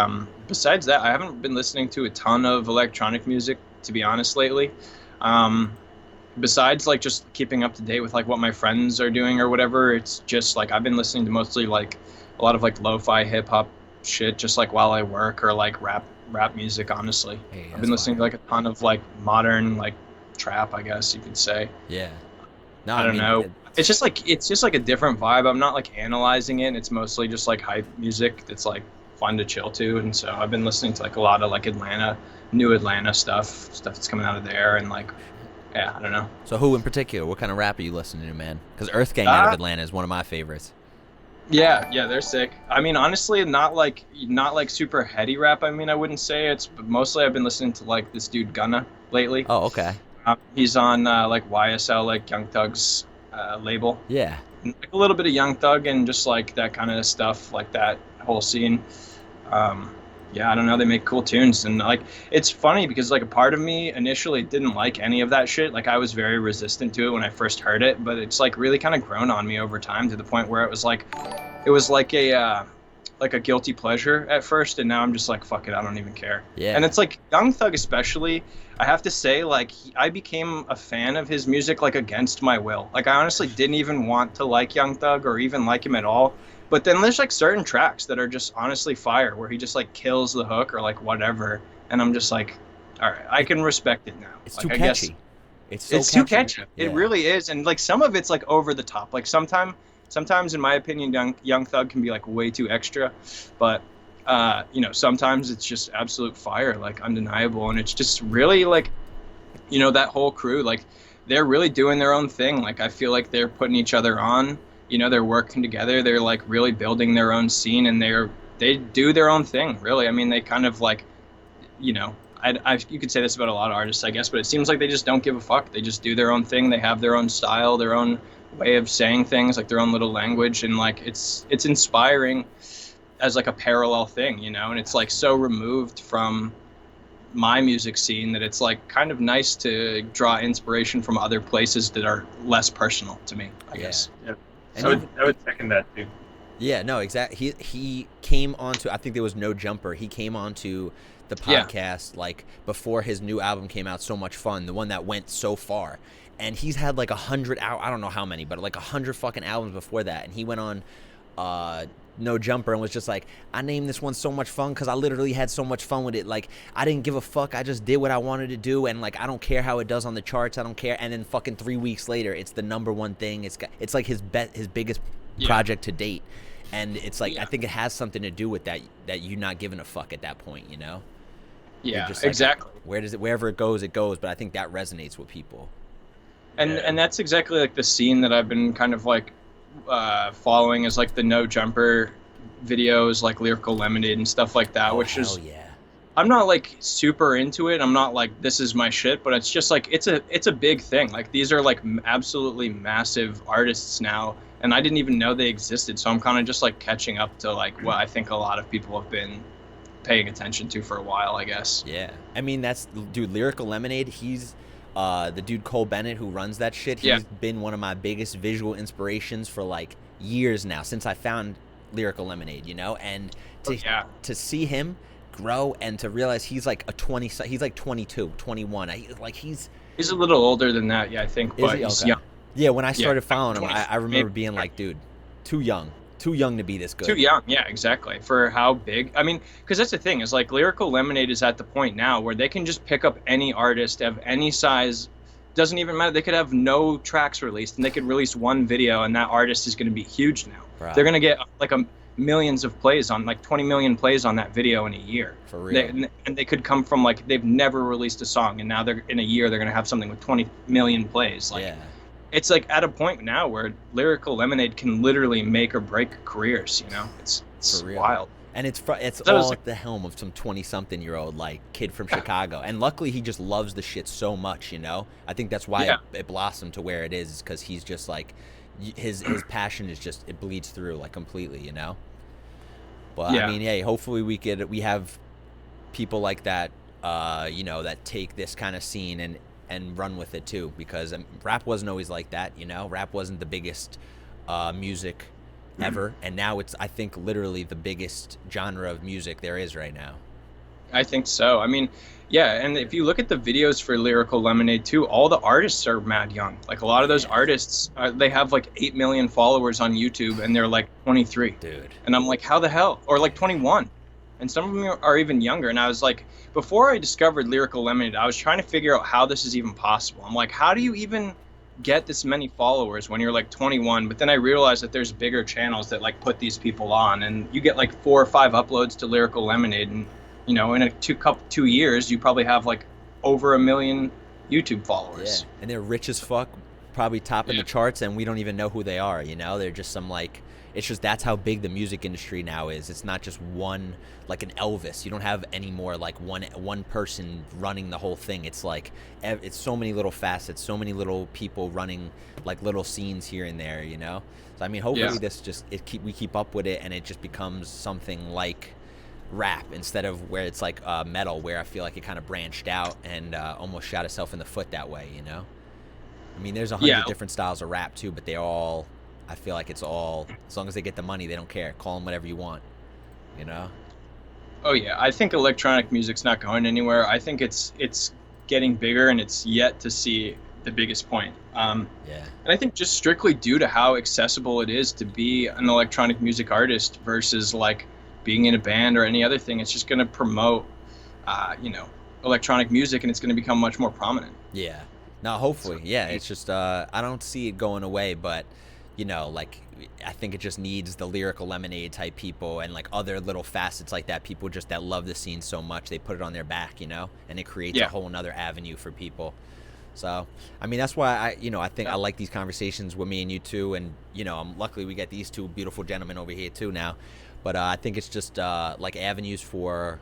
Speaker 2: besides that, I haven't been listening to a ton of electronic music, to be honest, lately. besides like just keeping up to date with like what my friends are doing or whatever, it's just like I've been listening to mostly like a lot of like lo-fi hip hop shit just like while I work, or like rap music, honestly.
Speaker 1: Hey,
Speaker 2: I've been listening to like a ton of like modern like trap, I guess you could say.
Speaker 1: Yeah. No,
Speaker 2: I don't
Speaker 1: mean,
Speaker 2: know. It's just like a different vibe. I'm not like analyzing it. It's mostly just like hype music that's like fun to chill to. And so I've been listening to like a lot of like new Atlanta stuff that's coming out of there, and like, yeah, I don't know.
Speaker 1: So who in particular? What kind of rap are you listening to, man? Because Earth Gang out of Atlanta is one of my favorites.
Speaker 2: Yeah, they're sick. I mean, honestly, not like super heady rap. I mean, I wouldn't say it's, but mostly I've been listening to like this dude Gunna lately.
Speaker 1: Oh, okay.
Speaker 2: He's on like YSL, like Young Thug's label.
Speaker 1: Yeah.
Speaker 2: Like a little bit of Young Thug and just like that kind of stuff, like that whole scene. Yeah, I don't know. They make cool tunes, and like it's funny because like a part of me initially didn't like any of that shit. Like I was very resistant to it when I first heard it, but it's like really kind of grown on me over time to the point where it was like a guilty pleasure at first, and now I'm just like, fuck it, I don't even care.
Speaker 1: Yeah.
Speaker 2: And it's like Young Thug especially, I have to say, like I became a fan of his music like against my will. Like I honestly didn't even want to like Young Thug or even like him at all. But then there's like certain tracks that are just honestly fire, where he just like kills the hook or like whatever, and I'm just like, all right, I can respect it now.
Speaker 1: It's
Speaker 2: like,
Speaker 1: too
Speaker 2: I
Speaker 1: catchy.
Speaker 2: guess
Speaker 1: It's so
Speaker 2: it's
Speaker 1: catchy.
Speaker 2: too catchy.
Speaker 1: Yeah.
Speaker 2: It really is, and like some of it's like over the top. Like sometimes in my opinion, Young Thug can be like way too extra, but sometimes it's just absolute fire, like undeniable, and it's just really like, that whole crew, like they're really doing their own thing. Like I feel like they're putting each other on. They're working together. They're like really building their own scene, and they do their own thing. Really, I mean, they kind of like, you could say this about a lot of artists, I guess, but it seems like they just don't give a fuck. They just do their own thing. They have their own style, their own way of saying things, like their own little language, and like it's inspiring as like a parallel thing, and it's like so removed from my music scene that it's like kind of nice to draw inspiration from other places that are less personal to me, I guess.
Speaker 3: Yeah.
Speaker 1: And
Speaker 3: I would second that too.
Speaker 1: Yeah, no, exactly. He came onto, I think there was No Jumper. He came onto the podcast like before his new album came out, So Much Fun, the one that went so far. And he's had like 100 I don't know how many, but like 100 fucking albums before that. And he went on No Jumper and was just like, I named this one So Much Fun because I literally had so much fun with it. Like, I didn't give a fuck. I just did what I wanted to do, and like I don't care how it does on the charts. I don't care. And then fucking 3 weeks later, it's the #1 thing. It's like his biggest project to date. And it's like, I think it has something to do with that you're not giving a fuck at that point,
Speaker 2: Yeah,
Speaker 1: just like,
Speaker 2: exactly.
Speaker 1: Wherever it goes, but I think that resonates with people.
Speaker 2: And that's exactly like the scene that I've been kind of like following, is like the No Jumper videos, like Lyrical Lemonade and stuff like that, which is, I'm not like super into it. I'm not like, this is my shit, but it's just like, it's a big thing. Like these are like absolutely massive artists now, and I didn't even know they existed. So I'm kind of just like catching up to like what I think a lot of people have been paying attention to for a while, I guess.
Speaker 1: Yeah. I mean, dude, Lyrical Lemonade, he's the dude Cole Bennett who runs that shit. He's been one of my biggest visual inspirations for like years now, since I found Lyrical Lemonade, and to see him grow and to realize he's like he's like 22, 21. He's
Speaker 2: a little older than that, I think, but he's young.
Speaker 1: Yeah, when I started following him, I remember being like, dude, too young to be this good.
Speaker 2: Too young, yeah, exactly, for how big. I mean, because that's the thing, is like Lyrical Lemonade is at the point now where they can just pick up any artist of any size. Doesn't even matter. They could have no tracks released, and they could release one video, and that artist is going to be huge now.
Speaker 1: Right.
Speaker 2: They're going to get like millions of plays on, like 20 million plays on that video in a year.
Speaker 1: For real.
Speaker 2: And they could come from like, they've never released a song, and now they're in a year they're going to have something with 20 million plays. Like, it's like at a point now where Lyrical Lemonade can literally make or break careers. It's wild.
Speaker 1: And it's all at the helm of some 20-something-year-old like kid from Chicago, and luckily he just loves the shit so much. I think that's why it blossomed to where it is because he's just like, his passion is just, it bleeds through like completely. But I mean, hopefully we have people like that, that take this kind of scene and run with it too, because rap wasn't always like that. Rap wasn't the biggest music ever, and now it's, I think, literally the biggest genre of music there is right now.
Speaker 2: I think so. I mean, yeah, and if you look at the videos for Lyrical Lemonade too, all the artists are mad young. Like a lot of those artists, they have like 8 million followers on YouTube, and they're like 23.
Speaker 1: Dude.
Speaker 2: And I'm like, how the hell? Or like 21. And some of them are even younger. And I was like, before I discovered Lyrical Lemonade, I was trying to figure out how this is even possible. I'm like, how do you even get this many followers when you're like 21? But then I realized that there's bigger channels that like put these people on, and you get like 4 or 5 uploads to Lyrical Lemonade, and you know, in a 2 years, you probably have like over 1 million YouTube followers.
Speaker 1: Yeah, and they're rich as fuck, probably topping the charts, and we don't even know who they are. You know, they're just some like. It's just that's how big the music industry now is. It's not just one, like an Elvis. You don't have any more like one person running the whole thing. It's like it's so many little facets, so many little people running like little scenes here and there. You know, so I mean, hopefully this just we keep up with it, and it just becomes something like rap instead of where it's like metal, where I feel like it kind of branched out and almost shot itself in the foot that way. You know, I mean, there's 100 different styles of rap too, but they all. I feel like it's all, as long as they get the money, they don't care. Call them whatever you want, you know?
Speaker 2: Oh yeah, I think electronic music's not going anywhere. I think it's getting bigger, and it's yet to see the biggest point. And I think just strictly due to how accessible it is to be an electronic music artist versus like being in a band or any other thing, it's just going to promote, you know, electronic music, and it's going to become much more prominent.
Speaker 1: Yeah. No, hopefully. Yeah, it's just, I don't see it going away, but... You know, like, I think it just needs the Lyrical Lemonade type people and, like, other little facets like that. People just that love the scene so much, they put it on their back, you know? And it creates a whole nother avenue for people. So, I mean, that's why I think I like these conversations with me and you too. And, you know, luckily we got these two beautiful gentlemen over here too now. But I think it's just, like, avenues for...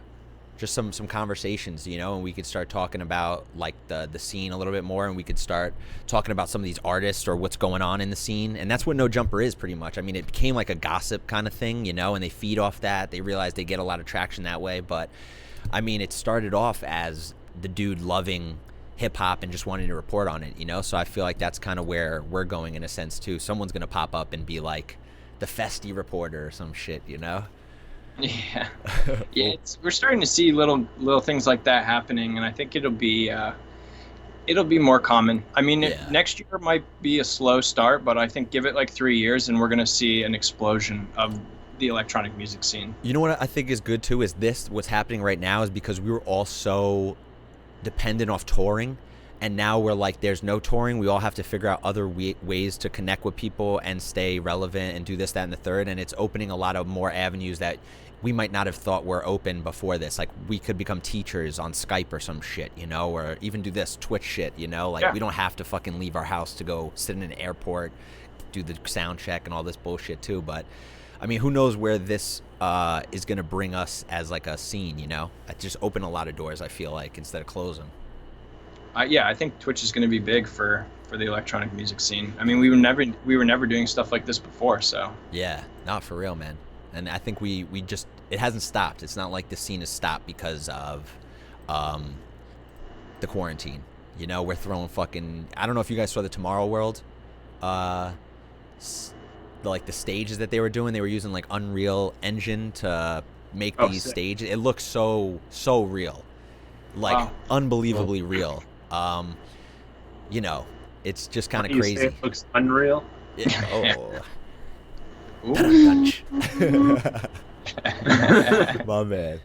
Speaker 1: just some conversations, you know, and we could start talking about like the scene a little bit more, and we could start talking about some of these artists or what's going on in the scene. And that's what No Jumper is pretty much. I mean, it became like a gossip kind of thing, you know, and they feed off that. They realize they get a lot of traction that way. But I mean, it started off as the dude loving hip hop and just wanting to report on it, you know? So I feel like that's kind of where we're going in a sense too. Someone's going to pop up and be like the Festy reporter or some shit, you know?
Speaker 2: Yeah, yeah. We're starting to see little things like that happening, and I think it'll be more common. I mean, next year might be a slow start, but I think give it like 3 years, and we're gonna see an explosion of the electronic music scene.
Speaker 1: You know what I think is good too is what's happening right now is because we were all so dependent off touring. And now we're like, there's no touring. We all have to figure out other ways to connect with people and stay relevant and do this, that, and the third. And it's opening a lot of more avenues that we might not have thought were open before this. Like, we could become teachers on Skype or some shit, you know, or even do this Twitch shit, you know? Like, we don't have to fucking leave our house to go sit in an airport, do the sound check and all this bullshit too. But, I mean, who knows where this is going to bring us as, like, a scene, you know? It just opened a lot of doors, I feel like, instead of closing.
Speaker 2: I think Twitch is going to be big for the electronic music scene. I mean, we were never doing stuff like this before, so.
Speaker 1: Yeah, not for real, man. And I think we just, it hasn't stopped. It's not like the scene has stopped because of the quarantine. You know, we're throwing fucking, I don't know if you guys saw the Tomorrow World, like the stages that they were doing. They were using like Unreal Engine to make these stages. It looks so real, like unbelievably real. You know, it's just kind of crazy.
Speaker 3: It looks unreal.
Speaker 1: Yeah, my man.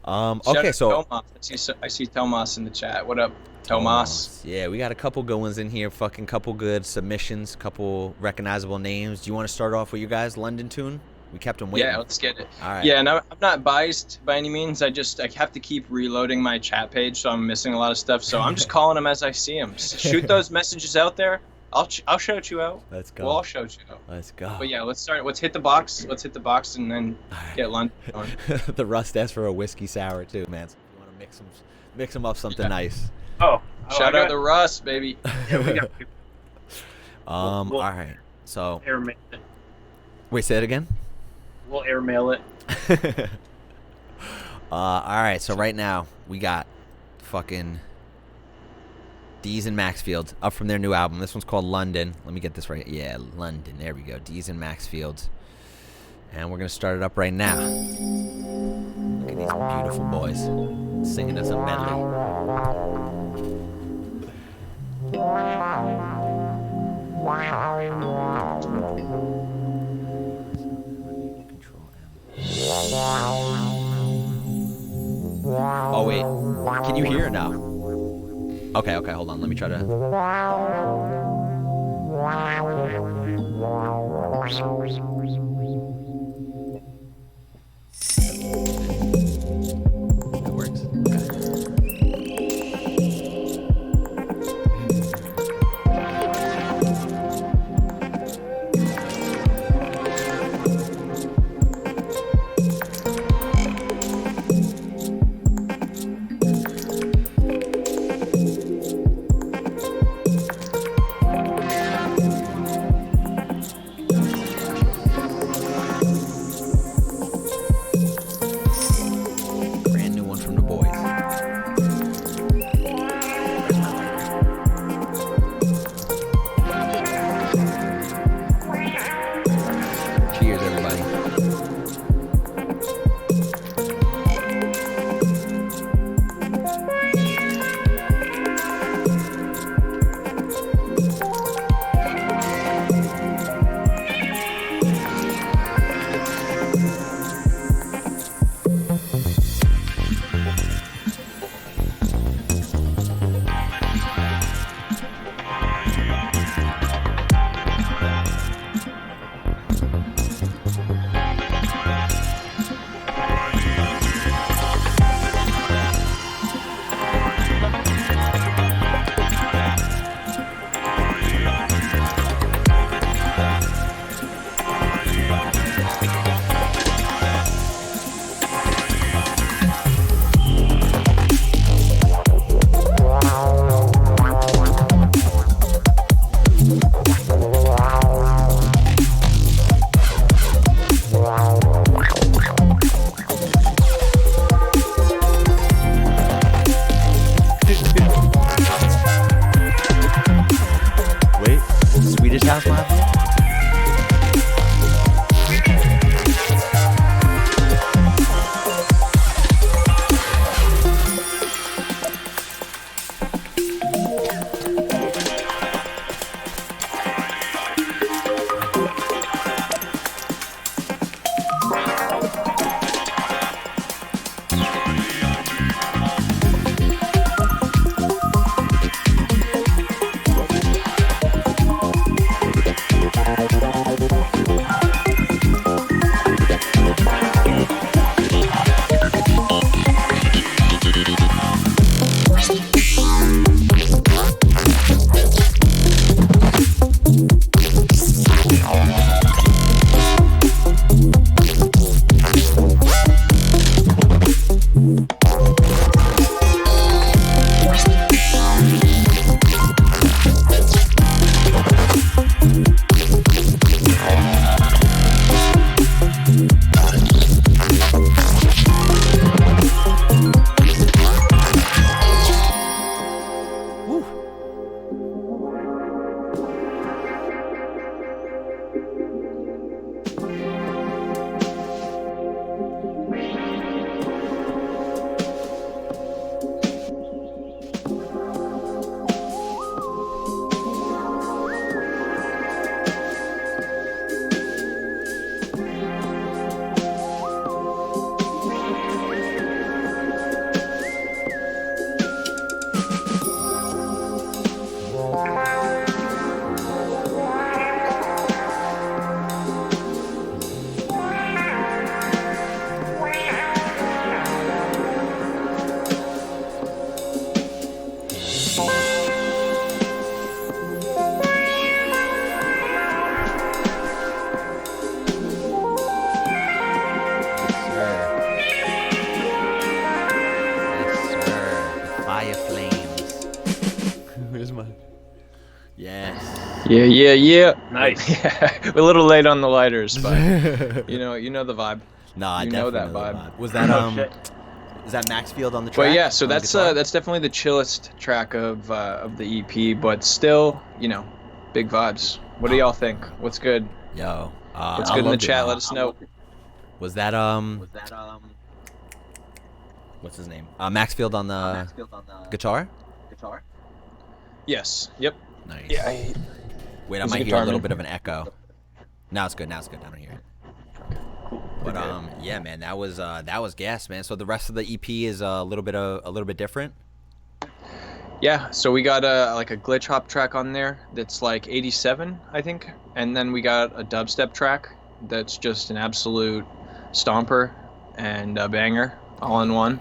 Speaker 1: Okay, so
Speaker 2: Tomas. I see Tomas in the chat. What up, Tomas?
Speaker 1: Yeah, we got a couple good ones in here. Fucking couple good submissions, couple recognizable names. Do you want to start off with you guys? London Tune. We kept them waiting.
Speaker 2: Yeah, let's get it.
Speaker 1: All right.
Speaker 2: Yeah, and I'm not biased by any means. I have to keep reloading my chat page, so I'm missing a lot of stuff. So I'm just calling them as I see them. Shoot those messages out there. I'll shout you out.
Speaker 1: Let's go.
Speaker 2: We'll all shout you out.
Speaker 1: Let's go.
Speaker 2: But yeah, let's start. Let's hit the box. And then get London going.
Speaker 1: The Rust asked for a whiskey sour too, man. So if you want to mix them up something nice.
Speaker 2: Shout out the Rust, baby.
Speaker 3: Yeah, we got.
Speaker 1: All right. So.
Speaker 3: Airmail it.
Speaker 1: Wait, say it again.
Speaker 3: We'll airmail it.
Speaker 1: All right. So right now we got fucking Deez and Maxfield up from their new album. This one's called London. Let me get this right. Yeah, London. There we go. Deez and Maxfield. And we're going to start it up right now. Look at these beautiful boys. Singing us a medley. Oh wait, can you hear it now? Okay, hold on. Let me try to. That works. Brand new one from the boys. Cheers, everybody. Wait, Swedish House Mafia? Yes.
Speaker 2: Yeah.
Speaker 3: Nice.
Speaker 2: Yeah, we're a little late on the lighters, but you know the vibe.
Speaker 1: Nah, I
Speaker 2: You know
Speaker 1: definitely
Speaker 2: that
Speaker 1: know
Speaker 2: vibe.
Speaker 1: Was that
Speaker 3: Oh, shit.
Speaker 1: is that Maxfield on the track?
Speaker 2: But yeah, so
Speaker 1: on the
Speaker 2: that's
Speaker 1: guitar?
Speaker 2: that's definitely the chillest track of the EP, but still, big vibes. What do y'all think? What's good?
Speaker 1: Yo,
Speaker 2: What's
Speaker 1: I
Speaker 2: good in the
Speaker 1: loved it,
Speaker 2: chat?
Speaker 1: man.
Speaker 2: Let us know.
Speaker 1: Was that what's his name? Maxfield on the guitar.
Speaker 2: Yes. Yep.
Speaker 1: Nice.
Speaker 2: Yeah.
Speaker 1: Wait, I
Speaker 2: he's a
Speaker 1: might hear a
Speaker 2: guitar
Speaker 1: little
Speaker 2: man.
Speaker 1: bit of an echo. Now it's good. Now it's good. I don't hear it. But yeah, man, that was gas, man. So the rest of the EP is a little bit different.
Speaker 2: Yeah. So we got a glitch hop track on there that's like 87, I think, and then we got a dubstep track that's just an absolute stomper and a banger all in one.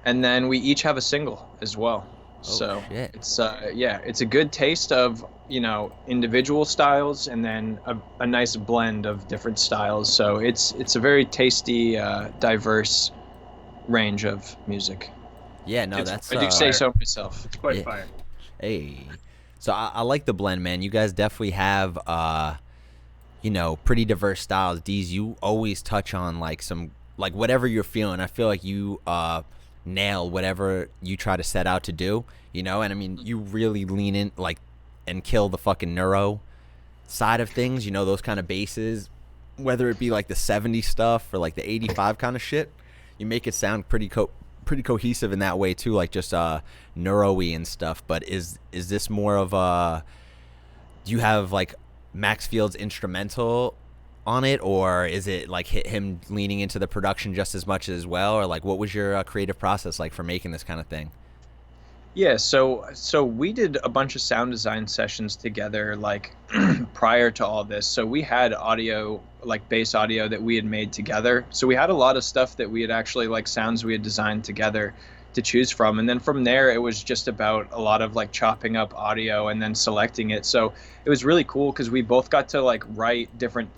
Speaker 2: And then we each have a single as well. So
Speaker 1: shit.
Speaker 2: it's it's a good taste of, individual styles, and then a nice blend of different styles. So it's a very tasty, diverse range of music.
Speaker 1: Yeah, no,
Speaker 2: I do say so myself.
Speaker 3: It's quite
Speaker 1: Yeah.
Speaker 3: fire.
Speaker 1: Hey, so I like the blend, man. You guys definitely have pretty diverse styles. Deez, you always touch on like whatever you're feeling. I feel like you nail whatever you try to set out to do, and I mean, you really lean in and kill the fucking neuro side of things, those kind of basses, whether it be like the 70s stuff or like the 85 kind of shit. You make it sound pretty cohesive in that way too, like just neuro-y and stuff. But is this more of do you have like Maxfield's instrumental on it, or is it like him leaning into the production just as much as well, or like what was your creative process like for making this kind of thing?
Speaker 2: Yeah, so we did a bunch of sound design sessions together, like prior to all this. So we had audio, like bass audio that we had made together. So we had a lot of stuff that we had actually, like sounds we had designed together to choose from. And then from there, it was just about a lot of like chopping up audio and then selecting it. So it was really cool because we both got to like write different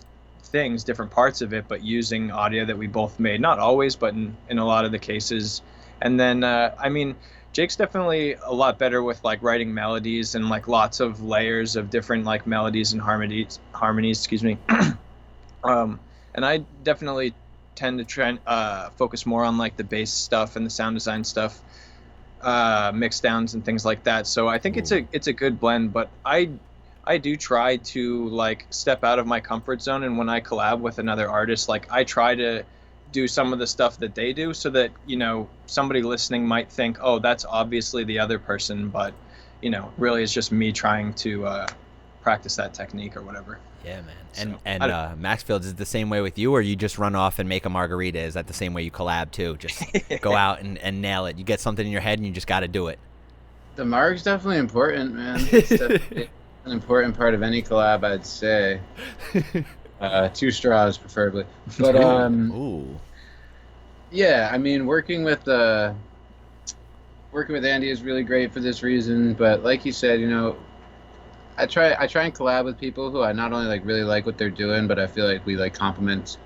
Speaker 2: things, different parts of it, but using audio that we both made. Not always, but in a lot of the cases. And then, I mean, Jake's definitely a lot better with like writing melodies and like lots of layers of different like melodies and harmonies, excuse me. And I definitely tend to try and focus more on like the bass stuff and the sound design stuff, mix downs and things like that. So I think it's a good blend, but I do try to like step out of my comfort zone, and when I collab with another artist, like I try to do some of the stuff that they do, so that somebody listening might think, oh, that's obviously the other person, but really it's just me trying to practice that technique or whatever.
Speaker 1: Yeah, man.
Speaker 2: So,
Speaker 1: And Maxfield, is it the same way with you, or you just run off and make a margarita? Is that the same way you collab too? Just go out and nail it. You get something in your head and you just got to do it.
Speaker 4: The marg's definitely important, man. It's definitely an important part of any collab, I'd say. 2 straws, preferably. But
Speaker 1: Ooh.
Speaker 4: yeah, I mean, working with Andy is really great for this reason. But like you said, I try and collab with people who I not only like really like what they're doing, but I feel like we like complement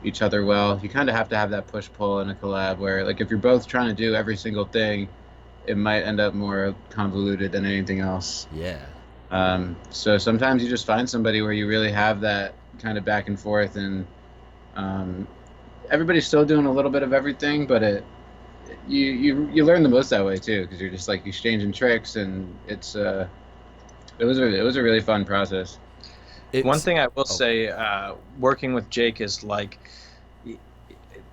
Speaker 4: each other well. You kind of have to have that push pull in a collab where, like, if you're both trying to do every single thing, it might end up more convoluted than anything else.
Speaker 1: Yeah.
Speaker 4: So sometimes you just find somebody where you really have that kind of back and forth, and everybody's still doing a little bit of everything, but you learn the most that way too, because you're just like exchanging tricks, and it was a really fun process.
Speaker 2: One thing I will say, working with Jake is like,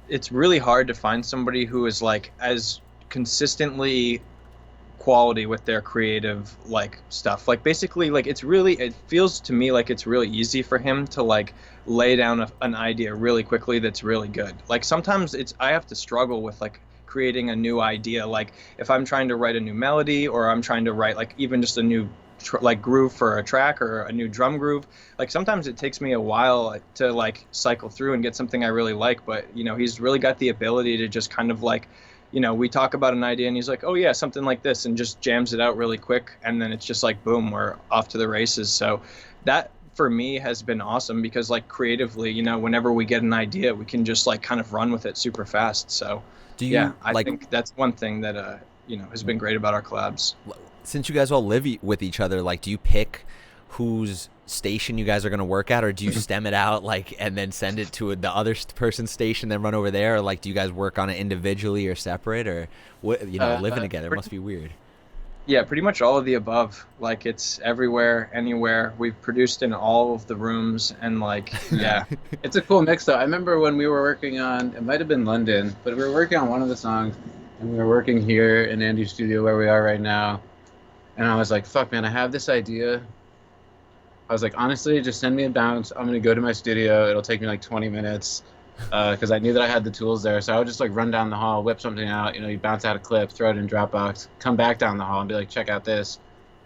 Speaker 2: it's really hard to find somebody who is like as consistently quality with their creative like stuff. Like basically, like it feels to me like it's really easy for him to like lay down an idea really quickly that's really good. Like sometimes I have to struggle with like creating a new idea. Like if I'm trying to write a new melody, or I'm trying to write like even just a new like groove for a track, or a new drum groove, like sometimes it takes me a while to like cycle through and get something I really like. But he's really got the ability to just kind of like, we talk about an idea and he's like, oh yeah, something like this, and just jams it out really quick, and then it's just like boom, we're off to the races. So that for me has been awesome, because like creatively, whenever we get an idea, we can just like kind of run with it super fast. So I think that's one thing that has been great about our collabs.
Speaker 1: Since you guys all live with each other, like, do you pick whose station you guys are going to work at, or do you stem it out like and then send it to the other person's station, then run over there, or like do you guys work on it individually or separate, or what? Living together must be weird.
Speaker 2: Yeah, pretty much all of the above. Like it's everywhere, anywhere. We've produced in all of the rooms, and like, yeah,
Speaker 4: It's a cool mix, though. I remember when we were working on, it might have been London, but we were working on one of the songs, and we were working here in Andy's studio where we are right now. And I was like, fuck, man, I have this idea. I was like, honestly, just send me a bounce. I'm going to go to my studio. It'll take me like 20 minutes because I knew that I had the tools there. So I would just like run down the hall, whip something out. You bounce out a clip, throw it in Dropbox, come back down the hall and be like, check out this.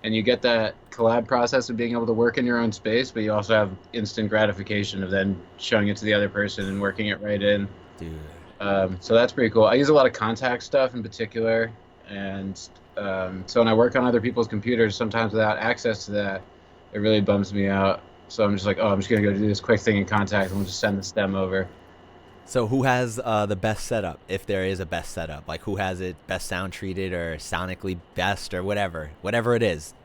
Speaker 4: And you get that collab process of being able to work in your own space, but you also have instant gratification of then showing it to the other person and working it right in.
Speaker 1: Dude.
Speaker 4: So that's pretty cool. I use a lot of contact stuff in particular. And so when I work on other people's computers, sometimes without access to that, it really bums me out. So I'm just like, oh, I'm just going to go do this quick thing in contact and we'll just send the stem over.
Speaker 1: So who has the best setup, if there is a best setup? Like who has it best sound treated or sonically best or whatever it is?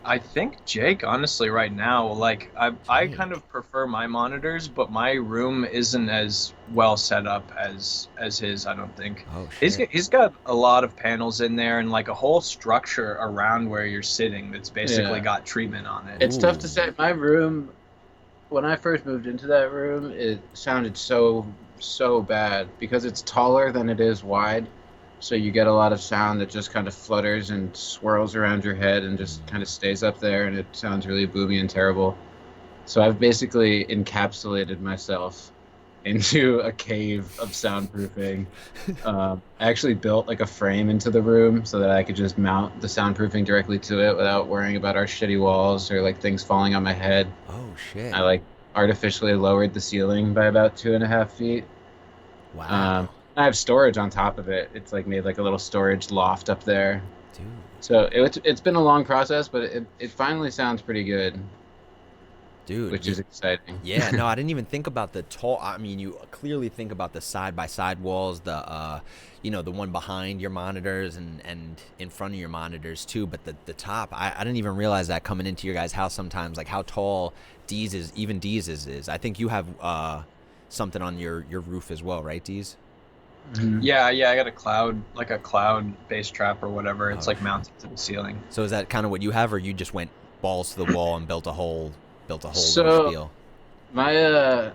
Speaker 2: I think Jake, honestly, right now, like I kind of prefer my monitors, but my room isn't as well set up as his. I don't think.
Speaker 1: Oh shit.
Speaker 2: He's got a lot of panels in there and like a whole structure around where you're sitting that's basically got treatment on it.
Speaker 4: It's tough to say. My room, when I first moved into that room, it sounded so bad because it's taller than it is wide. So you get a lot of sound that just kind of flutters and swirls around your head and just kind of stays up there, and it sounds really boomy and terrible. So I've basically encapsulated myself into a cave of soundproofing. I actually built like a frame into the room so that I could just mount the soundproofing directly to it without worrying about our shitty walls or like things falling on my head.
Speaker 1: Oh shit.
Speaker 4: I like artificially lowered the ceiling by about 2.5 feet.
Speaker 1: Wow.
Speaker 4: I have storage on top of it. It's like made like a little storage loft up there.
Speaker 1: Dude.
Speaker 4: So it's been a long process, but it finally sounds pretty good.
Speaker 1: Dude,
Speaker 4: which is exciting.
Speaker 1: Yeah, no, I didn't even think about the tall. I mean, you clearly think about the side-by-side walls, the the one behind your monitors and in front of your monitors too. But the top, I didn't even realize that coming into your guys' house sometimes, like how tall Deez's is. I think you have something on your roof as well, right, Deez?
Speaker 4: Mm-hmm.
Speaker 2: Yeah, I got a cloud bass trap or whatever. It's like mounted to the ceiling.
Speaker 1: So is that kind of what you have, or you just went balls to the wall and built a whole little spiel?
Speaker 4: My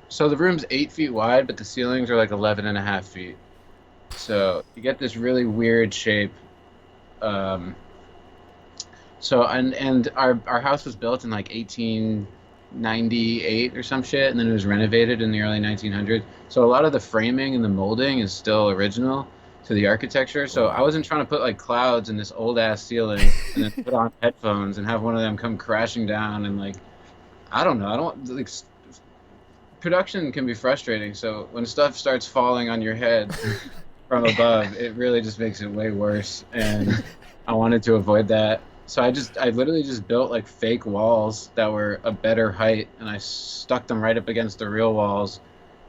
Speaker 4: so the room's 8 feet wide, but the ceilings are like 11.5 feet. So you get this really weird shape. So and our house was built in like 1898 or some shit, and then it was renovated in the early 1900s. So a lot of the framing and the molding is still original to the architecture. So I wasn't trying to put like clouds in this old ass ceiling and then put on headphones and have one of them come crashing down and like, I don't like, production can be frustrating. So when stuff starts falling on your head from above, it really just makes it way worse. And I wanted to avoid that. So I literally just built like fake walls that were a better height, and I stuck them right up against the real walls,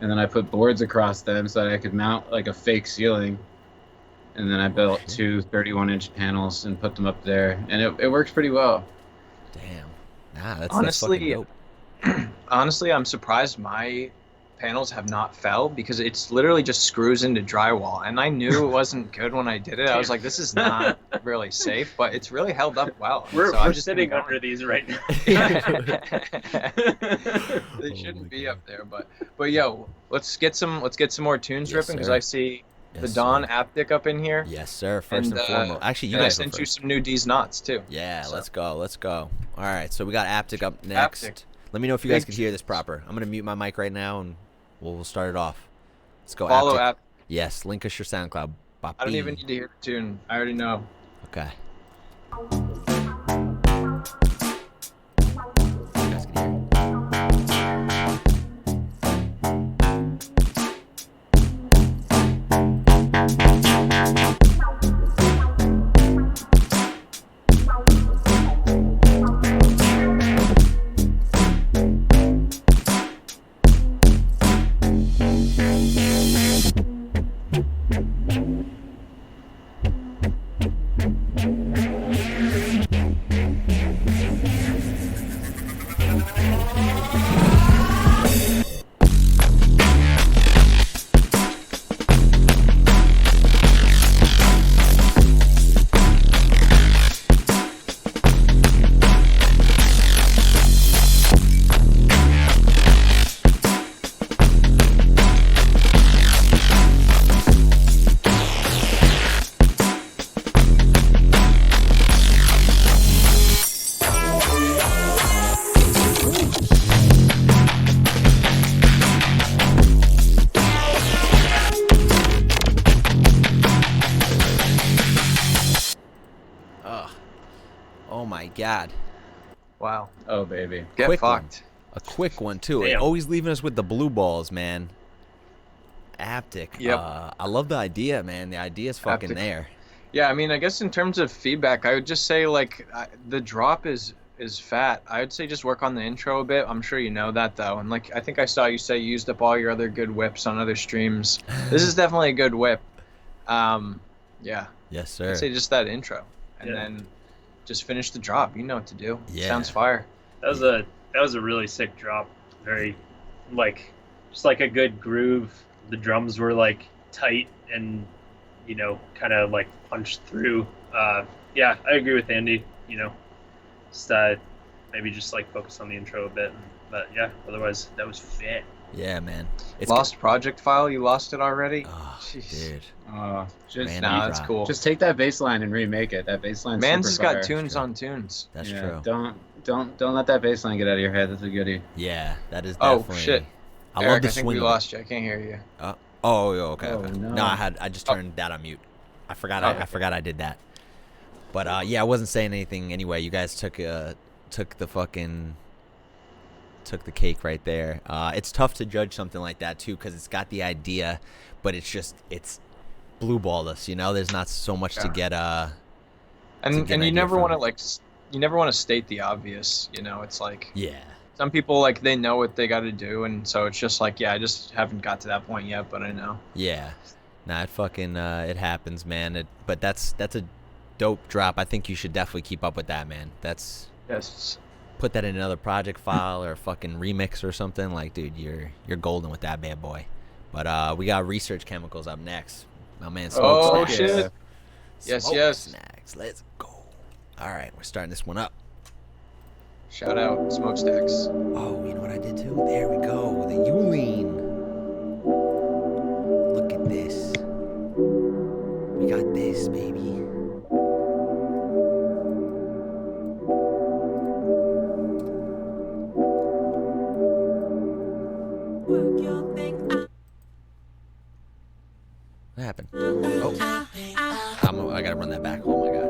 Speaker 4: and then I put boards across them so that I could mount like a fake ceiling. And then I built two 31-inch panels and put them up there, and it works pretty well.
Speaker 1: Damn. Nah, that's
Speaker 2: Honestly,
Speaker 1: that's fucking dope.
Speaker 2: Honestly, I'm surprised my panels have not fell because it's literally just screws into drywall, and I knew it wasn't good when I did it. I was like, this is not really safe, but it's really held up well.
Speaker 3: We're
Speaker 2: just
Speaker 3: sitting under these right now.
Speaker 2: They shouldn't be up there, but yo, let's get some more tunes ripping because
Speaker 1: sir.
Speaker 2: I see the Don Aptic up in here.
Speaker 1: Yes, sir. First and foremost. Actually, you
Speaker 2: and I
Speaker 1: guys
Speaker 2: sent you some new Deez knots too.
Speaker 1: Yeah,
Speaker 2: so.
Speaker 1: Let's go. All right, so we got Aptic up next.
Speaker 2: Aptic.
Speaker 1: Let me know if you guys can hear this proper. I'm gonna mute my mic right now and we'll start it off. Let's go.
Speaker 2: Follow
Speaker 1: Aptic.
Speaker 2: Aptic.
Speaker 1: Yes, link us your SoundCloud.
Speaker 2: I don't even need to hear the tune. I already know.
Speaker 1: Okay. You guys can hear it. Oh my god.
Speaker 2: Wow.
Speaker 4: Oh baby.
Speaker 2: Get
Speaker 1: Quick one.
Speaker 2: fucked.
Speaker 1: A quick one too.
Speaker 3: Damn.
Speaker 1: Always leaving us with the blue balls, man. Aptic.
Speaker 2: Yep.
Speaker 1: I love the idea, man. The idea's fucking
Speaker 2: Aptic.
Speaker 1: there.
Speaker 2: Yeah, I mean, I guess in terms of feedback, I would just say like the drop is fat. I would say just work on the intro a bit. I'm sure you know that though. And like I think I saw you say you used up all your other good whips on other streams. This is definitely a good whip. Yeah.
Speaker 1: Yes, sir.
Speaker 2: I'd say just that intro, and
Speaker 3: Yeah.
Speaker 2: then just finish the drop. You know what to do.
Speaker 1: Yeah.
Speaker 2: Sounds fire.
Speaker 3: That was a really sick drop. Very, like, just like a good groove. The drums were like tight and, you know, kind of like punched through. Yeah, I agree with Andy. You know, just maybe just like focus on the intro a bit. But yeah, otherwise that was fit.
Speaker 1: Yeah, man. It's
Speaker 2: Lost project file. You lost it already.
Speaker 1: Oh,
Speaker 2: Jeez.
Speaker 1: dude.
Speaker 4: Just
Speaker 1: Man,
Speaker 2: Nah,
Speaker 1: you
Speaker 2: that's
Speaker 1: rock.
Speaker 2: cool.
Speaker 4: just take that bass line and remake it. That bass line.
Speaker 2: Man's has got
Speaker 4: fire.
Speaker 2: tunes
Speaker 1: True.
Speaker 2: on tunes.
Speaker 1: That's
Speaker 4: Yeah,
Speaker 1: true.
Speaker 4: Don't let that bass line get out of your head. That's a goodie.
Speaker 1: Yeah, that is
Speaker 2: Oh,
Speaker 1: definitely.
Speaker 2: shit.
Speaker 1: I
Speaker 2: Eric,
Speaker 1: love the
Speaker 2: I think
Speaker 1: swing.
Speaker 2: we
Speaker 1: of it.
Speaker 2: lost you. I can't hear you.
Speaker 1: Oh, yeah, okay.
Speaker 4: Oh,
Speaker 1: Okay.
Speaker 4: no.
Speaker 1: No, I just turned that on mute. I forgot.
Speaker 2: Okay.
Speaker 1: I forgot I did that. But yeah, I wasn't saying anything anyway. You guys took the cake right there. It's tough to judge something like that too because it's got the idea, but it's blue balled us. You know, there's not so much to
Speaker 2: Yeah.
Speaker 1: get
Speaker 2: And
Speaker 1: an
Speaker 2: you
Speaker 1: idea
Speaker 2: never
Speaker 1: from
Speaker 2: want to
Speaker 1: it.
Speaker 2: you never want to state the obvious. You know, it's like
Speaker 1: Yeah.
Speaker 2: some people like they know what they got to do, and so it's just like, yeah, I just haven't got to that point yet, but I know.
Speaker 1: Yeah. Nah, it fucking it happens, man. But that's a dope drop. I think you should definitely keep up with that, man. That's
Speaker 2: Yes.
Speaker 1: put that in another project file or a fucking remix or something. Like, dude, you're golden with that bad boy. But we got Research Chemicals up next. My man Smoke
Speaker 2: Oh
Speaker 1: Snacks.
Speaker 2: shit. Yes,
Speaker 1: Smoke
Speaker 2: yes.
Speaker 1: Snacks. Let's go. All right, we're starting this one up.
Speaker 2: Shout out Smokestacks.
Speaker 1: Oh, you know what I did too? There we go. The Yulene. Look at this. We got this, baby. What happened? Oh. I gotta run that back. Oh my god.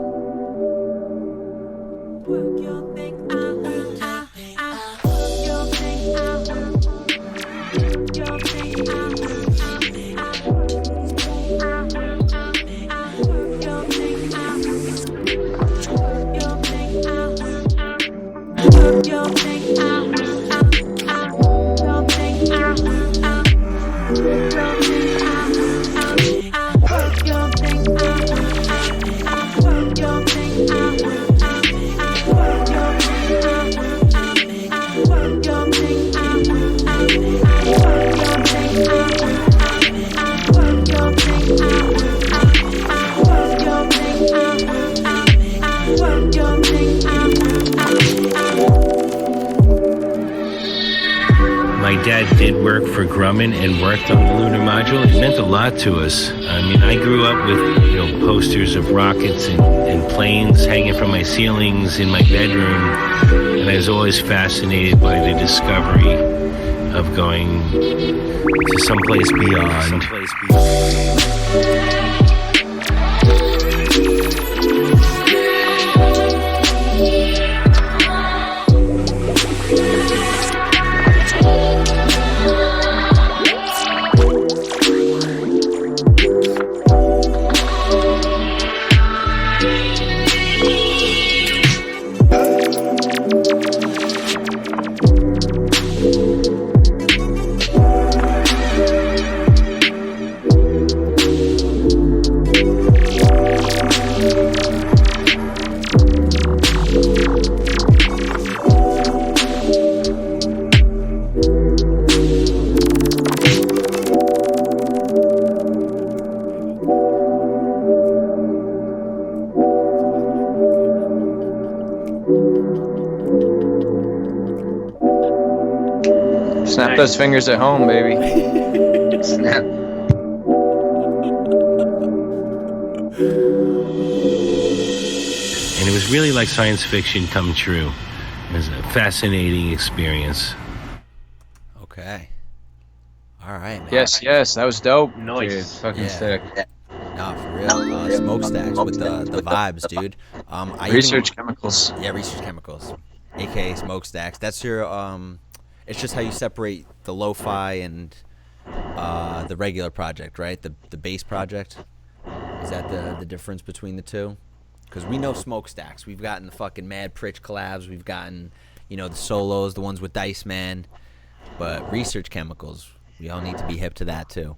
Speaker 5: My dad did work for Grumman and worked on the lunar module. It meant a lot to us. I mean, I grew up with, posters of rockets and planes hanging from my ceilings in my bedroom, and I was always fascinated by the discovery of going to someplace beyond.
Speaker 2: Snap those fingers at home, baby.
Speaker 4: Snap.
Speaker 5: And it was really like science fiction come true. It was a fascinating experience.
Speaker 1: Okay. All right, man.
Speaker 2: Yes, yes, that was dope.
Speaker 4: Dude,
Speaker 3: Nice.
Speaker 4: fucking
Speaker 1: Yeah.
Speaker 4: sick.
Speaker 1: No, for real. smokestacks with the vibes, dude.
Speaker 2: Research chemicals.
Speaker 1: Yeah, Research Chemicals, aka smokestacks. That's your it's just how you separate the lo-fi and the regular project, right? The bass project. Is that the difference between the two? Because we know smokestacks. We've gotten the fucking Mad Pritch collabs. We've gotten, the solos, the ones with Dice Man. But Research Chemicals, we all need to be hip to that too.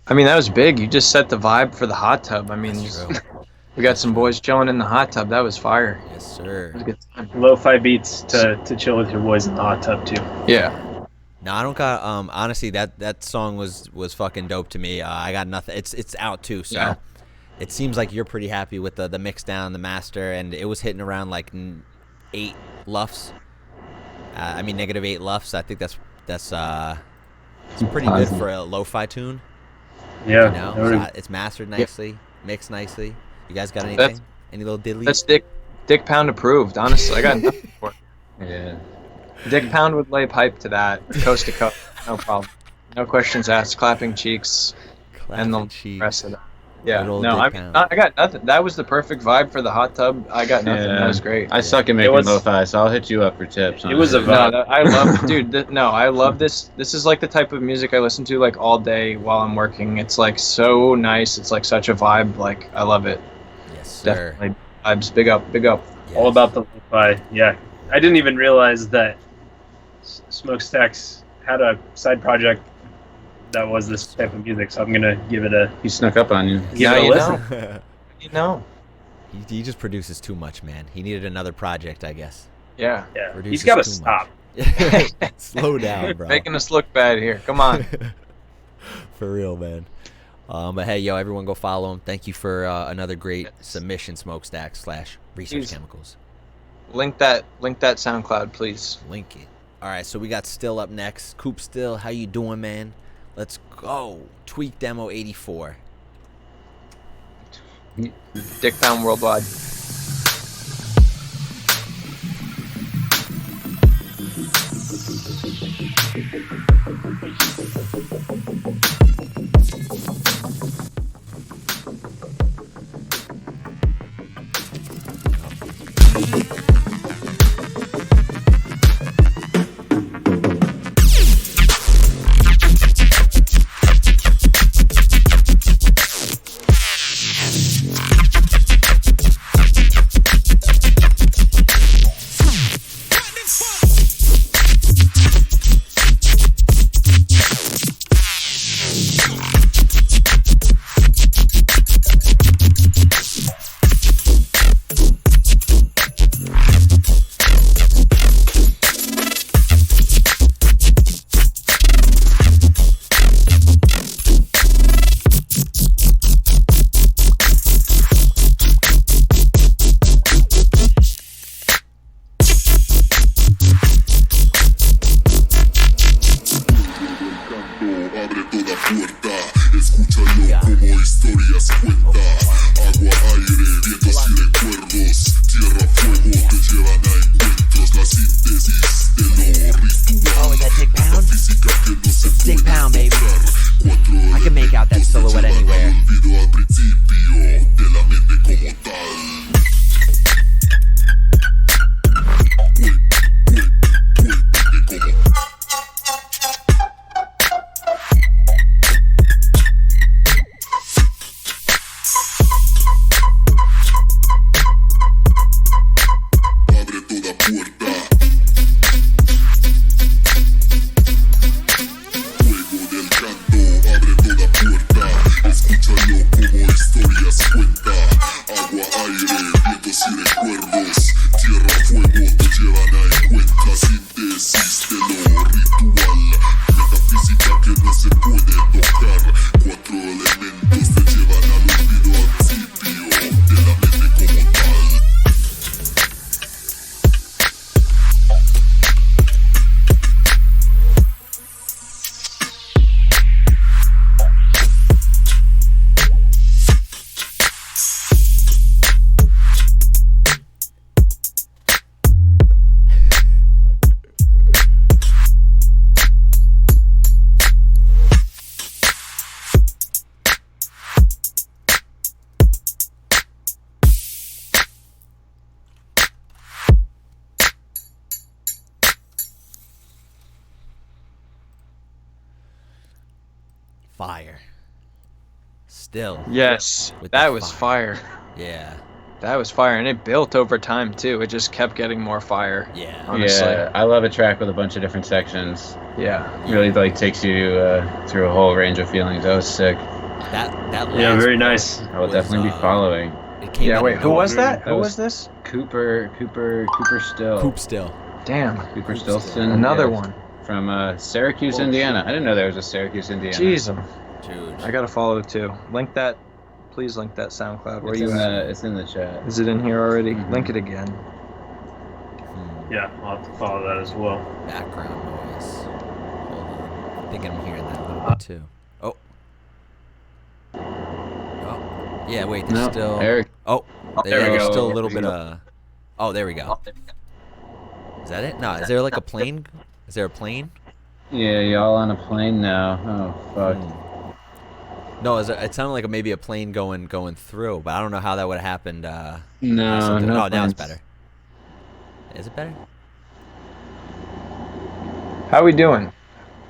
Speaker 2: I mean, that was big. You just set the vibe for the hot tub. I mean,
Speaker 1: That's true.
Speaker 2: we got some boys chilling in the hot tub. That was fire.
Speaker 1: Yes, sir.
Speaker 2: It was a good time.
Speaker 3: Lo-fi beats to chill with your boys in the hot tub too.
Speaker 2: Yeah.
Speaker 1: No, I don't got. Honestly, that song was fucking dope to me. I got nothing. It's out too, so
Speaker 2: Yeah.
Speaker 1: It seems like you're pretty happy with the mix down, the master, and it was hitting around like 8 lufs. -8 lufs. I think that's it's pretty good for a lo-fi tune.
Speaker 3: Yeah.
Speaker 1: So it's mastered nicely, mixed nicely. You guys got anything? Any little diddlies?
Speaker 2: That's Dick Pound approved. Honestly, I got nothing for it.
Speaker 4: Yeah.
Speaker 2: Dick Pound would lay pipe to that, coast to coast, no problem. No questions asked. Clapping cheeks, and the rest of that. Yeah,
Speaker 1: Good old
Speaker 2: no,
Speaker 1: Dick Pound.
Speaker 2: I got nothing. That was the perfect vibe for the hot tub. I got nothing.
Speaker 4: Yeah.
Speaker 2: That was great.
Speaker 4: I suck at making
Speaker 3: was-
Speaker 4: lo-fi, so I'll hit you up for tips.
Speaker 3: It was a
Speaker 2: No,
Speaker 3: vibe.
Speaker 2: I love, dude. I love this. This is like the type of music I listen to like all day while I'm working. It's like so nice. It's like such a vibe. Like I love it.
Speaker 1: Yes, sir.
Speaker 2: Definitely vibes. Big up, big up.
Speaker 1: Yes.
Speaker 3: All about the lo-fi. Yeah. I didn't even realize that Smokestacks had a side project that was this type of music, so I'm gonna give it a
Speaker 4: He snuck up on you.
Speaker 3: give
Speaker 2: Now
Speaker 3: it a
Speaker 2: you
Speaker 3: listen.
Speaker 2: know. You know.
Speaker 1: He just produces too much, man. He needed another project, I guess.
Speaker 2: Yeah.
Speaker 3: Yeah,
Speaker 1: Produces
Speaker 3: he's got to
Speaker 1: too
Speaker 3: stop.
Speaker 1: much. Slow down, bro.
Speaker 2: Making us look bad here. Come on.
Speaker 1: For real, man. But hey, yo, everyone go follow him. Thank you for another great submission, Smokestack / Research
Speaker 2: Please.
Speaker 1: Chemicals.
Speaker 2: Link that SoundCloud, please.
Speaker 1: Link it. All right, so we got Still up next. Coop Still, how you doing, man? Let's go. Tweak Demo 84.
Speaker 2: Dick Pound Worldwide.
Speaker 1: fire. Still.
Speaker 2: Yes,
Speaker 1: With
Speaker 2: that
Speaker 1: the
Speaker 2: was
Speaker 1: fire.
Speaker 2: fire.
Speaker 1: Yeah.
Speaker 2: That was fire, and it built over time too. It just kept getting more fire.
Speaker 1: Yeah.
Speaker 2: Honestly.
Speaker 4: Yeah, I love a track with a bunch of different sections.
Speaker 2: Yeah.
Speaker 4: Really like takes you through a whole range of feelings. That was sick.
Speaker 1: That
Speaker 3: Yeah,
Speaker 1: last
Speaker 3: very
Speaker 1: part
Speaker 3: nice.
Speaker 4: I will
Speaker 1: was,
Speaker 4: definitely be following.
Speaker 1: It came
Speaker 2: Yeah.
Speaker 1: out
Speaker 2: Wait,
Speaker 1: of
Speaker 2: who was
Speaker 1: nowhere.
Speaker 2: that? Who was this?
Speaker 4: Cooper Still.
Speaker 1: Coop still.
Speaker 2: Damn.
Speaker 4: Cooper
Speaker 1: Still.
Speaker 4: Stillson.
Speaker 2: Another
Speaker 4: yeah,
Speaker 2: one.
Speaker 4: From Syracuse, Indiana. I didn't know there was a Syracuse, Indiana.
Speaker 2: Jeez,
Speaker 1: Dude.
Speaker 2: I gotta follow it too. Link that. Please link that SoundCloud. Where
Speaker 4: It's
Speaker 2: you
Speaker 4: in
Speaker 2: at?
Speaker 4: it's in the chat.
Speaker 2: Is it in here already?
Speaker 4: Mhm.
Speaker 2: Link it again.
Speaker 3: Yeah, I'll have to follow that as well.
Speaker 1: Background noise. Hold on. I think I'm hearing that a little bit too. Oh. Oh. Yeah, wait, there's
Speaker 4: No,
Speaker 1: still.
Speaker 4: Eric.
Speaker 1: Oh,
Speaker 4: there we
Speaker 1: there's
Speaker 4: go.
Speaker 1: still a little bit of. Oh, there we go. Is that it? No, is there like a plane? Is there a plane?
Speaker 4: Yeah, y'all on a plane now. Oh fuck.
Speaker 1: No, it sounded like maybe a plane going through, but I don't know how that would have happened.
Speaker 4: No,
Speaker 1: Oh, now
Speaker 4: planes.
Speaker 1: it's better. Is it better?
Speaker 2: How we doing?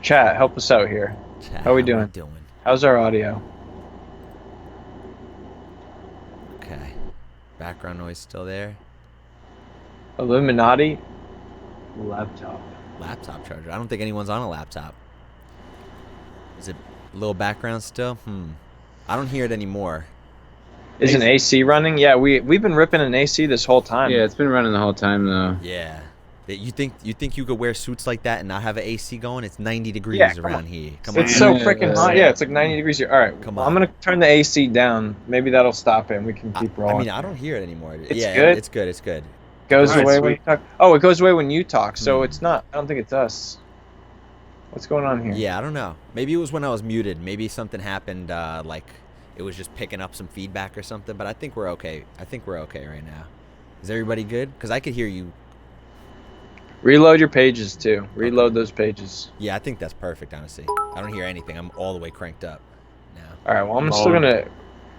Speaker 2: Chat, help us out here.
Speaker 1: Chat,
Speaker 2: How we doing? How's our audio?
Speaker 1: Okay. Background noise still there.
Speaker 2: Illuminati?
Speaker 3: Laptop.
Speaker 1: Laptop charger. I don't think anyone's on a laptop. Is it a little background still? I don't hear it anymore.
Speaker 2: Is an AC running? Yeah, we've been ripping an AC this whole time.
Speaker 4: Yeah, it's been running the whole time though.
Speaker 1: Yeah. You think you could wear suits like that and not have an AC going? It's 90 degrees
Speaker 2: Yeah, come
Speaker 1: around
Speaker 2: on.
Speaker 1: here. Come on.
Speaker 2: It's so
Speaker 4: Yeah,
Speaker 2: freaking
Speaker 4: yeah.
Speaker 2: hot. Yeah, it's like 90 degrees here. All right,
Speaker 1: Come
Speaker 2: well,
Speaker 1: on.
Speaker 2: I'm gonna turn the AC down. Maybe that'll stop it, and we can keep rolling.
Speaker 1: I mean, I don't hear it anymore.
Speaker 2: It's
Speaker 1: yeah,
Speaker 2: good?
Speaker 1: It's good. It's good.
Speaker 2: goes
Speaker 3: Alright,
Speaker 2: away when you
Speaker 3: sweet.
Speaker 2: talk. Oh, it goes away when you talk. So
Speaker 1: Hmm.
Speaker 2: it's not. I don't think it's us. What's going on here?
Speaker 1: Yeah, I don't know. Maybe it was when I was muted. Maybe something happened, like it was just picking up some feedback or something. But I think we're okay. I think we're okay right now. Is everybody good? Because I could hear you.
Speaker 2: Reload your pages too. Reload those pages.
Speaker 1: Yeah, I think that's perfect, honestly. I don't hear anything. I'm all the way cranked up now.
Speaker 2: All right. Well, I'm
Speaker 3: Oh.
Speaker 2: still gonna.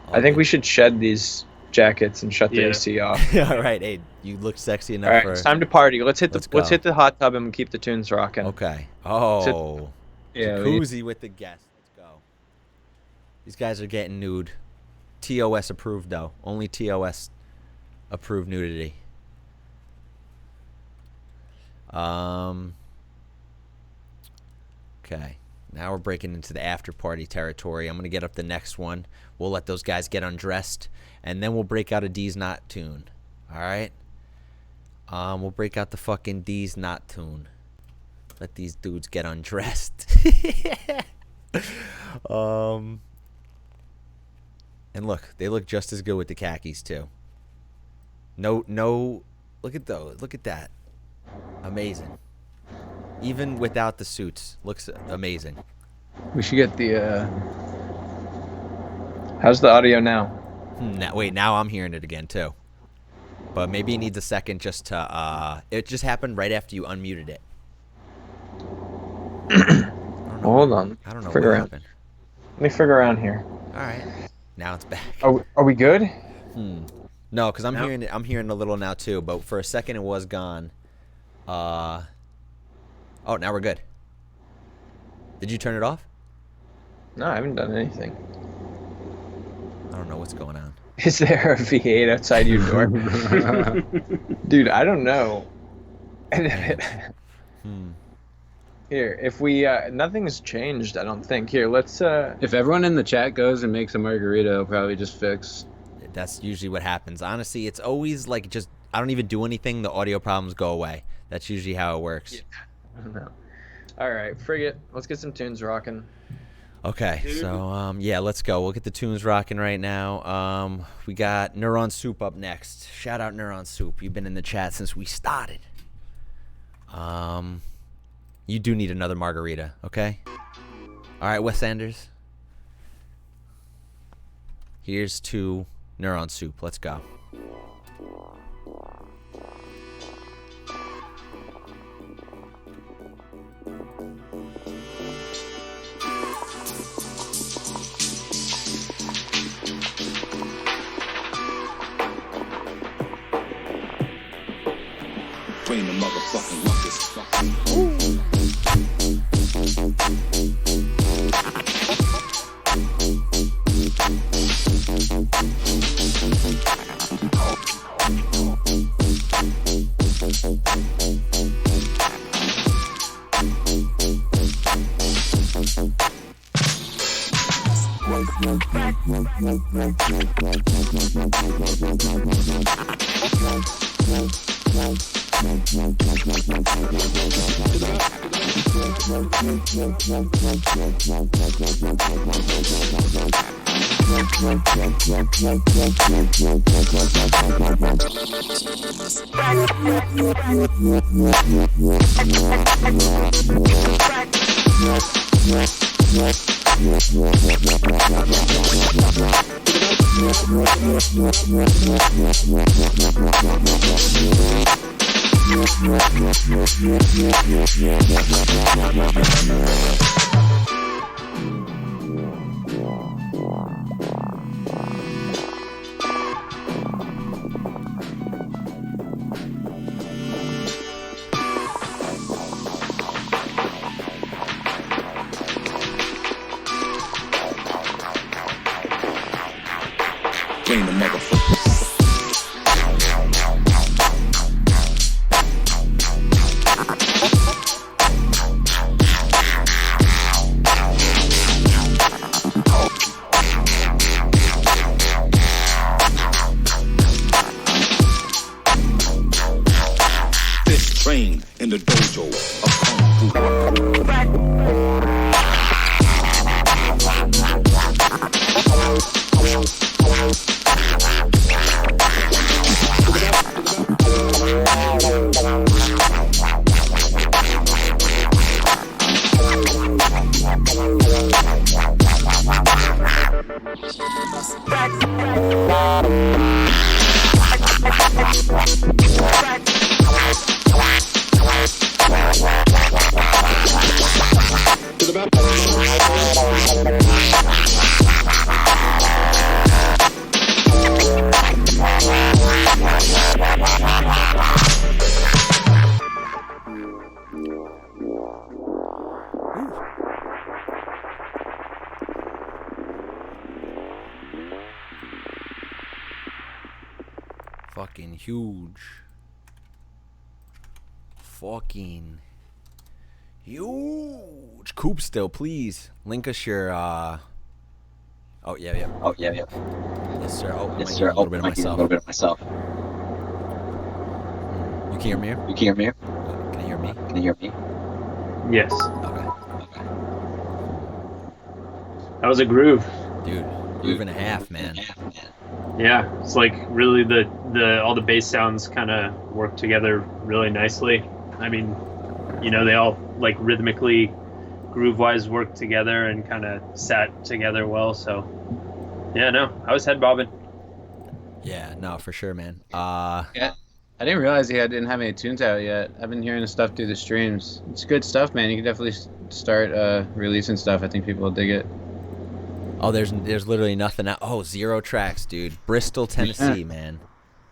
Speaker 1: All
Speaker 2: I think
Speaker 1: good.
Speaker 2: we should shed these jackets and shut the
Speaker 3: Yeah.
Speaker 2: AC off.
Speaker 1: All right, hey, you look sexy enough
Speaker 2: All right.
Speaker 1: for.
Speaker 2: It's time to party. Let's hit
Speaker 1: Let's
Speaker 2: the let's
Speaker 1: go.
Speaker 2: hit the hot tub and keep the tunes rocking.
Speaker 1: Okay. Oh,
Speaker 4: Yeah,
Speaker 1: jacuzzi with the guests. Let's go. These guys are getting nude. TOS approved though. Only TOS approved nudity. Okay. Now we're breaking into the after party territory. I'm gonna get up the next one. We'll let those guys get undressed, and then we'll break out a Deez Not tune. All right. We'll break out the fucking Deez Not tune. Let these dudes get undressed. And look, they look just as good with the khakis too. No. Look at those. Look at that. Amazing. Even without the suits, looks amazing.
Speaker 4: we should get the.
Speaker 2: How's the audio now?
Speaker 1: Now I'm hearing it again too. But maybe it needs a second just to. It just happened right after you unmuted it.
Speaker 2: Well, hold on.
Speaker 1: I don't know
Speaker 2: Figure
Speaker 1: what
Speaker 2: out.
Speaker 1: happened.
Speaker 2: Let me figure around here.
Speaker 1: All right. Now it's back.
Speaker 2: Are we good?
Speaker 1: No, because I'm
Speaker 3: No.
Speaker 1: hearing it. I'm hearing a little now too. But for a second it was gone. Oh, now we're good. Did you turn it off?
Speaker 2: No, I haven't done anything.
Speaker 1: I don't know what's going on.
Speaker 2: Is there a V8 outside your door? Dude, I don't know. Here, if we nothing's changed, I don't think. Here, let's
Speaker 4: If everyone in the chat goes and makes a margarita, it'll probably just fix.
Speaker 1: That's usually what happens. Honestly, it's always like just I don't even do anything. The audio problems go away. That's usually how it works.
Speaker 2: I don't know. All right, frig it. Let's get some tunes rocking.
Speaker 1: Okay, so yeah, let's go. We'll get the tunes rocking right now. We got Neuron Soup up next. Shout out Neuron Soup. You've been in the chat since we started. You do need another margarita, okay? All right, Wes Sanders. Here's to Neuron Soup. Let's go.
Speaker 6: Bring the motherfucking ruckus. Bring the motherfucker. This trained in the dojo of Kung Fu.
Speaker 1: Fucking huge. Fucking huge. Coop still, please. Link us your Oh yeah. Yes sir. Oh, yes, sir. A little bit of myself. You can hear me? You can hear me? Can you hear me? Can you hear me?
Speaker 3: Yes.
Speaker 1: Okay.
Speaker 3: That was a groove.
Speaker 1: Dude, groove and a half, man.
Speaker 3: Yeah, it's like really the all the bass sounds kind of work together really nicely. I mean, you know, they all like rhythmically, groove-wise work together and kind of sat together well. So, yeah, no, I was head bobbing.
Speaker 1: Yeah, no, for sure, man.
Speaker 4: Yeah, I didn't realize he didn't have any tunes out yet. I've been hearing the stuff through the streams. It's good stuff, man. You can definitely start releasing stuff. I think people will dig it.
Speaker 1: Oh, there's literally nothing out. Oh, 0 tracks, dude. Bristol, Tennessee, man.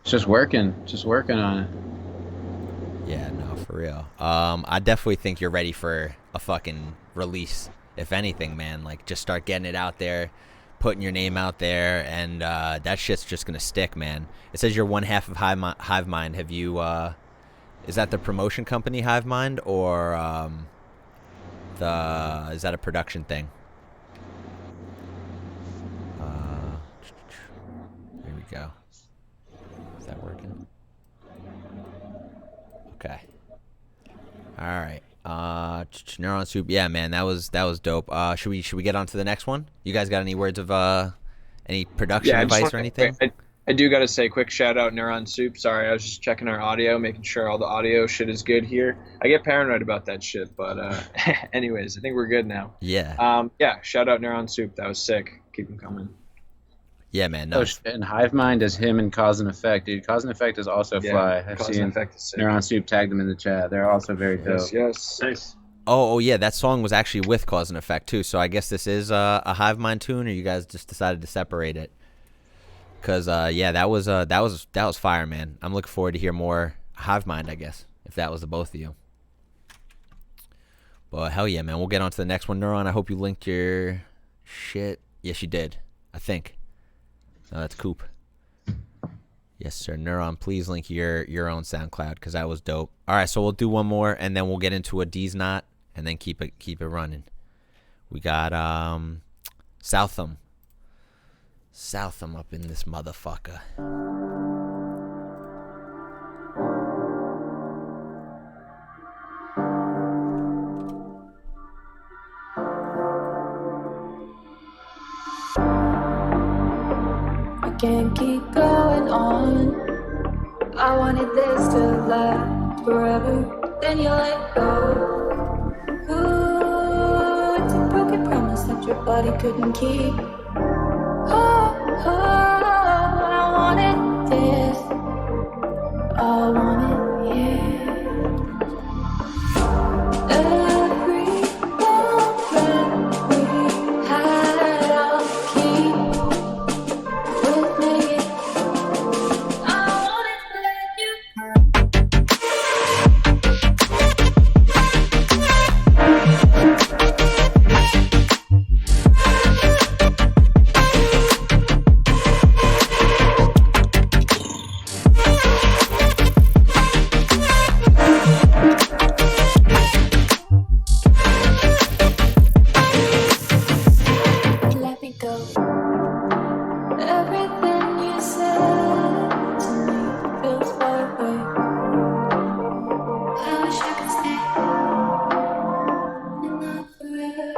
Speaker 4: It's just working on it.
Speaker 1: Yeah, no, for real. I definitely think you're ready for a fucking release. If anything, man, like just start getting it out there, putting your name out there, and that shit's just gonna stick, man. It says you're one half of Hive Mind. Have you? Is that the promotion company Hive Mind, or is that a production thing? Here we go. Is that working? Okay. All right. Neuron Soup. Yeah, man, that was dope. Should we get on to the next one? You guys got any words of any production advice or anything?
Speaker 2: I do got to say, quick shout out Neuron Soup. Sorry, I was just checking our audio, making sure all the audio shit is good here. I get paranoid about that shit, but anyways, I think we're good now.
Speaker 1: Yeah.
Speaker 2: Yeah, shout out Neuron Soup. That was sick. Keep them coming.
Speaker 1: Yeah, man. No.
Speaker 4: And Hive Mind is him and Cause and Effect, dude. Cause and Effect is also fly. I've seen Neuron Soup tagged them in the chat. They're also very dope.
Speaker 2: Yes.
Speaker 3: Nice.
Speaker 1: Oh, yeah. That song was actually with Cause and Effect too. So I guess this is a Hive Mind tune, or you guys just decided to separate it? Cause yeah, that was fire, man. I'm looking forward to hear more Hive Mind, I guess, if that was the both of you. But hell yeah, man. We'll get on to the next one, Neuron. I hope you linked your shit. Yes, you did. I think. No, that's Coop. Yes, sir. Neuron, please link your own SoundCloud, because that was dope. All right, so we'll do one more, and then we'll get into a Deez Knot, and then keep it running. We got Southam. Southam up in this motherfucker.
Speaker 7: I can't keep going on. I wanted this to last forever, then you let go. Ooh, it's a broken promise that your body couldn't keep. Oh, I wanted this. I want it, yeah. Every moment we had, I'll keep with me. I wanted to let you. Let me go. Everything you said to me feels far away. I wish I could stay and not forever.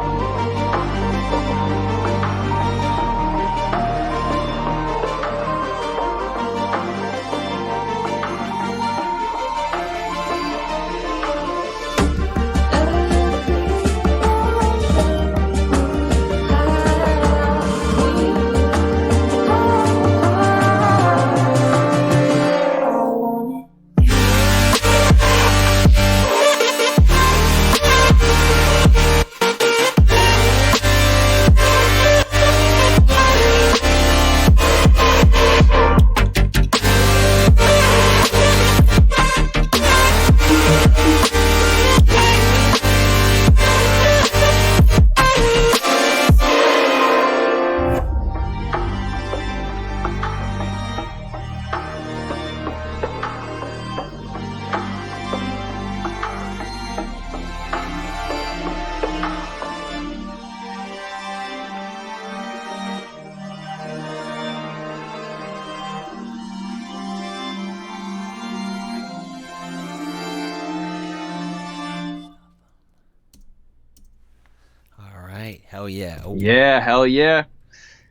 Speaker 1: All right, hell yeah. Oh,
Speaker 2: Yeah, hell yeah.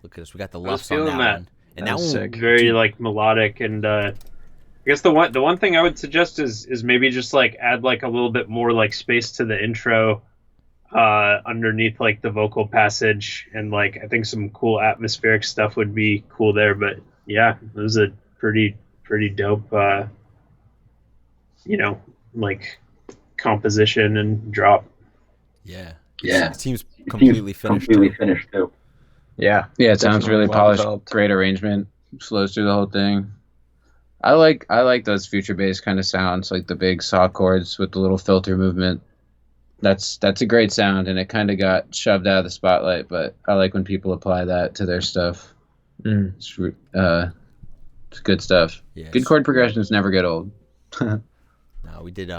Speaker 1: look at us. We got the
Speaker 3: I was
Speaker 1: lufts on that,
Speaker 3: feeling that.
Speaker 1: one. And
Speaker 2: That
Speaker 1: that
Speaker 2: was
Speaker 1: one,
Speaker 2: sick.
Speaker 3: Very like melodic, and I guess the one thing I would suggest is maybe just like add like a little bit more like space to the intro underneath like the vocal passage, and like I think some cool atmospheric stuff would be cool there. But yeah, it was a pretty dope like composition and drop.
Speaker 1: yeah.
Speaker 8: Yeah.
Speaker 1: It seems completely finished. too.
Speaker 8: too.
Speaker 2: Yeah.
Speaker 4: Yeah, it sounds
Speaker 2: Definitely
Speaker 4: really
Speaker 2: well
Speaker 4: polished.
Speaker 2: developed.
Speaker 4: Great arrangement. Flows through the whole thing. I like those future bass kind of sounds, like the big saw chords with the little filter movement. That's a great sound, and it kind of got shoved out of the spotlight. But I like when people apply that to their stuff. It's good stuff.
Speaker 1: Yeah,
Speaker 4: Good chord progressions never get old.
Speaker 1: No, we did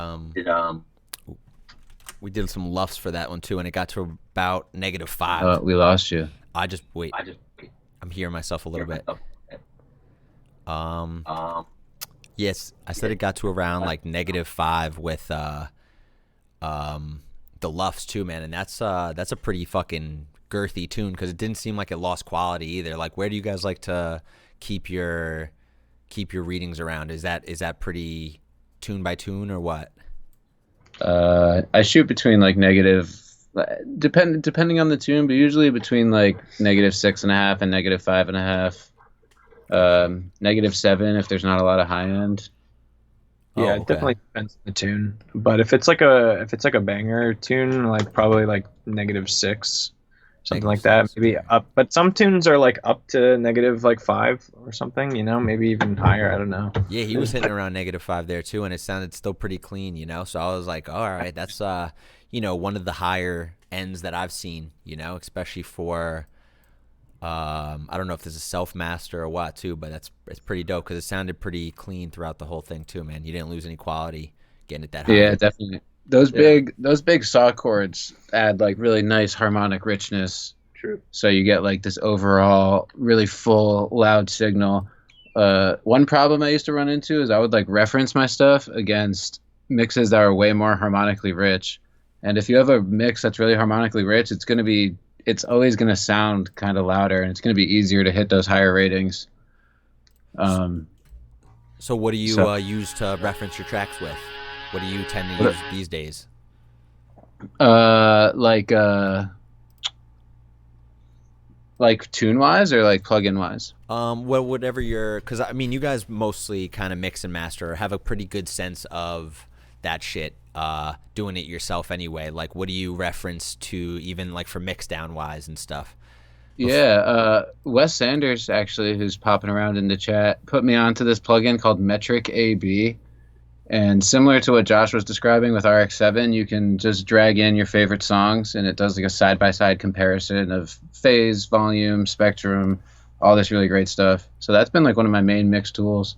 Speaker 1: we did some lufts for that one too, and it got to about -5.
Speaker 4: We lost you.
Speaker 1: Wait. I'm hearing myself a little bit. Yes, I said it got to around like -5 with the lufts too, man, and that's a pretty fucking girthy tune because it didn't seem like it lost quality either. Like, where do you guys like to keep your readings around? Is that pretty tune by tune or what?
Speaker 4: I shoot between like negative, depending on the tune, but usually between like -6.5 and -5.5. -7 if there's not a lot of high end.
Speaker 2: Yeah,
Speaker 1: Oh,
Speaker 2: it
Speaker 1: okay.
Speaker 2: definitely depends on the tune. But if it's like a banger tune, like probably like -6, something like that,
Speaker 1: -6,
Speaker 2: maybe
Speaker 1: okay.
Speaker 2: up. But some tunes are like up to -5 or something, maybe even higher. I don't know.
Speaker 1: Yeah, he was hitting around -5 there too, and it sounded still pretty clean, So I was like, all right, that's one of the higher ends that I've seen, especially for I don't know if this is self-master or what too, but it's pretty dope because it sounded pretty clean throughout the whole thing too, man. You didn't lose any quality getting it that high.
Speaker 4: Yeah, definitely. Those big saw chords add like really nice harmonic richness
Speaker 3: True.
Speaker 4: So you get like this overall really full, loud signal. One problem I used to run into is I would like reference my stuff against mixes that are way more harmonically rich. And if you have a mix that's really harmonically rich, it's always going to sound kind of louder, and it's going to be easier to hit those higher ratings.
Speaker 1: So what do you use to reference your tracks with? What do you tend to use these days?
Speaker 4: Like tune wise or like plugin wise?
Speaker 1: Well, whatever because I mean, you guys mostly kind of mix and master, or have a pretty good sense of that shit. Doing it yourself anyway. Like, what do you reference to, even like for mix down wise and stuff?
Speaker 4: Yeah, Wes Sanders actually, who's popping around in the chat, put me onto this plugin called Metric AB. And similar to what Josh was describing with RX-7, you can just drag in your favorite songs, and it does like a side-by-side comparison of phase, volume, spectrum, all this really great stuff. So that's been like one of my main mix tools.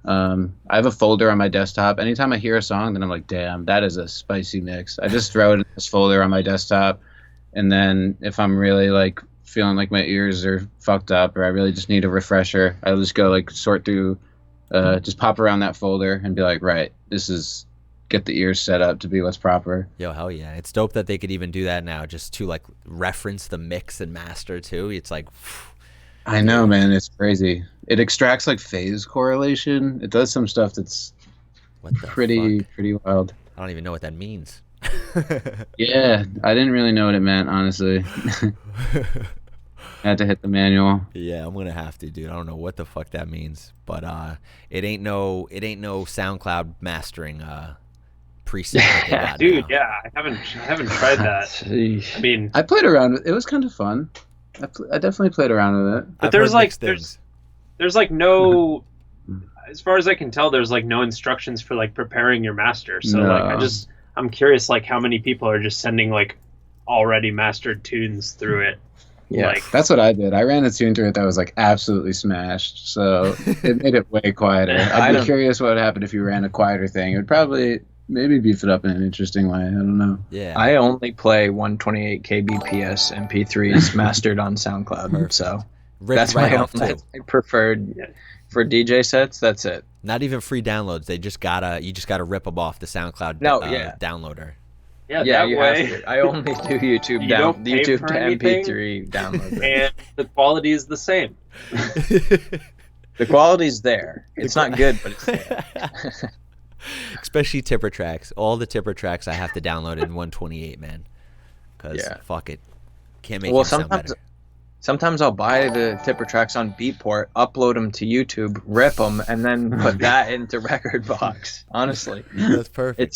Speaker 4: I have a folder on my desktop. Anytime I hear a song, then I'm like, damn, that is a spicy mix. I just throw it in this folder on my desktop, and then if I'm really like feeling like my ears are fucked up or I really just need a refresher, I'll just go like sort through, just pop around that folder and be like, right, get the ears set up to be what's proper.
Speaker 1: Yo, hell yeah. It's dope that they could even do that now, just to like reference the mix and master too. It's like,
Speaker 4: I know, man, it's crazy. It extracts like phase correlation. It does some stuff that's pretty wild.
Speaker 1: I don't even know what that means.
Speaker 4: Yeah, I didn't really know what it meant, honestly. I had to hit the manual.
Speaker 1: Yeah, I'm gonna have to, dude. I don't know what the fuck that means, but it ain't no SoundCloud mastering preset. That they got
Speaker 3: Dude,
Speaker 1: now.
Speaker 3: yeah, I haven't tried that. I mean,
Speaker 4: I played around with it. It was kind of fun. I definitely played around with it.
Speaker 3: but there's like no, as far as I can tell, there's like no instructions for like preparing your master. So
Speaker 4: No.
Speaker 3: like I'm curious like how many people are just sending like already mastered tunes through it.
Speaker 2: Yeah.
Speaker 3: Like,
Speaker 4: That's what I did. I ran a tune through it that was like absolutely smashed, so it made it way quieter. I'd be curious what would happen if you ran a quieter thing. It would probably maybe beef it up in an interesting way. I don't know.
Speaker 1: Yeah.
Speaker 2: I only play 128 kbps MP3s mastered on SoundCloud,
Speaker 1: Perfect.
Speaker 2: so
Speaker 1: Rip
Speaker 2: that's
Speaker 1: right
Speaker 2: my
Speaker 1: off, too.
Speaker 2: preferred for DJ sets. That's it.
Speaker 1: Not even free downloads. You just gotta rip them off the SoundCloud downloader.
Speaker 3: yeah,
Speaker 2: Yeah,
Speaker 3: that
Speaker 2: you
Speaker 3: way.
Speaker 2: have to. I only do YouTube
Speaker 3: You don't pay
Speaker 2: YouTube
Speaker 3: for
Speaker 2: to
Speaker 3: anything?
Speaker 2: MP3 download.
Speaker 3: And the quality is the same.
Speaker 2: The quality's there. It's not good, but it's there.
Speaker 1: Especially tipper tracks. All the tipper tracks I have to download in 128, man. Because fuck it, can't make it sound better.
Speaker 2: Sometimes I'll buy the tipper tracks on Beatport, upload them to YouTube, rip them, and then put that into Record Box. Honestly,
Speaker 1: That's perfect.
Speaker 2: it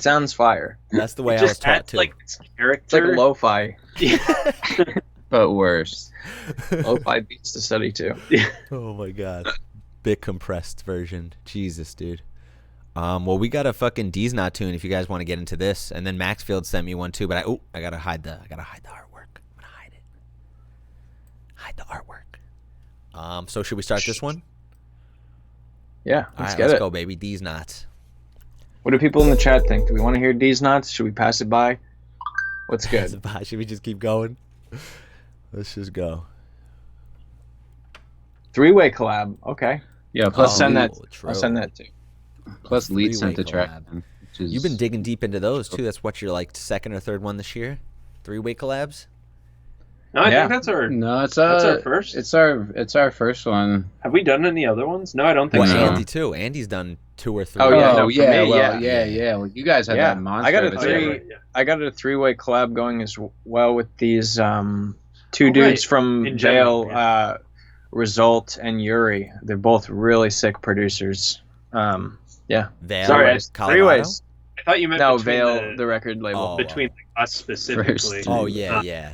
Speaker 2: sounds fire.
Speaker 1: That's the way
Speaker 3: It
Speaker 1: I was
Speaker 3: just
Speaker 1: taught
Speaker 3: adds
Speaker 1: too.
Speaker 3: like this character.
Speaker 2: It's like a lo-fi.
Speaker 4: But worse.
Speaker 2: Lo-fi beats to study to.
Speaker 1: Oh my god, bit compressed version. Jesus, dude. Well, we got a fucking Deez Not tune if you guys want to get into this, and then Maxfield sent me one too. But I gotta hide the artwork. I'm gonna hide it. Hide the artwork. So should we start this one?
Speaker 2: Yeah,
Speaker 1: All right,
Speaker 2: get
Speaker 1: let's
Speaker 2: it.
Speaker 1: go, baby. Deez Not.
Speaker 2: What do people in the chat think? Do we want to hear D's Knots? Should we pass it by? What's good?
Speaker 1: Should we just keep going? Let's just go.
Speaker 2: Three-way collab. Okay.
Speaker 4: Yeah,
Speaker 2: I'll
Speaker 4: plus
Speaker 2: send that.
Speaker 1: true.
Speaker 2: I'll send that too.
Speaker 4: plus Lead
Speaker 1: Three-way
Speaker 4: sent the track.
Speaker 1: collab.
Speaker 4: Which is,
Speaker 1: You've been digging deep into those too. That's what your like second or third one this year. Three-way collabs.
Speaker 3: No, I
Speaker 2: Yeah.
Speaker 3: think that's our.
Speaker 4: No, it's
Speaker 3: That's our first?
Speaker 4: It's our first one.
Speaker 3: Have we done any other ones? No, I don't think
Speaker 1: Well,
Speaker 3: so.
Speaker 1: Andy too. Andy's done 2 or 3.
Speaker 2: Oh, yeah, no, for
Speaker 4: yeah,
Speaker 2: me,
Speaker 4: well,
Speaker 2: yeah.
Speaker 4: yeah. Well, you guys have
Speaker 2: Yeah,
Speaker 4: that monster.
Speaker 2: I got a
Speaker 4: of a
Speaker 2: three-
Speaker 4: track.
Speaker 2: I got a three-way collab going as well with these two
Speaker 3: Oh,
Speaker 2: dudes
Speaker 3: right.
Speaker 2: from
Speaker 3: In general,
Speaker 2: Vale, Result and Yuri. They're both really sick producers. Yeah.
Speaker 1: Vale,
Speaker 3: Sorry,
Speaker 1: Colorado?
Speaker 2: Three-ways.
Speaker 3: I thought you meant
Speaker 2: No,
Speaker 3: between
Speaker 2: Vale, the record label.
Speaker 1: Oh.
Speaker 3: between like, us specifically.
Speaker 4: First.
Speaker 1: Oh yeah, yeah.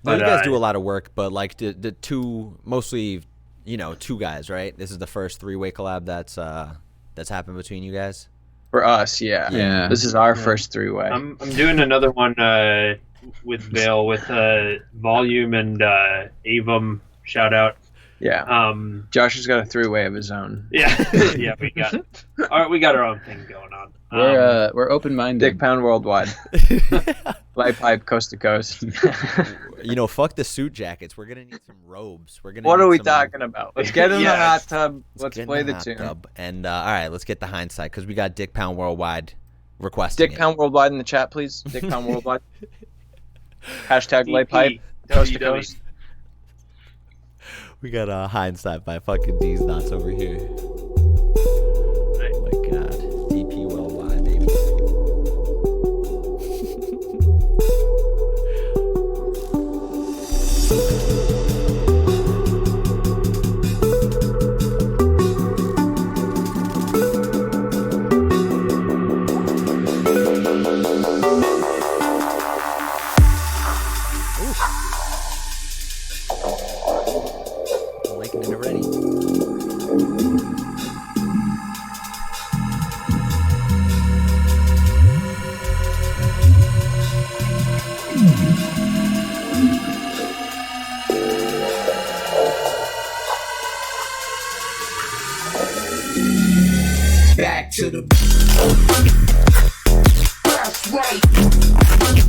Speaker 1: No,
Speaker 3: But,
Speaker 1: you guys do a lot of work, but like the two mostly, two guys, right? This is the first three-way collab that's happened between you guys.
Speaker 2: For us, yeah.
Speaker 4: Yeah.
Speaker 2: This is our
Speaker 3: Yeah.
Speaker 2: first three-way.
Speaker 3: I'm doing another one with Vale with Volume and Avum. Shout out.
Speaker 2: Yeah. Josh has got a three-way of his own.
Speaker 3: Yeah, yeah, we got our own thing going on.
Speaker 4: We're open-minded.
Speaker 2: Dick Pound Worldwide. Light pipe coast to coast.
Speaker 1: Fuck the suit jackets. We're gonna need some robes. We're gonna.
Speaker 2: What
Speaker 1: need
Speaker 2: are we
Speaker 1: some-
Speaker 2: talking about? Let's get in the hot
Speaker 3: Yes.
Speaker 2: tub. Let's
Speaker 1: get in
Speaker 2: play the
Speaker 1: hot
Speaker 2: tune.
Speaker 1: tub. And all right, let's get the hindsight because we got Dick Pound Worldwide requesting
Speaker 2: Dick
Speaker 1: it.
Speaker 2: Pound Worldwide in the chat, please. Dick Pound Worldwide. Hashtag light pipe coast to
Speaker 3: DPW.
Speaker 2: coast.
Speaker 1: We got hindsight by fucking Deez Knots over here. Oh my god, DP Worldwide, baby. I'm liking it already.
Speaker 6: Back to the. That's right.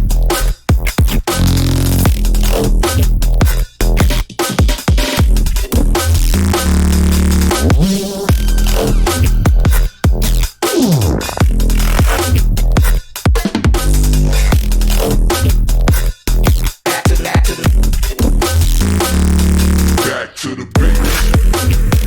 Speaker 6: Back to the beat.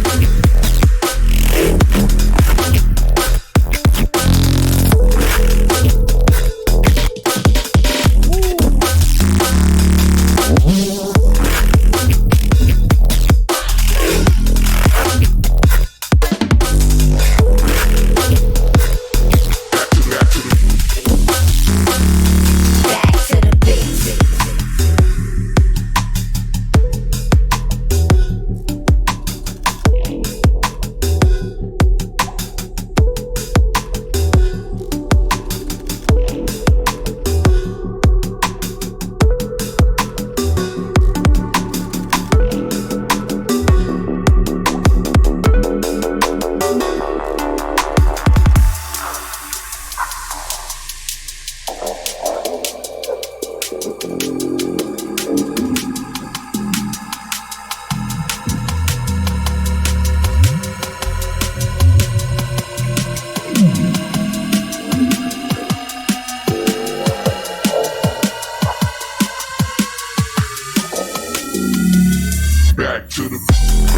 Speaker 6: Back to the. That's right.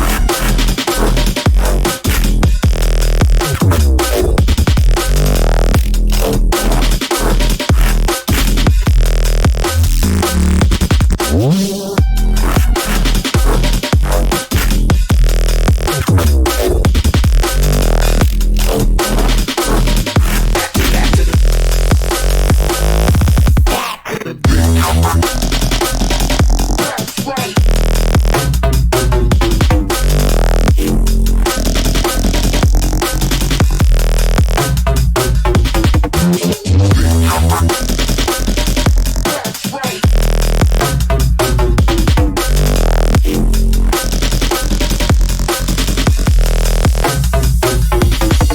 Speaker 6: That's right.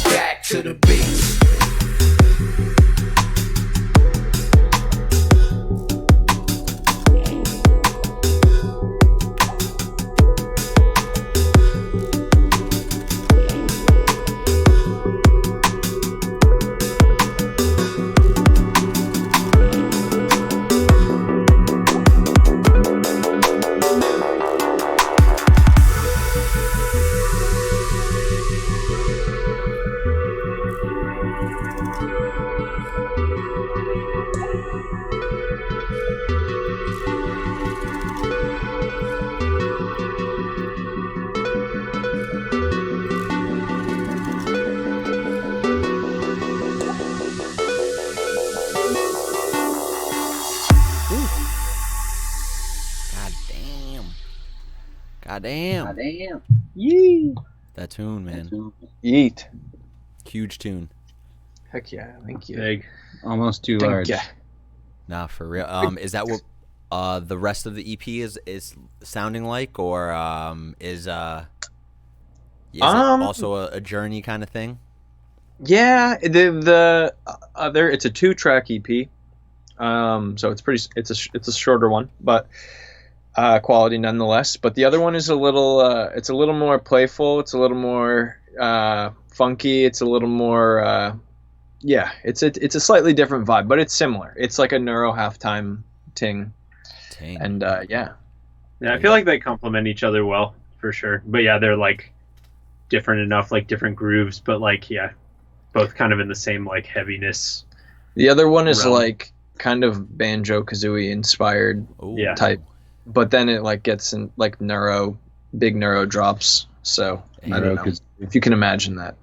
Speaker 6: Back to the beat.
Speaker 1: God damn. God damn.
Speaker 2: Yee.
Speaker 1: That tune, man.
Speaker 2: Yeet.
Speaker 1: Huge tune.
Speaker 2: Heck yeah. Thank you.
Speaker 3: Big.
Speaker 4: Almost too
Speaker 2: Thank
Speaker 4: large.
Speaker 2: ya.
Speaker 1: Nah, for real. Is that what the rest of the EP is sounding like, or is it also a journey kind of thing?
Speaker 2: Yeah, the other, it's a 2-track EP. So it's a shorter one, but quality nonetheless. But the other one is it's a little more playful. It's a little more funky. It's a little more it's a slightly different vibe, but it's similar. It's like a neuro halftime ting. And
Speaker 3: Yeah, I feel like they complement each other well for sure. But yeah, they're like different enough, like different grooves, but like both kind of in the same like heaviness.
Speaker 2: The other one is
Speaker 3: realm.
Speaker 2: like kind of Banjo Kazooie inspired
Speaker 1: Ooh.
Speaker 3: Yeah.
Speaker 2: type, but then it like gets in like big neuro drops. So I don't know if you can imagine that.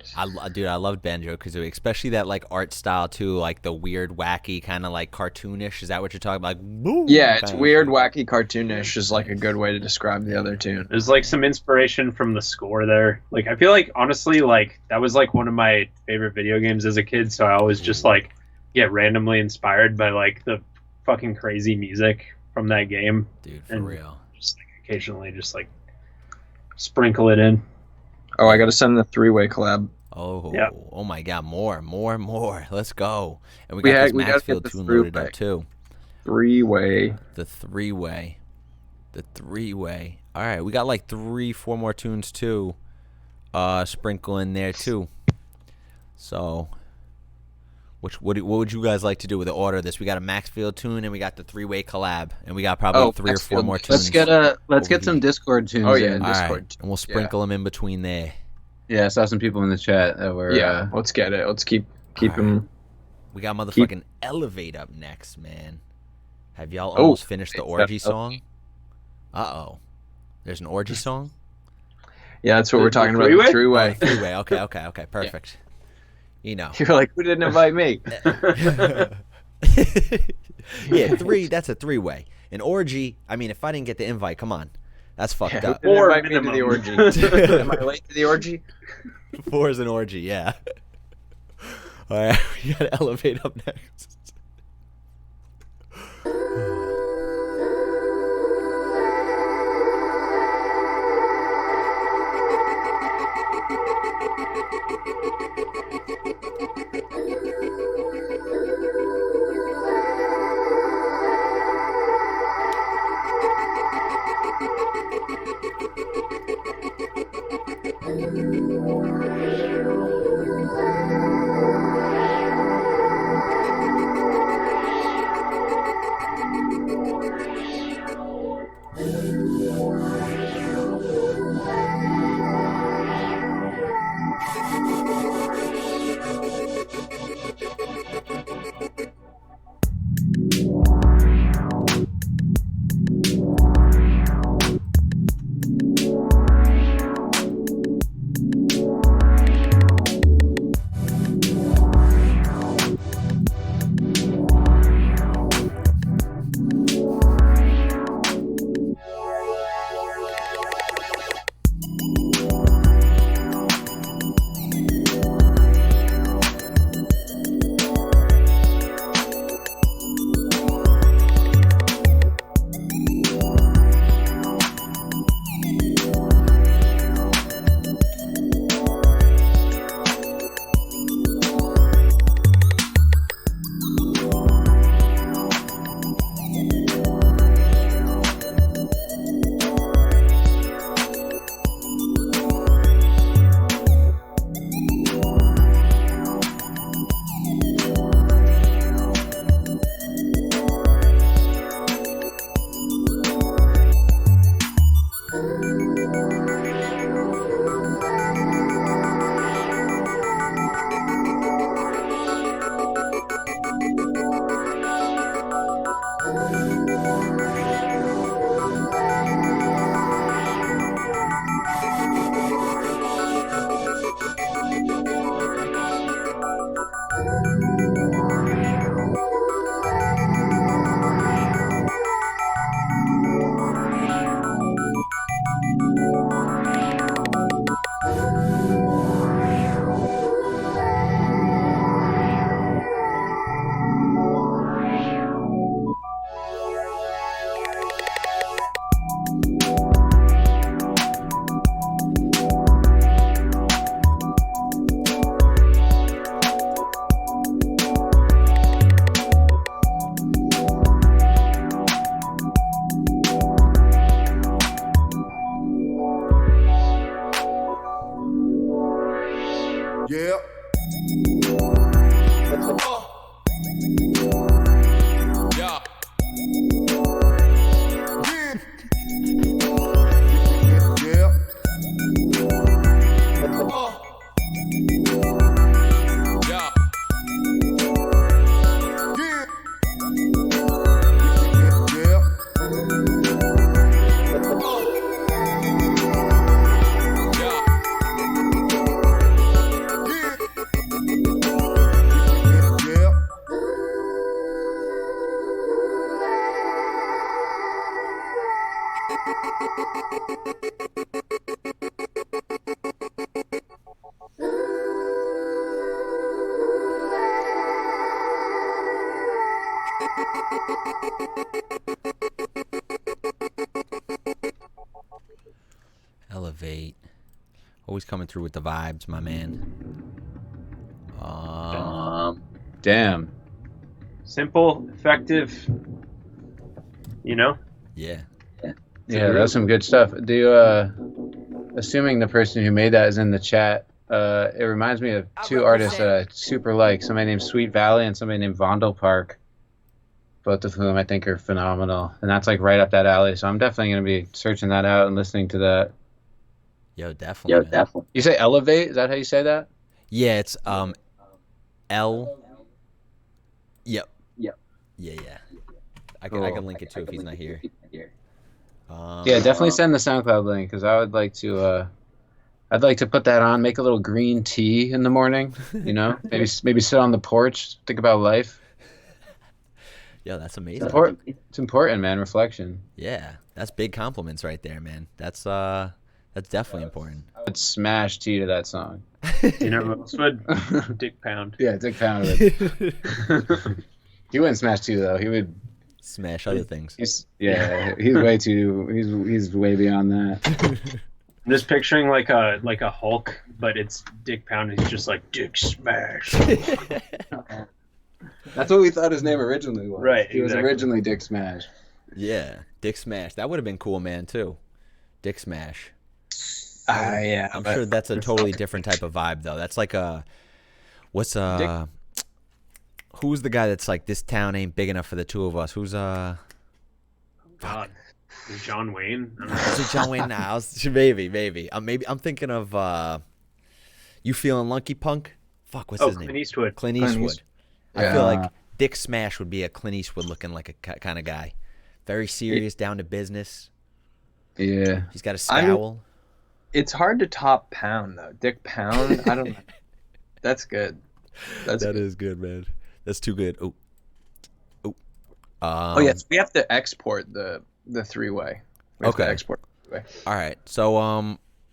Speaker 1: Dude, I loved Banjo Kazooie, especially that like art style too, like the weird, wacky kind of like cartoonish. Is that what you're talking about? Like, boom,
Speaker 2: Yeah, it's
Speaker 1: kinda
Speaker 2: weird,
Speaker 1: thing.
Speaker 2: wacky, cartoonish is like a good way to describe the other tune.
Speaker 3: There's like some inspiration from the score there. Like I feel like honestly, like that was like one of my favorite video games as a kid. So I always just like get randomly inspired by like the fucking crazy music from that game.
Speaker 1: Dude, for
Speaker 3: and
Speaker 1: real.
Speaker 3: Just like occasionally just like sprinkle it in.
Speaker 2: Oh, I got to send the 3-way collab.
Speaker 1: Oh,
Speaker 3: Yeah.
Speaker 1: oh my God, more. Let's go. And we
Speaker 2: We
Speaker 1: got
Speaker 2: had-
Speaker 1: this
Speaker 2: we gotta
Speaker 1: Maxfield
Speaker 2: get the
Speaker 1: tune loaded
Speaker 2: throughway.
Speaker 1: up too.
Speaker 2: 3-way.
Speaker 1: The three-way. All right, we got like 3-4 more tunes too. Sprinkle in there too. So, what would you guys like to do with the order of this? We got a Maxfield tune and we got the 3-way collab, and we got probably 3 or 4 more tunes.
Speaker 4: Let's get some Discord tunes.
Speaker 2: Oh, yeah,
Speaker 4: in.
Speaker 1: All
Speaker 2: Discord.
Speaker 1: right, and we'll sprinkle them in between there.
Speaker 4: Yeah, I saw some people in the chat that were.
Speaker 2: Yeah, let's get it. Let's keep
Speaker 1: Alright.
Speaker 2: them.
Speaker 1: We got motherfucking Elevate up next, man. Have y'all
Speaker 2: Oh,
Speaker 1: almost finished the orgy
Speaker 2: that-
Speaker 1: song? There's an orgy song?
Speaker 2: Yeah, that's what we're talking about.
Speaker 3: three-way?
Speaker 2: The 3-way.
Speaker 1: Oh, three-way. Okay, perfect. You know.
Speaker 2: You're like, who didn't invite me?
Speaker 1: Yeah, 3, that's a 3-way. An orgy, I mean, if I didn't get the invite, come on. That's fucked
Speaker 2: Who
Speaker 1: up.
Speaker 2: didn't
Speaker 3: Or
Speaker 2: invite me to the
Speaker 3: minimum.
Speaker 2: orgy? Am I late to the orgy?
Speaker 1: 4 is an orgy, yeah. All right, we got to Elevate up next. Elevate. Always coming through with the vibes, my man.
Speaker 4: Damn.
Speaker 3: Simple, effective. You know.
Speaker 1: Yeah.
Speaker 4: Yeah, that's some good stuff. Do you, assuming the person who made that is in the chat, it reminds me of two artists that I super like. Somebody named Sweet Valley and somebody named Vondel Park. Both of whom I think are phenomenal. And that's like right up that alley. So I'm definitely going to be searching that out and listening to that.
Speaker 1: Yo, definitely. Man.
Speaker 4: You say Elevate? Is that how you say that?
Speaker 1: Yeah, it's L. Yep. Yeah. I can link it too if he's not here.
Speaker 4: Yeah, definitely send the SoundCloud link because I would like to. I'd like to put that on, make a little green tea in the morning. You know, maybe sit on the porch, think about life.
Speaker 1: Yo, that's amazing.
Speaker 4: It's important, man. Reflection.
Speaker 1: Yeah, that's big compliments right there, man. That's definitely important.
Speaker 4: I would smash tea to that song.
Speaker 3: You know who else would? Dick Pound.
Speaker 4: Yeah, Dick Pound would. He wouldn't smash tea though. He would
Speaker 1: smash other things.
Speaker 4: He's way too. He's way beyond that.
Speaker 3: I'm just picturing like a Hulk, but it's Dick Pound. And he's just like Dick Smash.
Speaker 4: That's what we thought his name originally was.
Speaker 3: Right.
Speaker 4: He was originally Dick Smash.
Speaker 1: Yeah, Dick Smash. That would have been cool, man, too. Dick Smash.
Speaker 2: Yeah.
Speaker 1: I'm sure that's a totally different type of vibe, though. That's like who's the guy that's like, this town ain't big enough for the two of us? Who's
Speaker 3: God. John Wayne? I don't know.
Speaker 1: Is it John Wayne now? Maybe. I'm thinking of You Feeling Lucky Punk? Fuck, what's his name?
Speaker 3: Clint Eastwood.
Speaker 1: Clint Eastwood.
Speaker 4: Yeah.
Speaker 1: I feel like Dick Smash would be a Clint Eastwood looking like a kind of guy. Very serious, down to business.
Speaker 4: Yeah.
Speaker 1: He's got a scowl.
Speaker 2: It's hard to top Pound though. Dick Pound. I don't know. That's good. That
Speaker 1: is good, man. That's too good. Oh.
Speaker 2: Oh yes, we have to export the three-way. We have to export the three-way.
Speaker 1: All right. So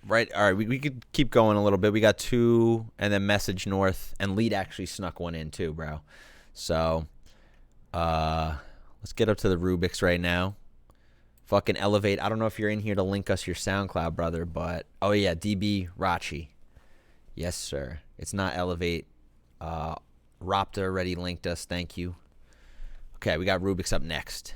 Speaker 1: right. All right. We could keep going a little bit. We got two, and then Message North, and Lead actually snuck one in too, bro. So, let's get up to the Rubik's right now. Fucking Elevate. I don't know if you're in here to link us your SoundCloud, brother, but oh yeah, DB Rachi. Yes, sir. It's not Elevate. Raptor already linked us. Thank you. Okay, we got Rubik's up next.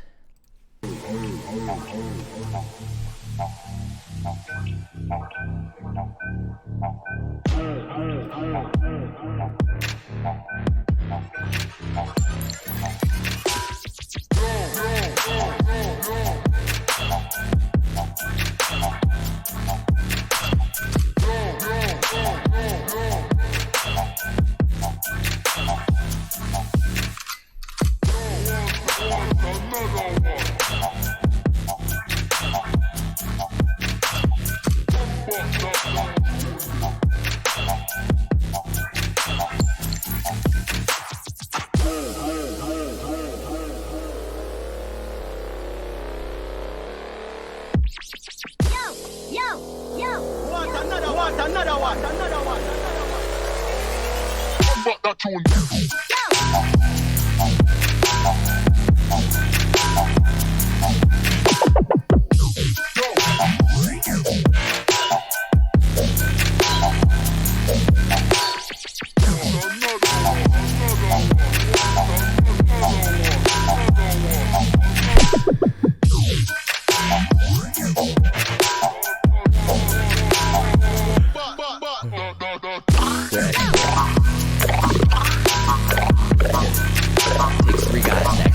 Speaker 1: Takes three guys next.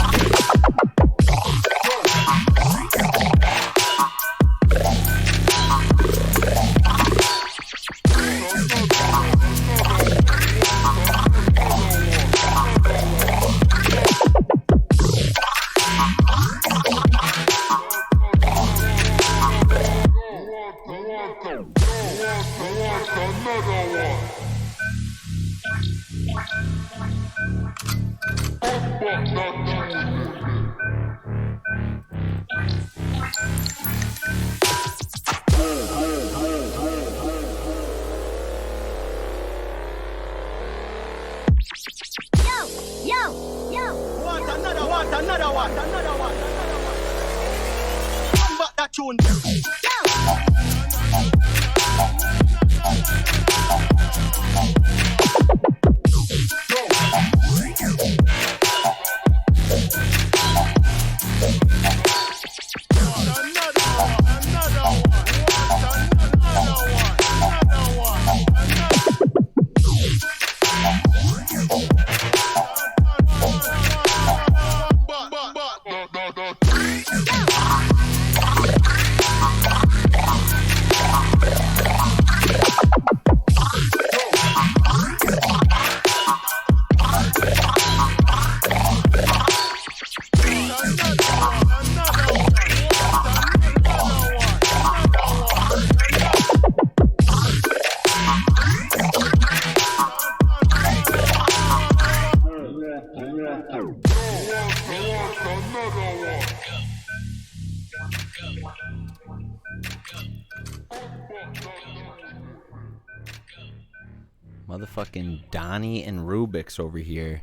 Speaker 1: Motherfucking Donnie and Rubik's over here.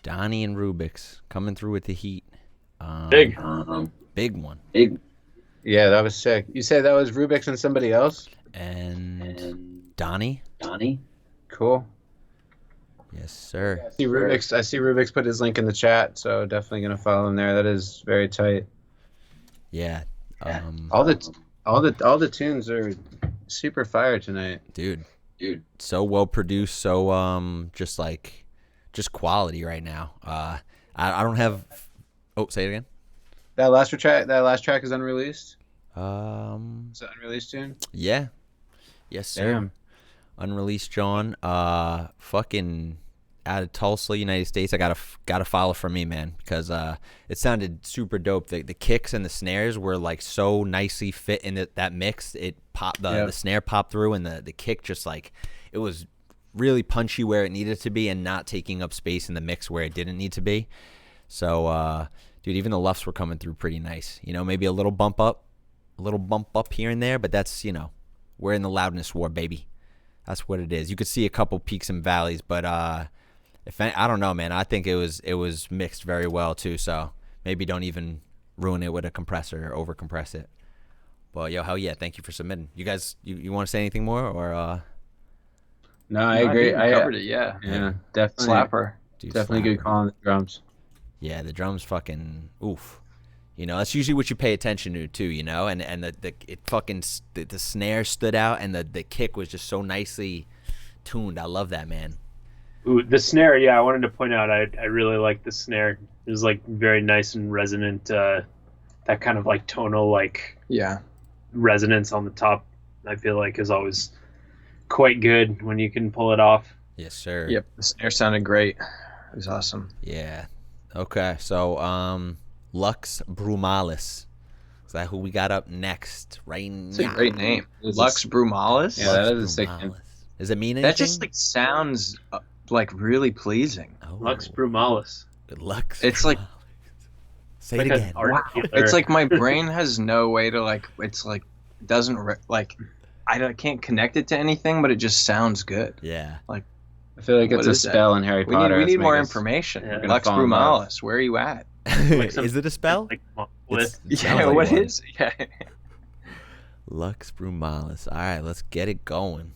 Speaker 1: Donnie and Rubik's coming through with the heat.
Speaker 3: Big
Speaker 1: one.
Speaker 4: Yeah, that was sick. You say that was Rubik's and somebody else?
Speaker 1: And Donnie.
Speaker 4: Cool.
Speaker 1: Yes, sir.
Speaker 4: I see Rubik's put his link in the chat, so definitely gonna follow him there. That is very tight.
Speaker 1: Yeah.
Speaker 4: All the tunes are super fire tonight.
Speaker 1: Dude, so well produced, so just quality right now. I don't have. Oh, say it again.
Speaker 4: That last track is unreleased. Is that unreleased tune?
Speaker 1: Yeah. Yes, sir.
Speaker 4: Damn.
Speaker 1: Unreleased John. Fucking out of Tulsa, United States. I gotta follow for me, man, because it sounded super dope. The kicks and the snares were like so nicely fit in that mix. It popped the snare popped through, and the kick just like it was really punchy where it needed to be, and not taking up space in the mix where it didn't need to be. So, dude, even the luffs were coming through pretty nice. You know, maybe a little bump up here and there, but that's, you know, we're in the loudness war, baby. That's what it is. You could see a couple peaks and valleys, but I don't know, man. I think it was mixed very well too. So maybe don't even ruin it with a compressor or over compress it. But yo, hell yeah, thank you for submitting. You guys, you want to say anything more or?
Speaker 4: No, I agree.
Speaker 2: I covered it. Yeah,
Speaker 4: definitely
Speaker 2: slapper.
Speaker 1: Dude,
Speaker 4: definitely
Speaker 1: slapper.
Speaker 4: good call on the drums.
Speaker 1: Yeah, the drums fucking oof. You know, that's usually what you pay attention to too, you know, and the snare stood out, and the kick was just so nicely tuned. I love that, man.
Speaker 3: Ooh, the snare, yeah, I wanted to point out I really like the snare. It was like very nice and resonant, that kind of like tonal resonance on the top, I feel like is always quite good when you can pull it off.
Speaker 1: Yes, sir.
Speaker 2: Yep, the snare sounded great. It was awesome.
Speaker 1: Yeah. Okay, so Lux Brumalis. Is that who we got up next right now?
Speaker 2: It's a great name. Lux Brumalis?
Speaker 4: Yeah, that is a sick name.
Speaker 1: Does it mean anything?
Speaker 2: That just like sounds like really pleasing.
Speaker 1: Oh.
Speaker 3: Lux Brumalis.
Speaker 1: Lux.
Speaker 2: It's like
Speaker 1: say it again.
Speaker 2: it's like my brain has no way to like. It's like doesn't I can't connect it to anything, but it just sounds good.
Speaker 1: Yeah.
Speaker 2: Like
Speaker 4: I feel like it's a spell in Harry Potter.
Speaker 2: We need more information.
Speaker 3: Yeah.
Speaker 2: Lux Brumalis, where are you at?
Speaker 1: Is it a spell?
Speaker 2: Yeah, what is? Yeah.
Speaker 1: Lux Brumalis. All right, let's get it going.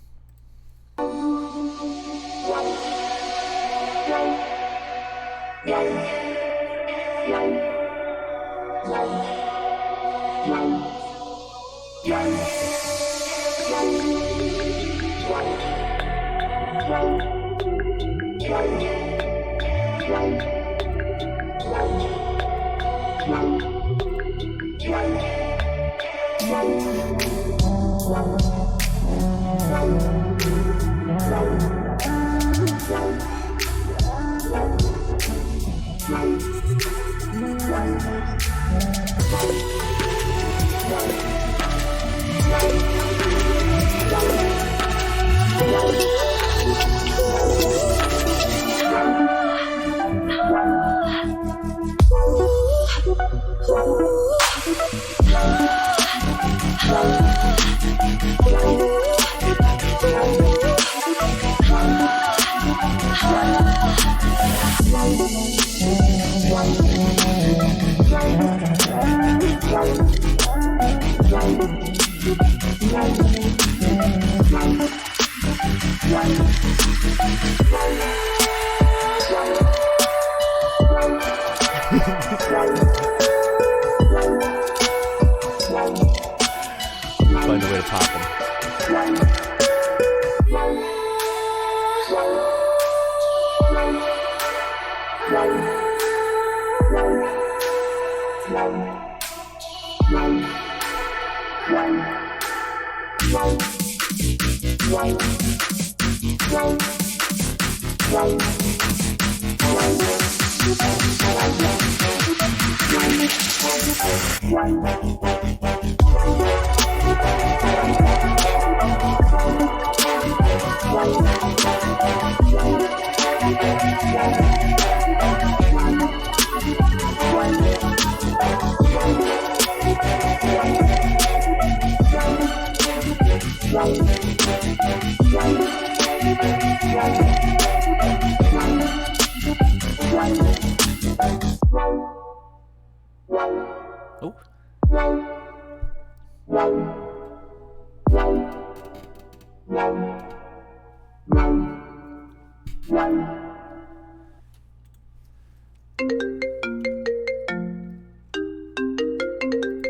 Speaker 1: Find a way to pop them.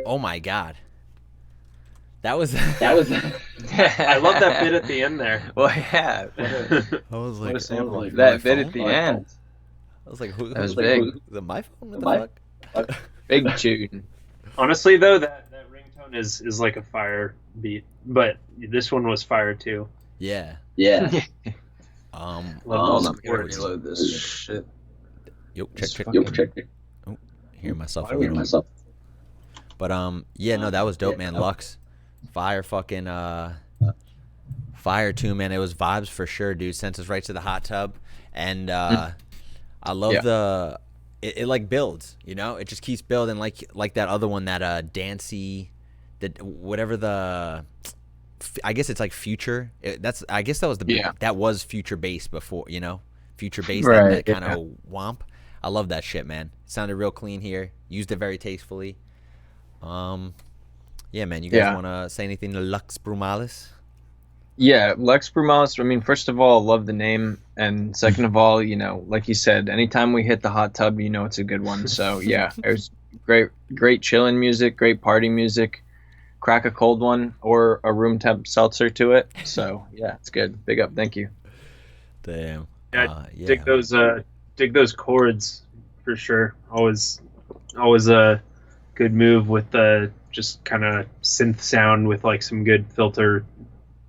Speaker 1: Oh my God. That was
Speaker 3: I love that bit at the end there.
Speaker 2: Well, yeah.
Speaker 1: I was like,
Speaker 2: sample.
Speaker 1: oh,
Speaker 2: That
Speaker 1: my
Speaker 2: bit
Speaker 1: phone?
Speaker 2: at the end.
Speaker 1: I was like, who?
Speaker 2: That was
Speaker 1: like,
Speaker 2: big.
Speaker 1: Is it my phone? What the fuck?
Speaker 2: Big tune.
Speaker 3: Honestly, though, that ringtone is like a fire beat, but this one was fire too.
Speaker 1: Yeah.
Speaker 2: Yeah.
Speaker 1: Um.
Speaker 2: Hold on, reload this shit.
Speaker 1: Yo, check.
Speaker 2: Fucking-
Speaker 1: Oh, hear myself.
Speaker 2: Why do I hear myself?
Speaker 1: But yeah, no, that was dope, man. Lux, fire, fucking fire too, man. It was vibes for sure, dude. Sent us right to the hot tub, and I love it like builds, you know. It just keeps building, like that other one, that dancey, that whatever the. I guess it's like future. I guess that was that was future bass before, you know, future bass, that kind of womp. I love that shit, man. It sounded real clean here. Used it very tastefully. Yeah, man. You guys want to say anything to Lux Brumalis?
Speaker 2: Yeah, Lex Brumalis. I mean, first of all, love the name, and second of all, you know, like you said, anytime we hit the hot tub, you know it's a good one. So yeah, it was great chilling music, great party music. Crack a cold one or a room temp seltzer to it. So yeah, it's good. Big up, thank you.
Speaker 1: Damn.
Speaker 3: Dig those chords for sure. Always a good move with the just kind of synth sound with like some good filter,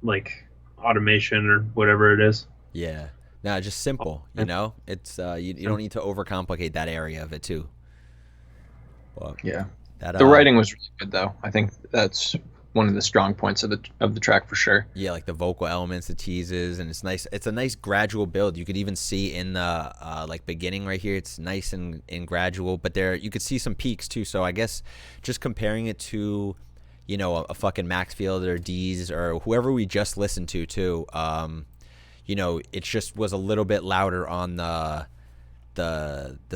Speaker 3: like automation or whatever it is.
Speaker 1: Yeah. No, just simple. You know, it's you don't need to overcomplicate that area of it too. But
Speaker 2: yeah.
Speaker 1: That,
Speaker 2: the writing was really good, though. I think that's one of the strong points of the track for sure.
Speaker 1: Yeah, like the vocal elements, the teases, and it's nice. It's a nice gradual build. You could even see in the like beginning right here. It's nice and gradual, but there you could see some peaks too. So I guess just comparing it to, you know, a fucking Maxfield or Deez or whoever we just listened to too. You know, it just was a little bit louder on the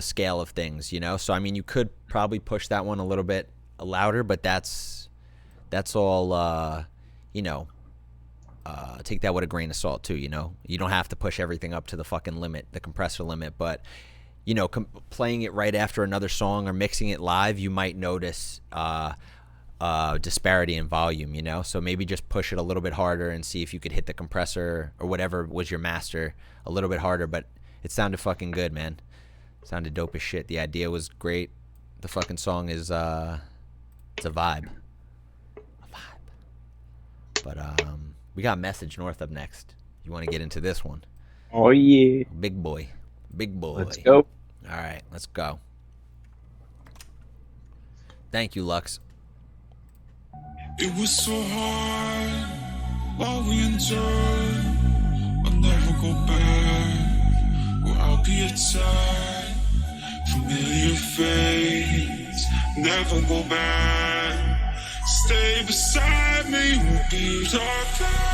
Speaker 1: scale of things, you know. So I mean, you could probably push that one a little bit louder, but that's all you know. Take that with a grain of salt too, you know. You don't have to push everything up to the fucking limit, the compressor limit, but you know, playing it right after another song or mixing it live, you might notice disparity in volume, you know. So maybe just push it a little bit harder and see if you could hit the compressor or whatever was your master a little bit harder. But it sounded fucking good, man. Sounded dope as shit. The idea was great. The fucking song is it's a vibe. But we got Message North up next. You want to get into this one?
Speaker 2: Oh yeah.
Speaker 1: Big boy.
Speaker 2: Let's go.
Speaker 1: All right, let's go. Thank you, Lux.
Speaker 6: It was so hard while we endured. I'll never go back, or I'll be attacked. Familiar face, never go back. Stay beside me, we'll be your friend.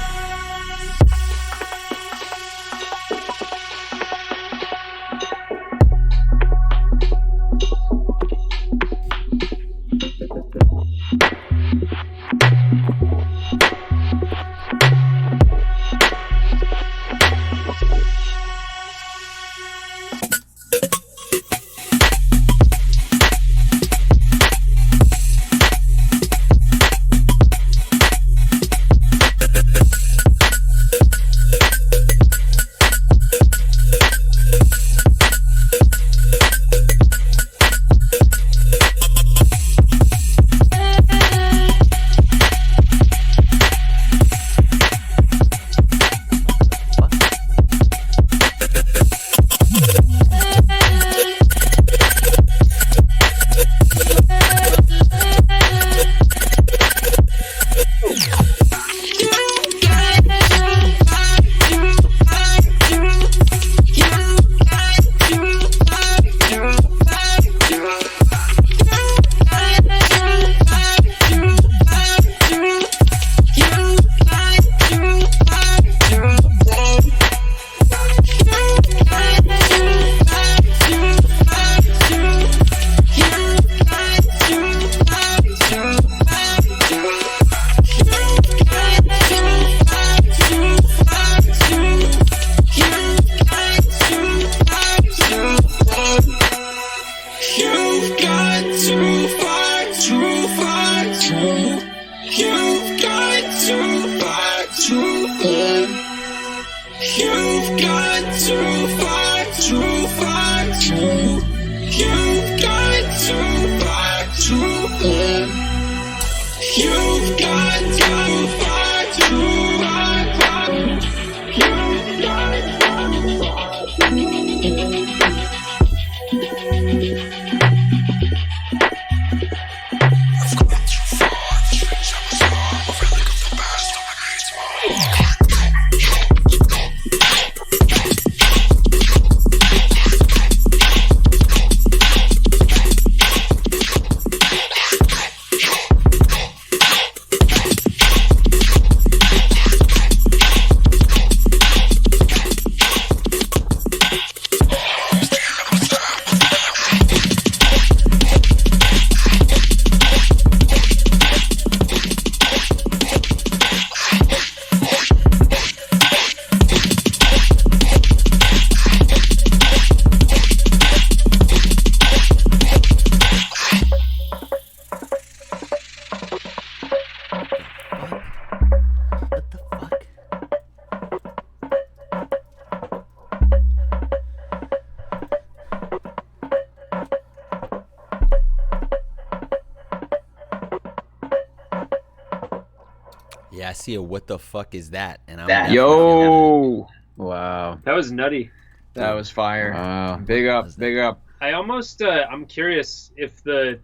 Speaker 1: Yeah, I see a what the fuck is that? And I'm
Speaker 2: That
Speaker 1: definitely-
Speaker 2: yo,
Speaker 4: Wow.
Speaker 3: That was nutty.
Speaker 2: that was fire.
Speaker 4: Wow.
Speaker 2: Big up, big up.
Speaker 3: I almost I'm curious if the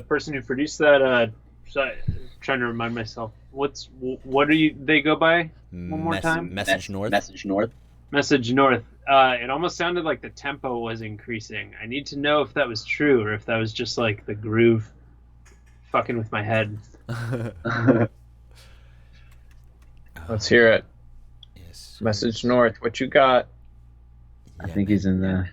Speaker 3: person who produced that trying to remind myself what are you they go by one more time?
Speaker 1: Message North.
Speaker 8: Message North.
Speaker 3: Message North. It almost sounded like the tempo was increasing. I need to know if that was true or if that was just like the groove fucking with my head.
Speaker 2: Let's hear it.
Speaker 1: Yes.
Speaker 2: Message North. What you got?
Speaker 4: I think he's in the.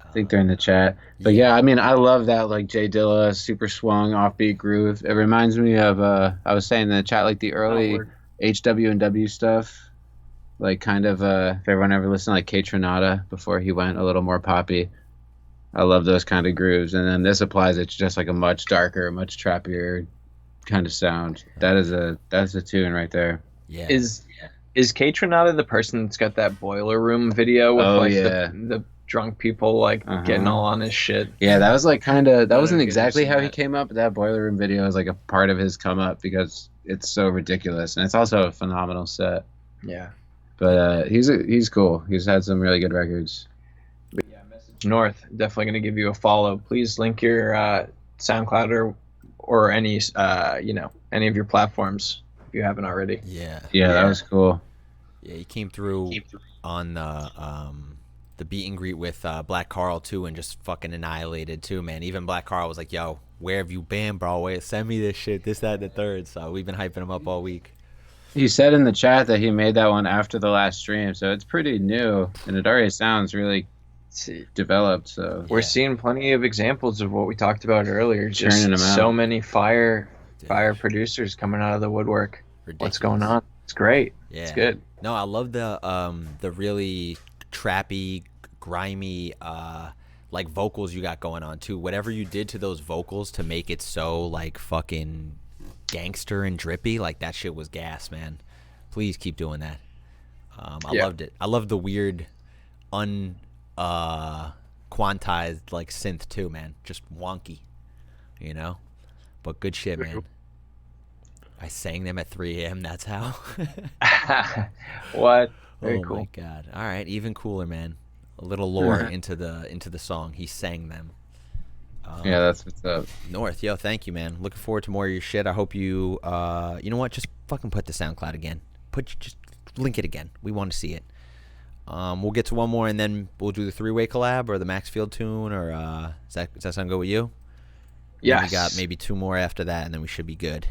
Speaker 4: I think they're in the chat. But yeah, I mean, I love that like Jay Dilla super swung offbeat groove. It reminds me of I was saying in the chat like the early HW and W stuff. Like kind of if everyone ever listened to like Kate Renata before he went a little more poppy. I love those kind of grooves, and then this applies it to just like a much darker, much trappier kind of sound. That's a tune right there.
Speaker 1: Yeah.
Speaker 2: Is Kate Renata the person that's got that boiler room video with the drunk people like getting all on his shit?
Speaker 4: Yeah, that was like kind of that wasn't
Speaker 2: I've
Speaker 4: exactly
Speaker 2: seen
Speaker 4: how he
Speaker 2: that.
Speaker 4: came up, but that boiler room video is like a part of his come up because it's so ridiculous, and it's also a phenomenal set.
Speaker 2: Yeah.
Speaker 4: But he's cool. He's had some really good records.
Speaker 2: But yeah, Message North, definitely going to give you a follow. Please link your SoundCloud or any any of your platforms if you haven't already.
Speaker 1: Yeah.
Speaker 4: Yeah, that was cool.
Speaker 1: Yeah, he came through on the beat and greet with Black Carl too, and just fucking annihilated too, man. Even Black Carl was like, "Yo, where have you been, bro? Wait, send me this shit, this, that, and the third." So we've been hyping him up all week.
Speaker 4: He said in the chat that he made that one after the last stream, so it's pretty new, and it already sounds really developed. So
Speaker 2: We're seeing plenty of examples of what we talked about earlier. Just
Speaker 4: Churning 'em out.
Speaker 2: so many fire producers coming out of the woodwork. What's going on? It's great.
Speaker 1: Yeah,
Speaker 2: It's good.
Speaker 1: No, I love the really trappy, grimy like vocals you got going on too. Whatever you did to those vocals to make it so like fucking gangster and drippy, like that shit was gas, man. Please keep doing that. I loved it. I love the weird quantized like synth too, man. Just wonky, but good shit, man. I sang them at 3 a.m. That's how.
Speaker 2: What? Very
Speaker 1: Oh
Speaker 2: cool.
Speaker 1: my god! All right, even cooler, man. A little lore into the song. He sang them.
Speaker 4: yeah, that's what's up.
Speaker 1: North, yo, thank you, man. Looking forward to more of your shit. I hope you, you know what? Just fucking put the SoundCloud again. Just link it again. We want to see it. We'll get to one more, and then we'll do the 3-way collab or the Maxfield tune, or does that sound good with you?
Speaker 2: Yes.
Speaker 1: We got maybe 2 more after that, and then we should be good.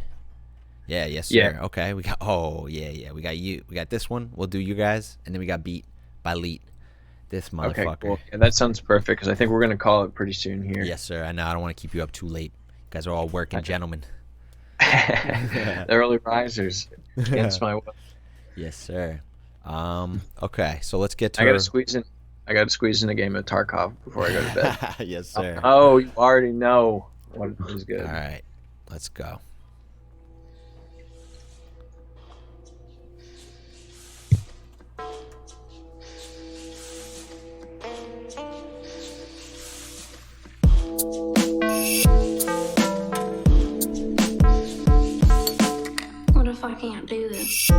Speaker 1: Yeah, yes, sir.
Speaker 2: Yeah.
Speaker 1: Okay, we got. Oh, yeah. We got you. We got this one. We'll do you guys, and then we got beat by Leet. This motherfucker.
Speaker 2: Okay, cool. Yeah, that sounds perfect because I think we're gonna call it pretty soon here.
Speaker 1: Yes, sir. I know. I don't want to keep you up too late. You guys are all working gentlemen.
Speaker 2: The early risers against my will.
Speaker 1: Yes, sir. Okay, so let's get to.
Speaker 2: I gotta squeeze in a game of Tarkov before I go to bed.
Speaker 1: Yes, sir.
Speaker 2: Oh, you already know what is good.
Speaker 1: All right, let's go.
Speaker 7: What if I can't do this?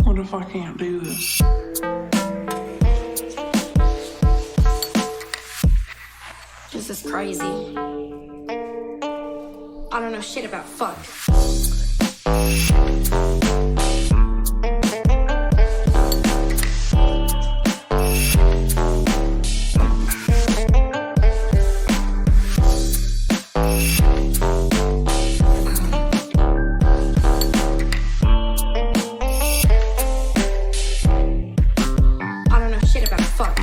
Speaker 9: What if I can't do this?
Speaker 7: This is crazy. I don't know shit about fuck. I don't know shit about fuck.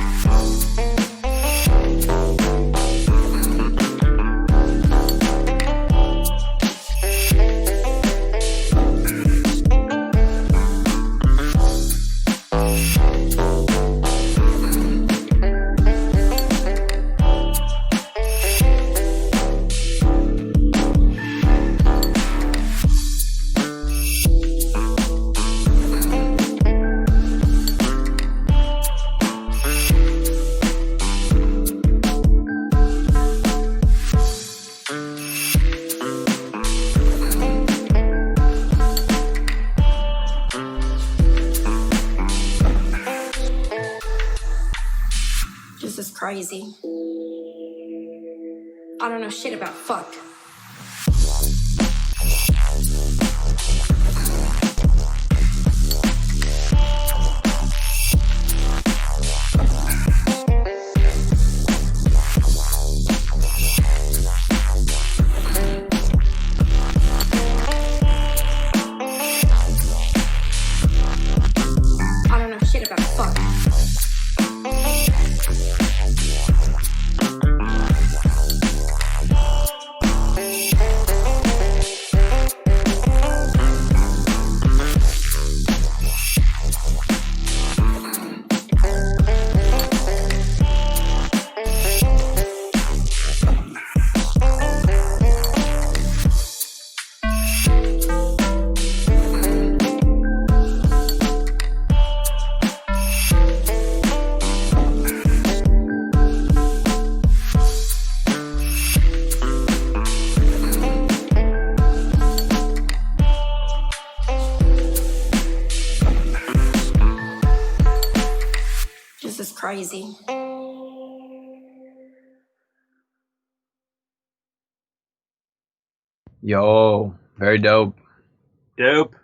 Speaker 7: crazy. I don't know shit about fuck. I don't know shit about fuck. This is crazy.
Speaker 2: Yo, very dope.
Speaker 3: Dope.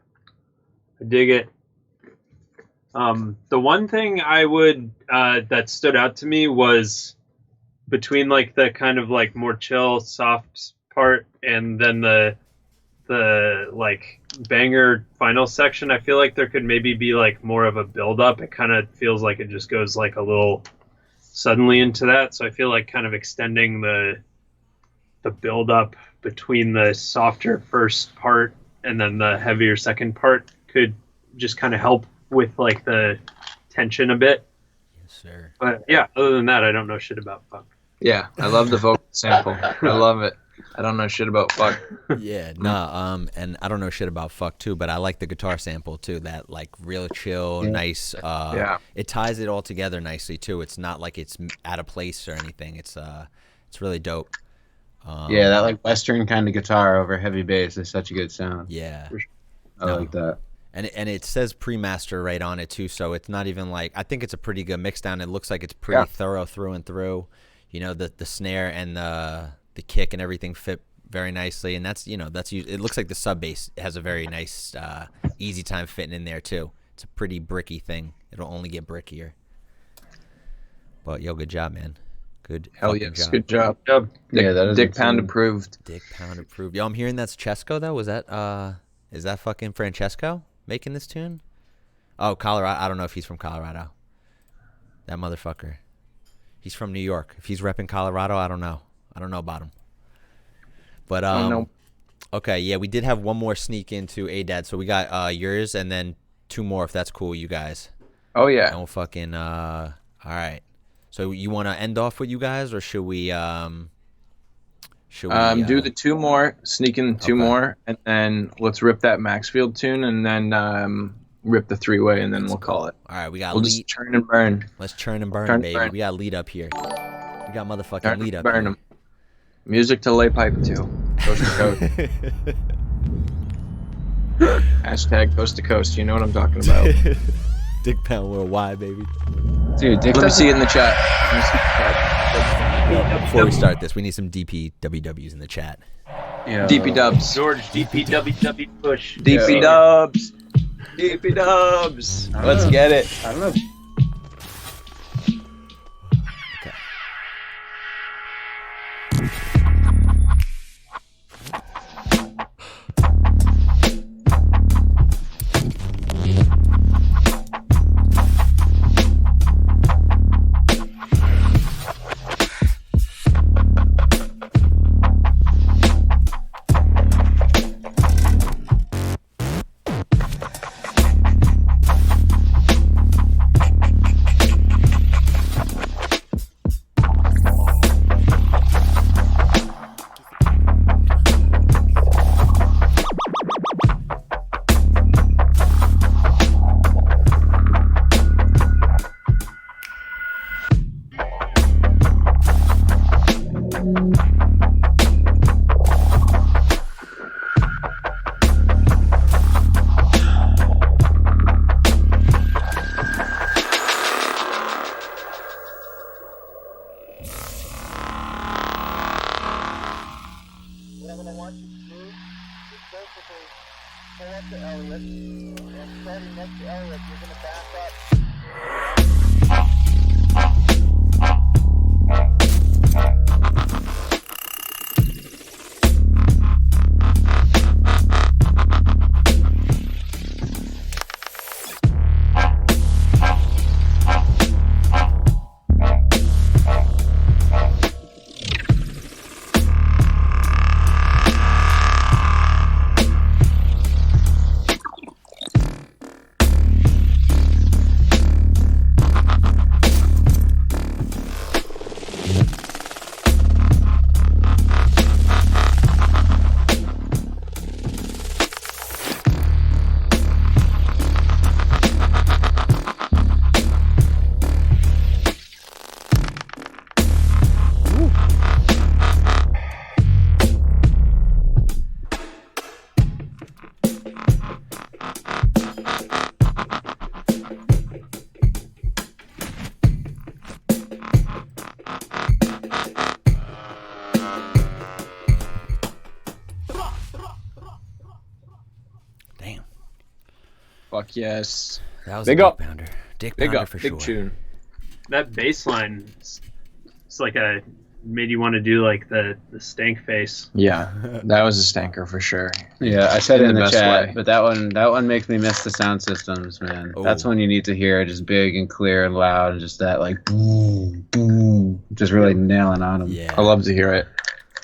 Speaker 3: I dig it. The one thing I would that stood out to me was between like the kind of like more chill, soft part and then the like banger final section. I feel like there could maybe be like more of a build up. It kind of feels like it just goes like a little suddenly into that. So I feel like kind of extending the build up between the softer first part and then the heavier second part could just kind of help with like the tension a bit.
Speaker 1: Yes, sir.
Speaker 3: But yeah, other than that, I don't know shit about fuck.
Speaker 2: Yeah, I love the vocal sample. I love it. I don't know shit about fuck.
Speaker 1: Yeah, nah, and I don't know shit about fuck too, but I like the guitar sample too. That like real chill, nice.
Speaker 2: Yeah.
Speaker 1: It ties it all together nicely too. It's not like it's out of place or anything. It's really dope.
Speaker 4: Yeah, that like Western kind of guitar over heavy bass is such a good sound.
Speaker 1: Yeah,
Speaker 4: I like that.
Speaker 1: and it says pre-master right on it too, so it's not even like, I think it's a pretty good mix down. It looks like it's pretty thorough through and through. You know, the snare and the kick and everything fit very nicely, and that's it looks like the sub bass has a very nice easy time fitting in there too. It's a pretty bricky thing. It'll only get brickier. But yo, good job, man. Good.
Speaker 2: Hell yes,
Speaker 1: job.
Speaker 2: good job.
Speaker 3: Yep.
Speaker 4: That is
Speaker 2: Dick Pound
Speaker 4: insane.
Speaker 2: approved.
Speaker 1: Dick Pound approved. Yo, I'm hearing that's Chesco though. Was that is that fucking Francesco making this tune? Oh, Colorado. I don't know if he's from Colorado. That motherfucker. He's from New York. If he's repping Colorado, I don't know. I don't know about him. But
Speaker 2: know.
Speaker 1: Okay, yeah, we did have one more sneak into A-Dad, so we got yours and then two more if that's cool with you guys.
Speaker 2: Oh yeah.
Speaker 1: And we'll fucking all right. So you want to end off with you guys, or should we do
Speaker 2: the two more, sneak in two more, and then let's rip that Maxfield tune, and then rip the three-way, and then we'll call it.
Speaker 1: All right, we got
Speaker 2: We'll
Speaker 1: lead.
Speaker 2: just churn and burn.
Speaker 1: Let's churn and burn,
Speaker 2: Churn and
Speaker 1: baby.
Speaker 2: burn.
Speaker 1: We got lead up here. We got motherfucking
Speaker 2: Churn
Speaker 1: lead
Speaker 2: and
Speaker 1: up
Speaker 2: burn
Speaker 1: here.
Speaker 2: them. Music to lay pipe to. Coast to coast. Hashtag coast to coast. You know what I'm talking about.
Speaker 1: Dick Pound Worldwide, baby.
Speaker 4: Dude, Dick
Speaker 2: Let me see it in the chat.
Speaker 1: Before we start this, we need some DPWWs in the chat.
Speaker 4: Yeah.
Speaker 2: DP Dubs.
Speaker 3: George DPWW push.
Speaker 2: DP Dubs. DP Dubs. Let's get it.
Speaker 4: I don't know.
Speaker 2: Fuck yes.
Speaker 1: That was
Speaker 2: Big
Speaker 1: a
Speaker 2: up.
Speaker 1: dick pounder. Dick
Speaker 2: Big
Speaker 1: pounder
Speaker 2: up.
Speaker 1: for
Speaker 2: Big
Speaker 1: sure.
Speaker 2: tune.
Speaker 3: That bass line, it's like made you want to do like the stank face.
Speaker 2: Yeah, that was a stanker for sure.
Speaker 4: Yeah, I said it in the
Speaker 2: best
Speaker 4: chat,
Speaker 2: way.
Speaker 4: but that one makes me miss the sound systems, man. That's
Speaker 1: Oh.
Speaker 4: when you need to hear it just big and clear and loud, and just that like boom, boom, just really nailing on them.
Speaker 1: Yeah.
Speaker 2: I love to hear it.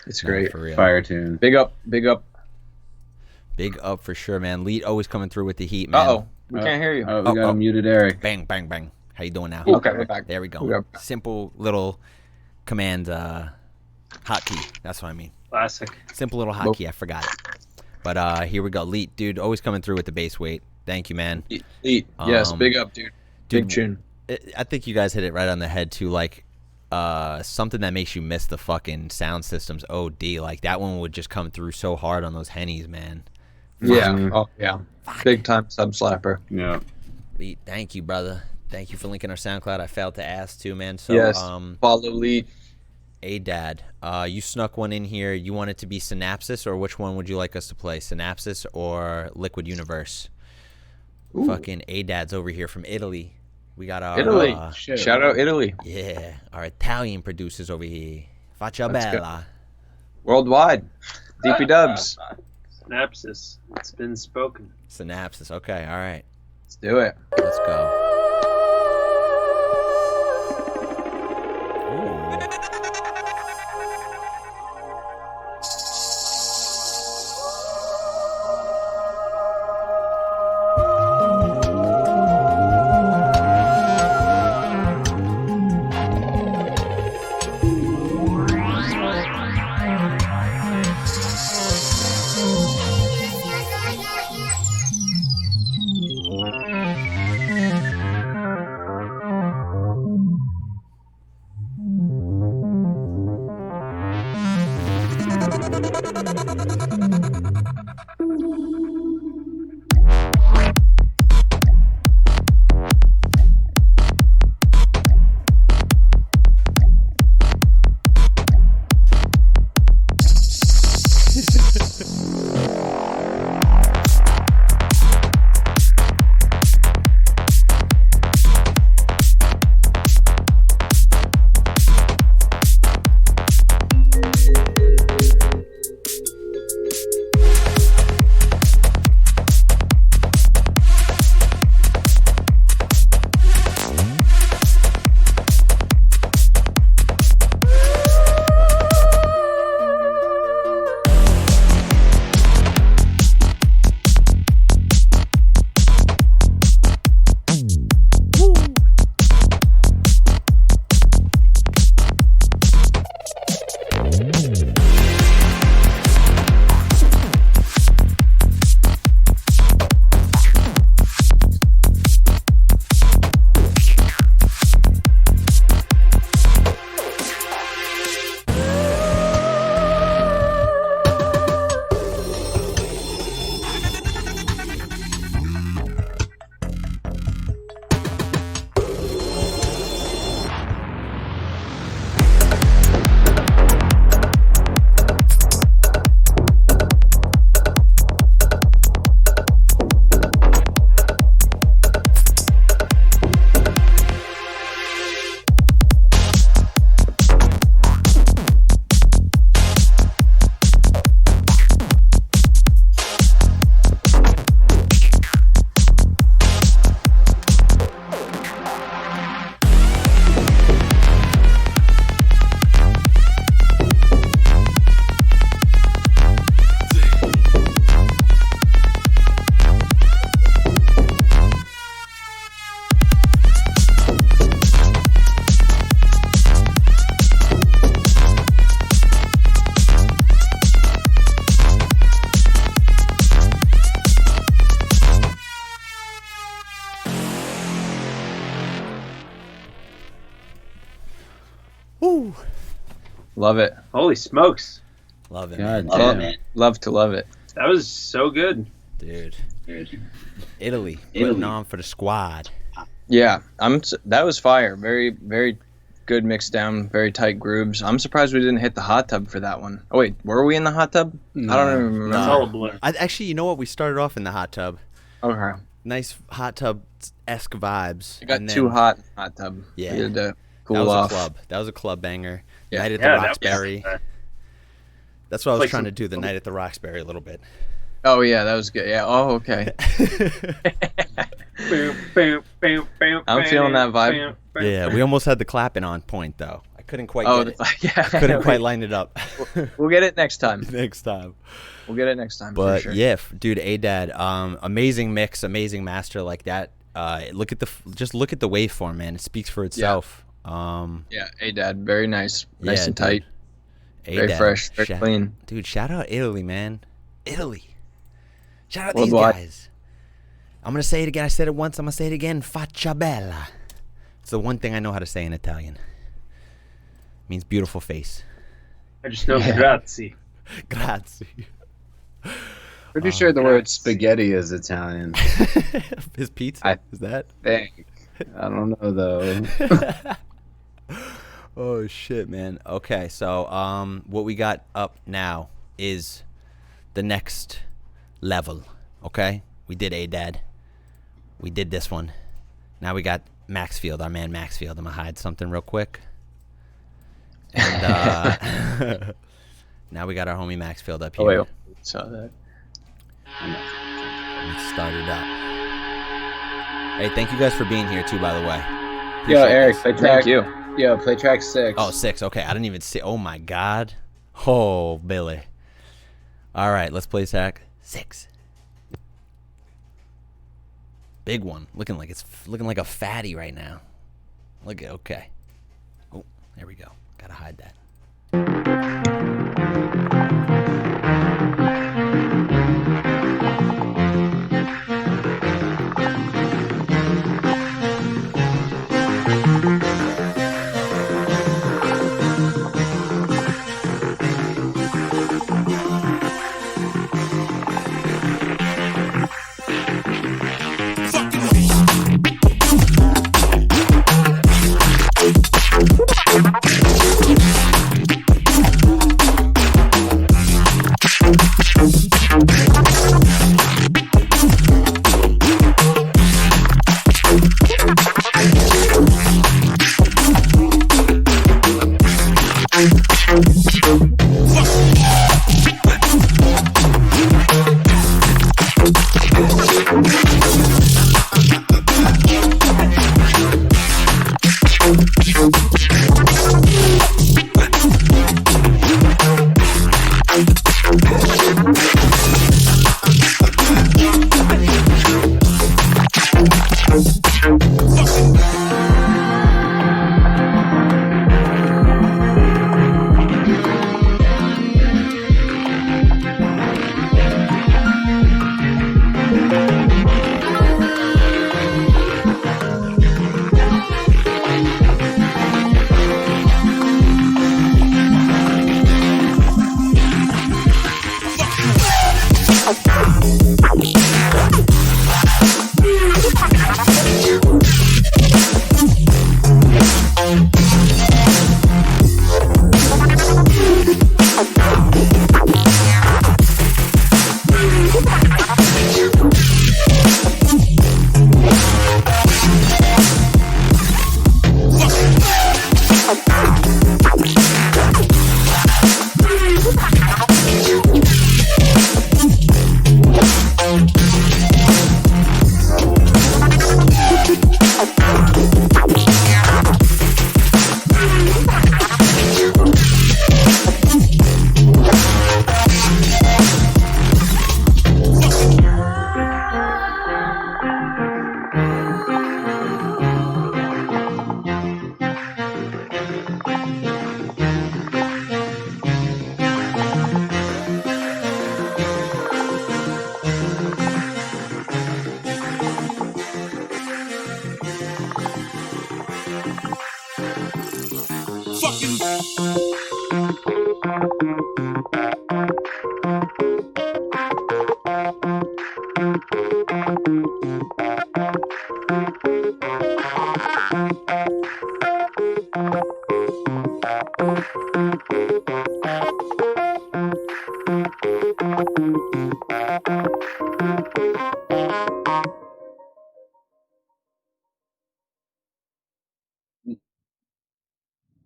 Speaker 2: It's
Speaker 1: No,
Speaker 2: great.
Speaker 1: for real.
Speaker 4: Fire tune.
Speaker 2: Big up. Big up.
Speaker 1: Big up for sure, man. Lead always coming through with the heat, man.
Speaker 2: Uh-oh. We can't hear you.
Speaker 4: Oh, we got a muted Eric.
Speaker 1: Bang, bang, bang. How you doing now?
Speaker 2: Okay, we're back.
Speaker 1: There we go.
Speaker 2: We're back.
Speaker 1: Simple little command hotkey. That's what I mean.
Speaker 3: Classic.
Speaker 1: Simple little hotkey. I forgot it. But here we go. Leet, dude, always coming through with the bass weight. Thank you, man.
Speaker 2: Eat. Yes,
Speaker 1: Um,
Speaker 2: big up, dude.
Speaker 1: dude,
Speaker 2: Big tune.
Speaker 1: I think you guys hit it right on the head too. Like something that makes you miss the fucking sound systems. OD. Like that one would just come through so hard on those hennies, man.
Speaker 2: Yeah. Oh, yeah. Big time sub slapper.
Speaker 4: Yeah.
Speaker 1: Leet, thank you, brother. Thank you for linking our SoundCloud. I failed to ask too, man. So
Speaker 2: Yes. Follow lead.
Speaker 1: Dad, you snuck one in here. You want it to be Synapsis, or which one would you like us to play? Synapsis or Liquid Universe?
Speaker 2: Ooh.
Speaker 1: Fucking Dad's over here from Italy. We got our
Speaker 2: Italy. Shout out Italy.
Speaker 1: yeah, our Italian producers over here. Faccia
Speaker 2: Let's go.
Speaker 1: bella.
Speaker 2: Worldwide. DP Dubs.
Speaker 3: Synapsis. It's been spoken.
Speaker 1: Synapsis. Okay, all right.
Speaker 2: Let's do it.
Speaker 1: Let's go. Ooh. Woo.
Speaker 2: Love it.
Speaker 3: Holy smokes.
Speaker 1: Love it,
Speaker 4: God
Speaker 1: man.
Speaker 4: damn.
Speaker 2: Love to love it.
Speaker 3: That was so good.
Speaker 1: Dude. Italy. Putting on for the squad.
Speaker 2: Yeah, that was fire. Very, very good mixed down, very tight grooves. I'm surprised we didn't hit the hot tub for that one. Oh wait, were we in the hot tub? I don't even remember.
Speaker 3: It's all a blur.
Speaker 1: Actually, you know what? We started off in the hot tub.
Speaker 2: Okay.
Speaker 1: nice hot tub-esque vibes.
Speaker 2: It got
Speaker 1: And
Speaker 2: too
Speaker 1: then-
Speaker 2: hot in the hot tub.
Speaker 1: Yeah.
Speaker 2: We had to cool
Speaker 1: That was
Speaker 2: off.
Speaker 1: a club. That was a club banger.
Speaker 2: Yeah.
Speaker 1: Night at the
Speaker 3: Yeah,
Speaker 1: Roxbury. That's what I was
Speaker 3: like
Speaker 1: trying
Speaker 3: some-
Speaker 1: to do, the Night at the Roxbury a little bit.
Speaker 2: Oh yeah, that was good. Yeah. Oh okay. I'm feeling that vibe.
Speaker 1: Yeah, we almost had the clapping on point, though. I couldn't quite
Speaker 2: Oh
Speaker 1: get it.
Speaker 2: yeah.
Speaker 1: Couldn't quite line it up
Speaker 2: We'll get it next time.
Speaker 1: next time.
Speaker 2: We'll get it next time.
Speaker 1: But
Speaker 2: for sure.
Speaker 1: yeah, dude, Adad, amazing mix, amazing master like that. Look at the waveform, man. It speaks for itself.
Speaker 2: Yeah, Dad, very nice, nice
Speaker 1: Yeah,
Speaker 2: and
Speaker 1: dude.
Speaker 2: tight, very
Speaker 1: Adad,
Speaker 2: fresh, very clean.
Speaker 1: Dude, shout out Italy, man. Italy. Shout out
Speaker 2: Worldwide.
Speaker 1: these guys. I'm gonna say it again. I said it once. I'm gonna say it again. Faccia bella. It's the one thing I know how to say in Italian. Means beautiful face.
Speaker 3: I just know grazie.
Speaker 1: Grazie.
Speaker 4: Pretty sure the word spaghetti is Italian.
Speaker 1: His pizza. Is that?
Speaker 4: Think. I don't know though.
Speaker 1: Oh shit, man. Okay, so what we got up now is the next level. Okay, we did Adad. We did this one. Now we got Maxfield, our man Maxfield. I'm gonna hide something real quick. And now we got our homie Maxfield up here.
Speaker 2: Oh wait, saw that.
Speaker 1: Let's start it up. Hey, thank you guys for being here too, by the way.
Speaker 4: Yo,
Speaker 1: Appreciate
Speaker 4: Eric,
Speaker 1: this.
Speaker 4: play track.
Speaker 2: Thank you.
Speaker 4: Yo, play track 6.
Speaker 1: Oh, 6. Okay, I didn't even see. Oh my God. Oh, Billy. All right, let's play track 6. Big one. Looking like a fatty right now. Look at. Okay. Oh, there we go. Gotta hide that.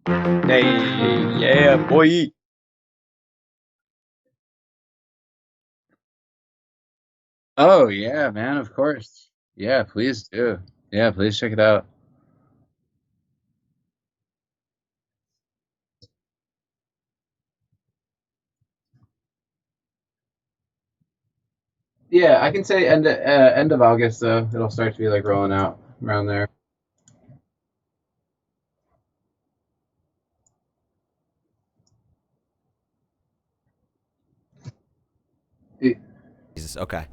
Speaker 2: Hey, yeah, boy.
Speaker 4: Oh yeah, man, of course. Yeah, please do. Yeah, please check it out. Yeah, I can say end of August though. It'll start to be like rolling out around there.
Speaker 1: Jesus. Okay.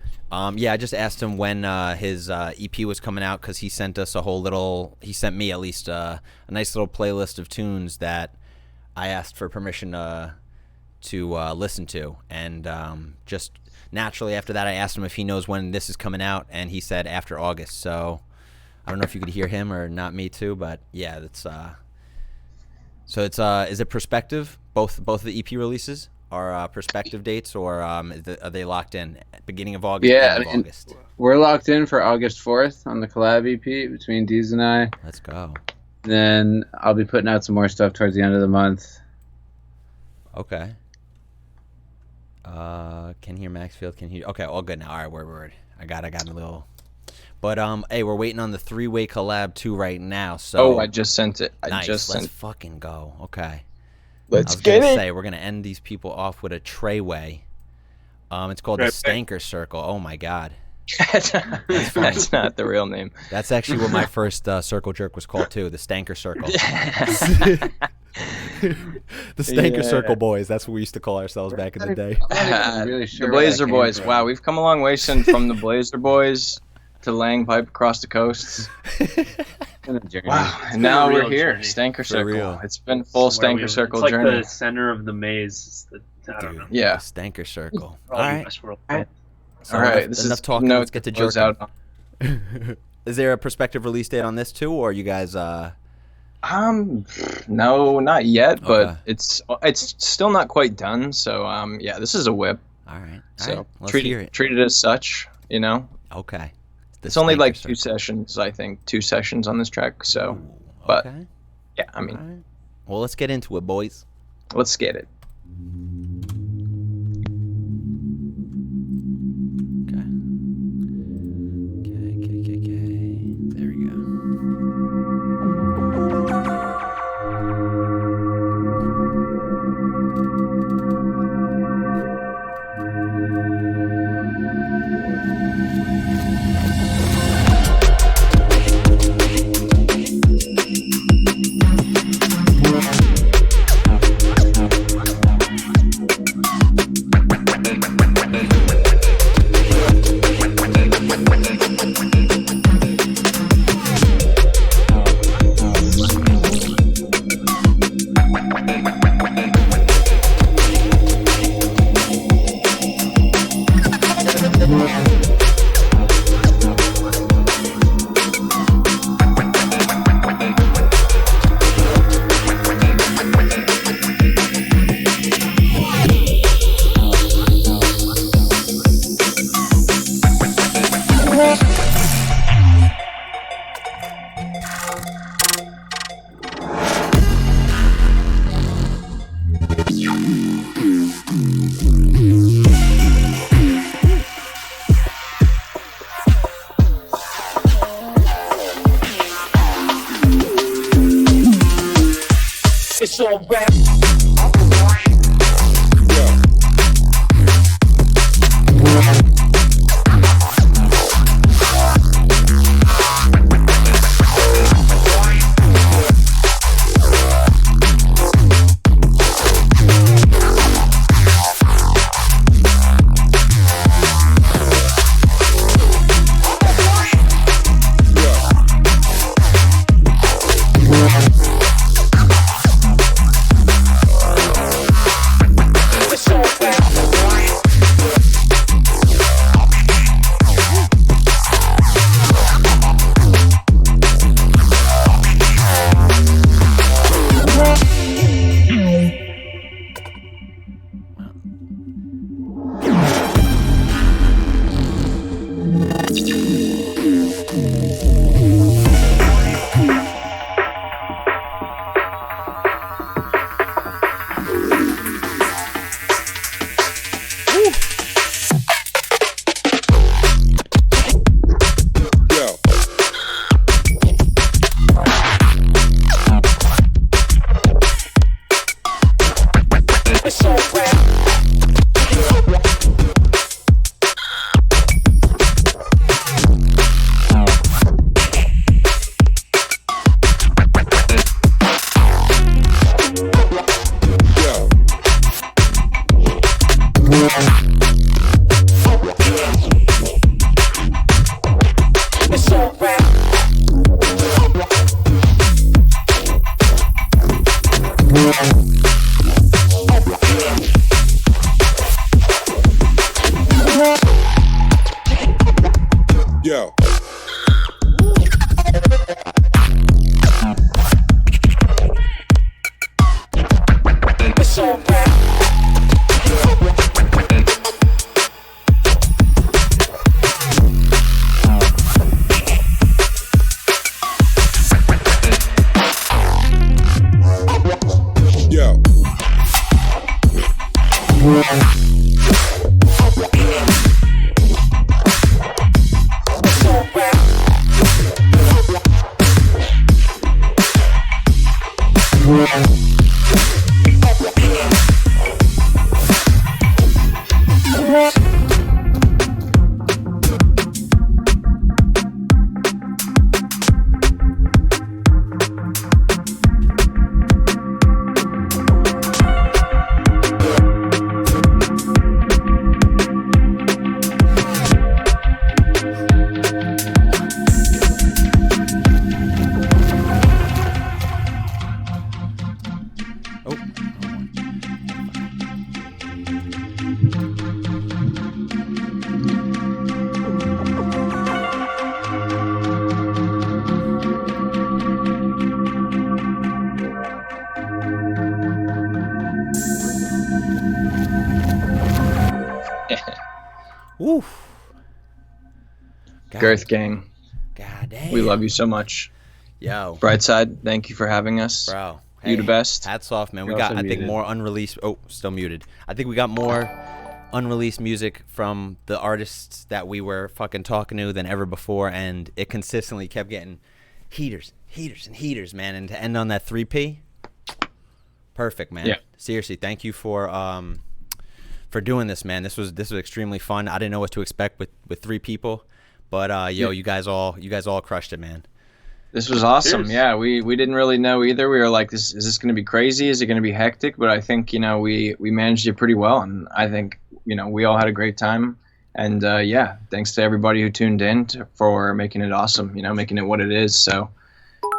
Speaker 1: Yeah, I just asked him when his EP was coming out because he sent us a whole little. He sent me at least a nice little playlist of tunes that I asked for permission to listen to, and just naturally after that, I asked him if he knows when this is coming out, and he said after August. So I don't know if you could hear him or not me too, but yeah, that's. So it's is it Perspective? Both of the EP releases are perspective dates, or are they locked in beginning of August?
Speaker 4: Yeah,
Speaker 1: end of August.
Speaker 4: We're locked in for August 4th on the collab EP between Deez and I.
Speaker 1: Let's go.
Speaker 4: Then I'll be putting out some more stuff towards the end of the month.
Speaker 1: Okay. Can hear Maxfield. Can hear. Okay, all good now. All right, word. I got a little. But hey, we're waiting on the 3-way collab too right now. So.
Speaker 2: Oh, I just sent it.
Speaker 1: Nice.
Speaker 2: Just
Speaker 1: Let's
Speaker 2: sent.
Speaker 1: fucking go. Okay.
Speaker 2: Let's
Speaker 1: I was
Speaker 2: get
Speaker 1: gonna
Speaker 2: it.
Speaker 1: say we're gonna end these people off with a Treyway. It's called the Stanker Circle. Oh my god.
Speaker 2: That's not the real name.
Speaker 1: That's actually what my first circle jerk was called too. The Stanker Circle. The Stanker Circle boys. That's what we used to call ourselves back in the day.
Speaker 4: I'm not even really sure
Speaker 2: The
Speaker 4: where that
Speaker 2: Blazer
Speaker 4: came
Speaker 2: Boys.
Speaker 4: from.
Speaker 2: Wow, we've come a long way since from the Blazer Boys to laying pipe across the coasts.
Speaker 4: Been a journey.
Speaker 2: Wow, and now
Speaker 3: a
Speaker 2: we're
Speaker 3: real
Speaker 2: here.
Speaker 3: journey.
Speaker 2: Stanker Circle.
Speaker 1: real.
Speaker 2: It's been full
Speaker 3: It's where we
Speaker 2: Stanker
Speaker 3: live.
Speaker 2: Circle
Speaker 3: it's like
Speaker 2: journey.
Speaker 3: the center of the maze. It's the, I don't know.
Speaker 2: Yeah.
Speaker 1: The Stanker Circle.
Speaker 3: For
Speaker 1: All
Speaker 3: you
Speaker 1: right.
Speaker 3: Westworld
Speaker 2: Alright.
Speaker 3: fans.
Speaker 1: So
Speaker 2: All right,
Speaker 1: enough,
Speaker 2: this
Speaker 1: enough
Speaker 2: is
Speaker 1: talking.
Speaker 2: no
Speaker 1: Let's get to
Speaker 2: close
Speaker 1: jerking.
Speaker 2: out.
Speaker 1: Is there a prospective release date on this too, or you guys?
Speaker 2: No, not yet, but
Speaker 1: Okay.
Speaker 2: it's still not quite done. So yeah, this is a whip.
Speaker 1: All right.
Speaker 2: So
Speaker 1: All right. Let's
Speaker 2: treat
Speaker 1: hear
Speaker 2: it
Speaker 1: it.
Speaker 2: treat it as such. You know,
Speaker 1: Okay. The
Speaker 2: it's only
Speaker 1: Stanker
Speaker 2: like
Speaker 1: Circle.
Speaker 2: 2 sessions. I think 2 sessions on this track. So
Speaker 1: Ooh,
Speaker 2: but-
Speaker 1: okay.
Speaker 2: yeah, I mean,
Speaker 1: All right. Well, let's get into it, boys.
Speaker 2: let's get it.
Speaker 1: Okay. Okay. There we go. Woo.
Speaker 2: Girth Gang,
Speaker 1: God damn.
Speaker 2: we love you so much.
Speaker 1: Yo,
Speaker 2: Brightside, thank you for having us.
Speaker 1: bro.
Speaker 2: You the best.
Speaker 1: Hats off, man. We
Speaker 4: You're
Speaker 1: got,
Speaker 4: also
Speaker 1: I think,
Speaker 4: muted.
Speaker 1: more unreleased. Oh, still muted. I think we got more unreleased music from the artists that we were fucking talking to than ever before, and it consistently kept getting heaters, and heaters, man. And to end on that 3P, perfect, man.
Speaker 2: Yeah.
Speaker 1: Seriously, thank you for doing this, man. This was extremely fun. I didn't know what to expect with 3 people, but you guys all crushed it, man.
Speaker 2: This was awesome.
Speaker 3: Cheers.
Speaker 2: Yeah, we didn't really know either. We were like, is this going to be crazy? Is it going to be hectic? But I think, we managed it pretty well. And I think, we all had a great time. And yeah, thanks to everybody who tuned in for making it awesome, making it what it is. So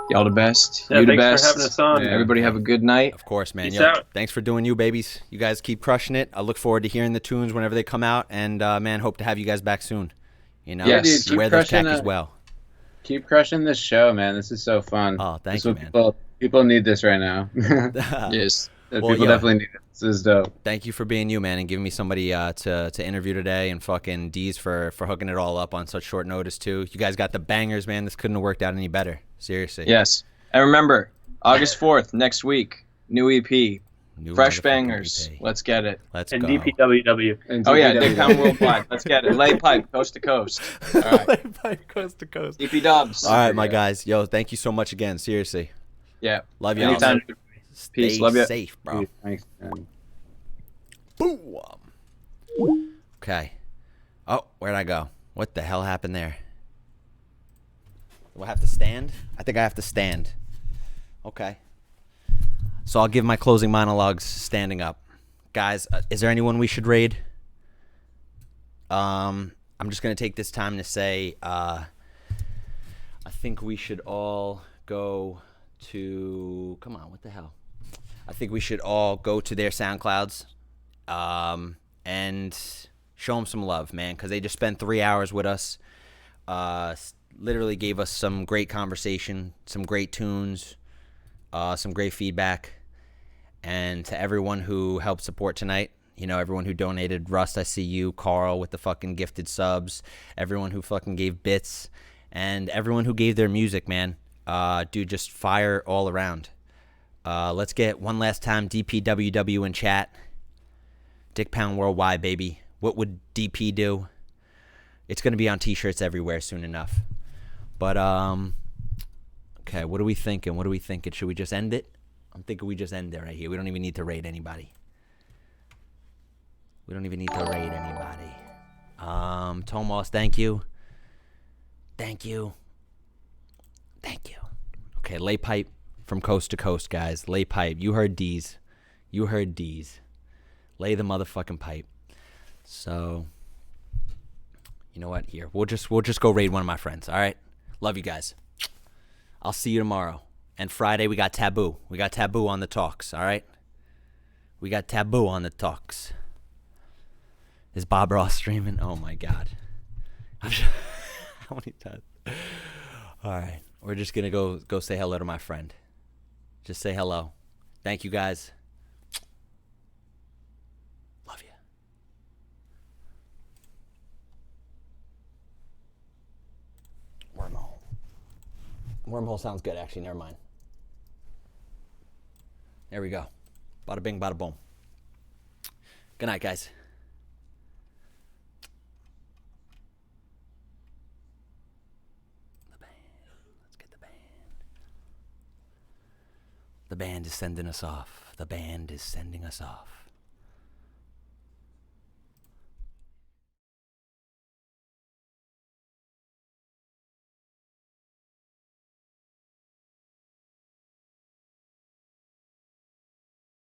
Speaker 2: y'all the best.
Speaker 3: Yeah,
Speaker 2: You the
Speaker 3: thanks
Speaker 2: best.
Speaker 3: for having us on.
Speaker 4: Yeah.
Speaker 2: Everybody have a good night.
Speaker 1: Of course, man.
Speaker 3: Peace
Speaker 1: Yo,
Speaker 3: out.
Speaker 1: thanks for doing you, babies. You guys keep crushing it. I look forward to hearing the tunes whenever they come out. And, man, hope to have you guys back soon.
Speaker 2: Yes.
Speaker 4: Dude, keep
Speaker 1: wear those
Speaker 4: crushing
Speaker 1: khakis
Speaker 4: it.
Speaker 1: well.
Speaker 4: Keep crushing this show, man. This is so fun.
Speaker 1: Oh, thank
Speaker 4: This
Speaker 1: you,
Speaker 4: is what
Speaker 1: man.
Speaker 4: People need this right now.
Speaker 2: Yes.
Speaker 1: Well,
Speaker 4: People
Speaker 1: yo.
Speaker 4: definitely need it. This is dope.
Speaker 1: Thank you for being you, man, and giving me somebody to interview today, and fucking Deez for hooking it all up on such short notice, too. You guys got the bangers, man. This couldn't have worked out any better. Seriously.
Speaker 2: Yes. And remember, August 4th, next week, new EP,
Speaker 1: New
Speaker 2: fresh
Speaker 1: motherfucking
Speaker 2: bangers.
Speaker 1: EP.
Speaker 2: Let's get it.
Speaker 1: Let's
Speaker 3: And
Speaker 1: go.
Speaker 3: DPWW.
Speaker 4: And
Speaker 2: Oh, yeah,
Speaker 4: DPW.
Speaker 2: Dick Pound Worldwide. Let's get it. Lay pipe, coast to coast. All right.
Speaker 1: Coast to coast.
Speaker 2: DP Dubs.
Speaker 1: All right, my guys. Yo, thank you so much again. Seriously.
Speaker 2: Yeah.
Speaker 1: Love y'all.
Speaker 2: Anytime.
Speaker 1: Stay
Speaker 2: Peace. Love ya.
Speaker 1: safe, bro.
Speaker 4: Thanks, man.
Speaker 1: Boom. Okay. Oh, where'd I go? What the hell happened there? Do I have to stand? I think I have to stand. Okay. So I'll give my closing monologues standing up. Guys, is there anyone we should raid? I'm just going to take this time to say I think we should all go to... Come on, what the hell? I think we should all go to their SoundClouds and show them some love, man, because they just spent 3 hours with us. Literally gave us some great conversation, some great tunes, some great feedback. And to everyone who helped support tonight, everyone who donated, Rust, I see you, Carl with the fucking gifted subs, everyone who fucking gave bits, and everyone who gave their music, man. Dude, just fire all around. Let's get one last time DPWW in chat. Dick Pound Worldwide, baby. What would DP do? It's going to be on t-shirts everywhere soon enough. But, okay, what are we thinking? Should we just end it? I'm thinking we just end it right here. We don't even need to raid anybody. Tomos, thank you. Okay, lay pipe from coast to coast, guys. Lay pipe. You heard Deez. Lay the motherfucking pipe. So, you know what? Here, we'll just go raid one of my friends. All right. Love you guys. I'll see you tomorrow. And Friday we got Taboo. We got Taboo on the talks. All right. Is Bob Ross streaming? Oh my God. How many times? All right. We're just gonna go say hello to my friend. Just say hello. Thank you guys. Love you. Wormhole sounds good, actually. Never mind. There we go. Bada bing, bada boom. Good night, guys. The band. Let's get the band. The band is sending us off. The band is sending us off.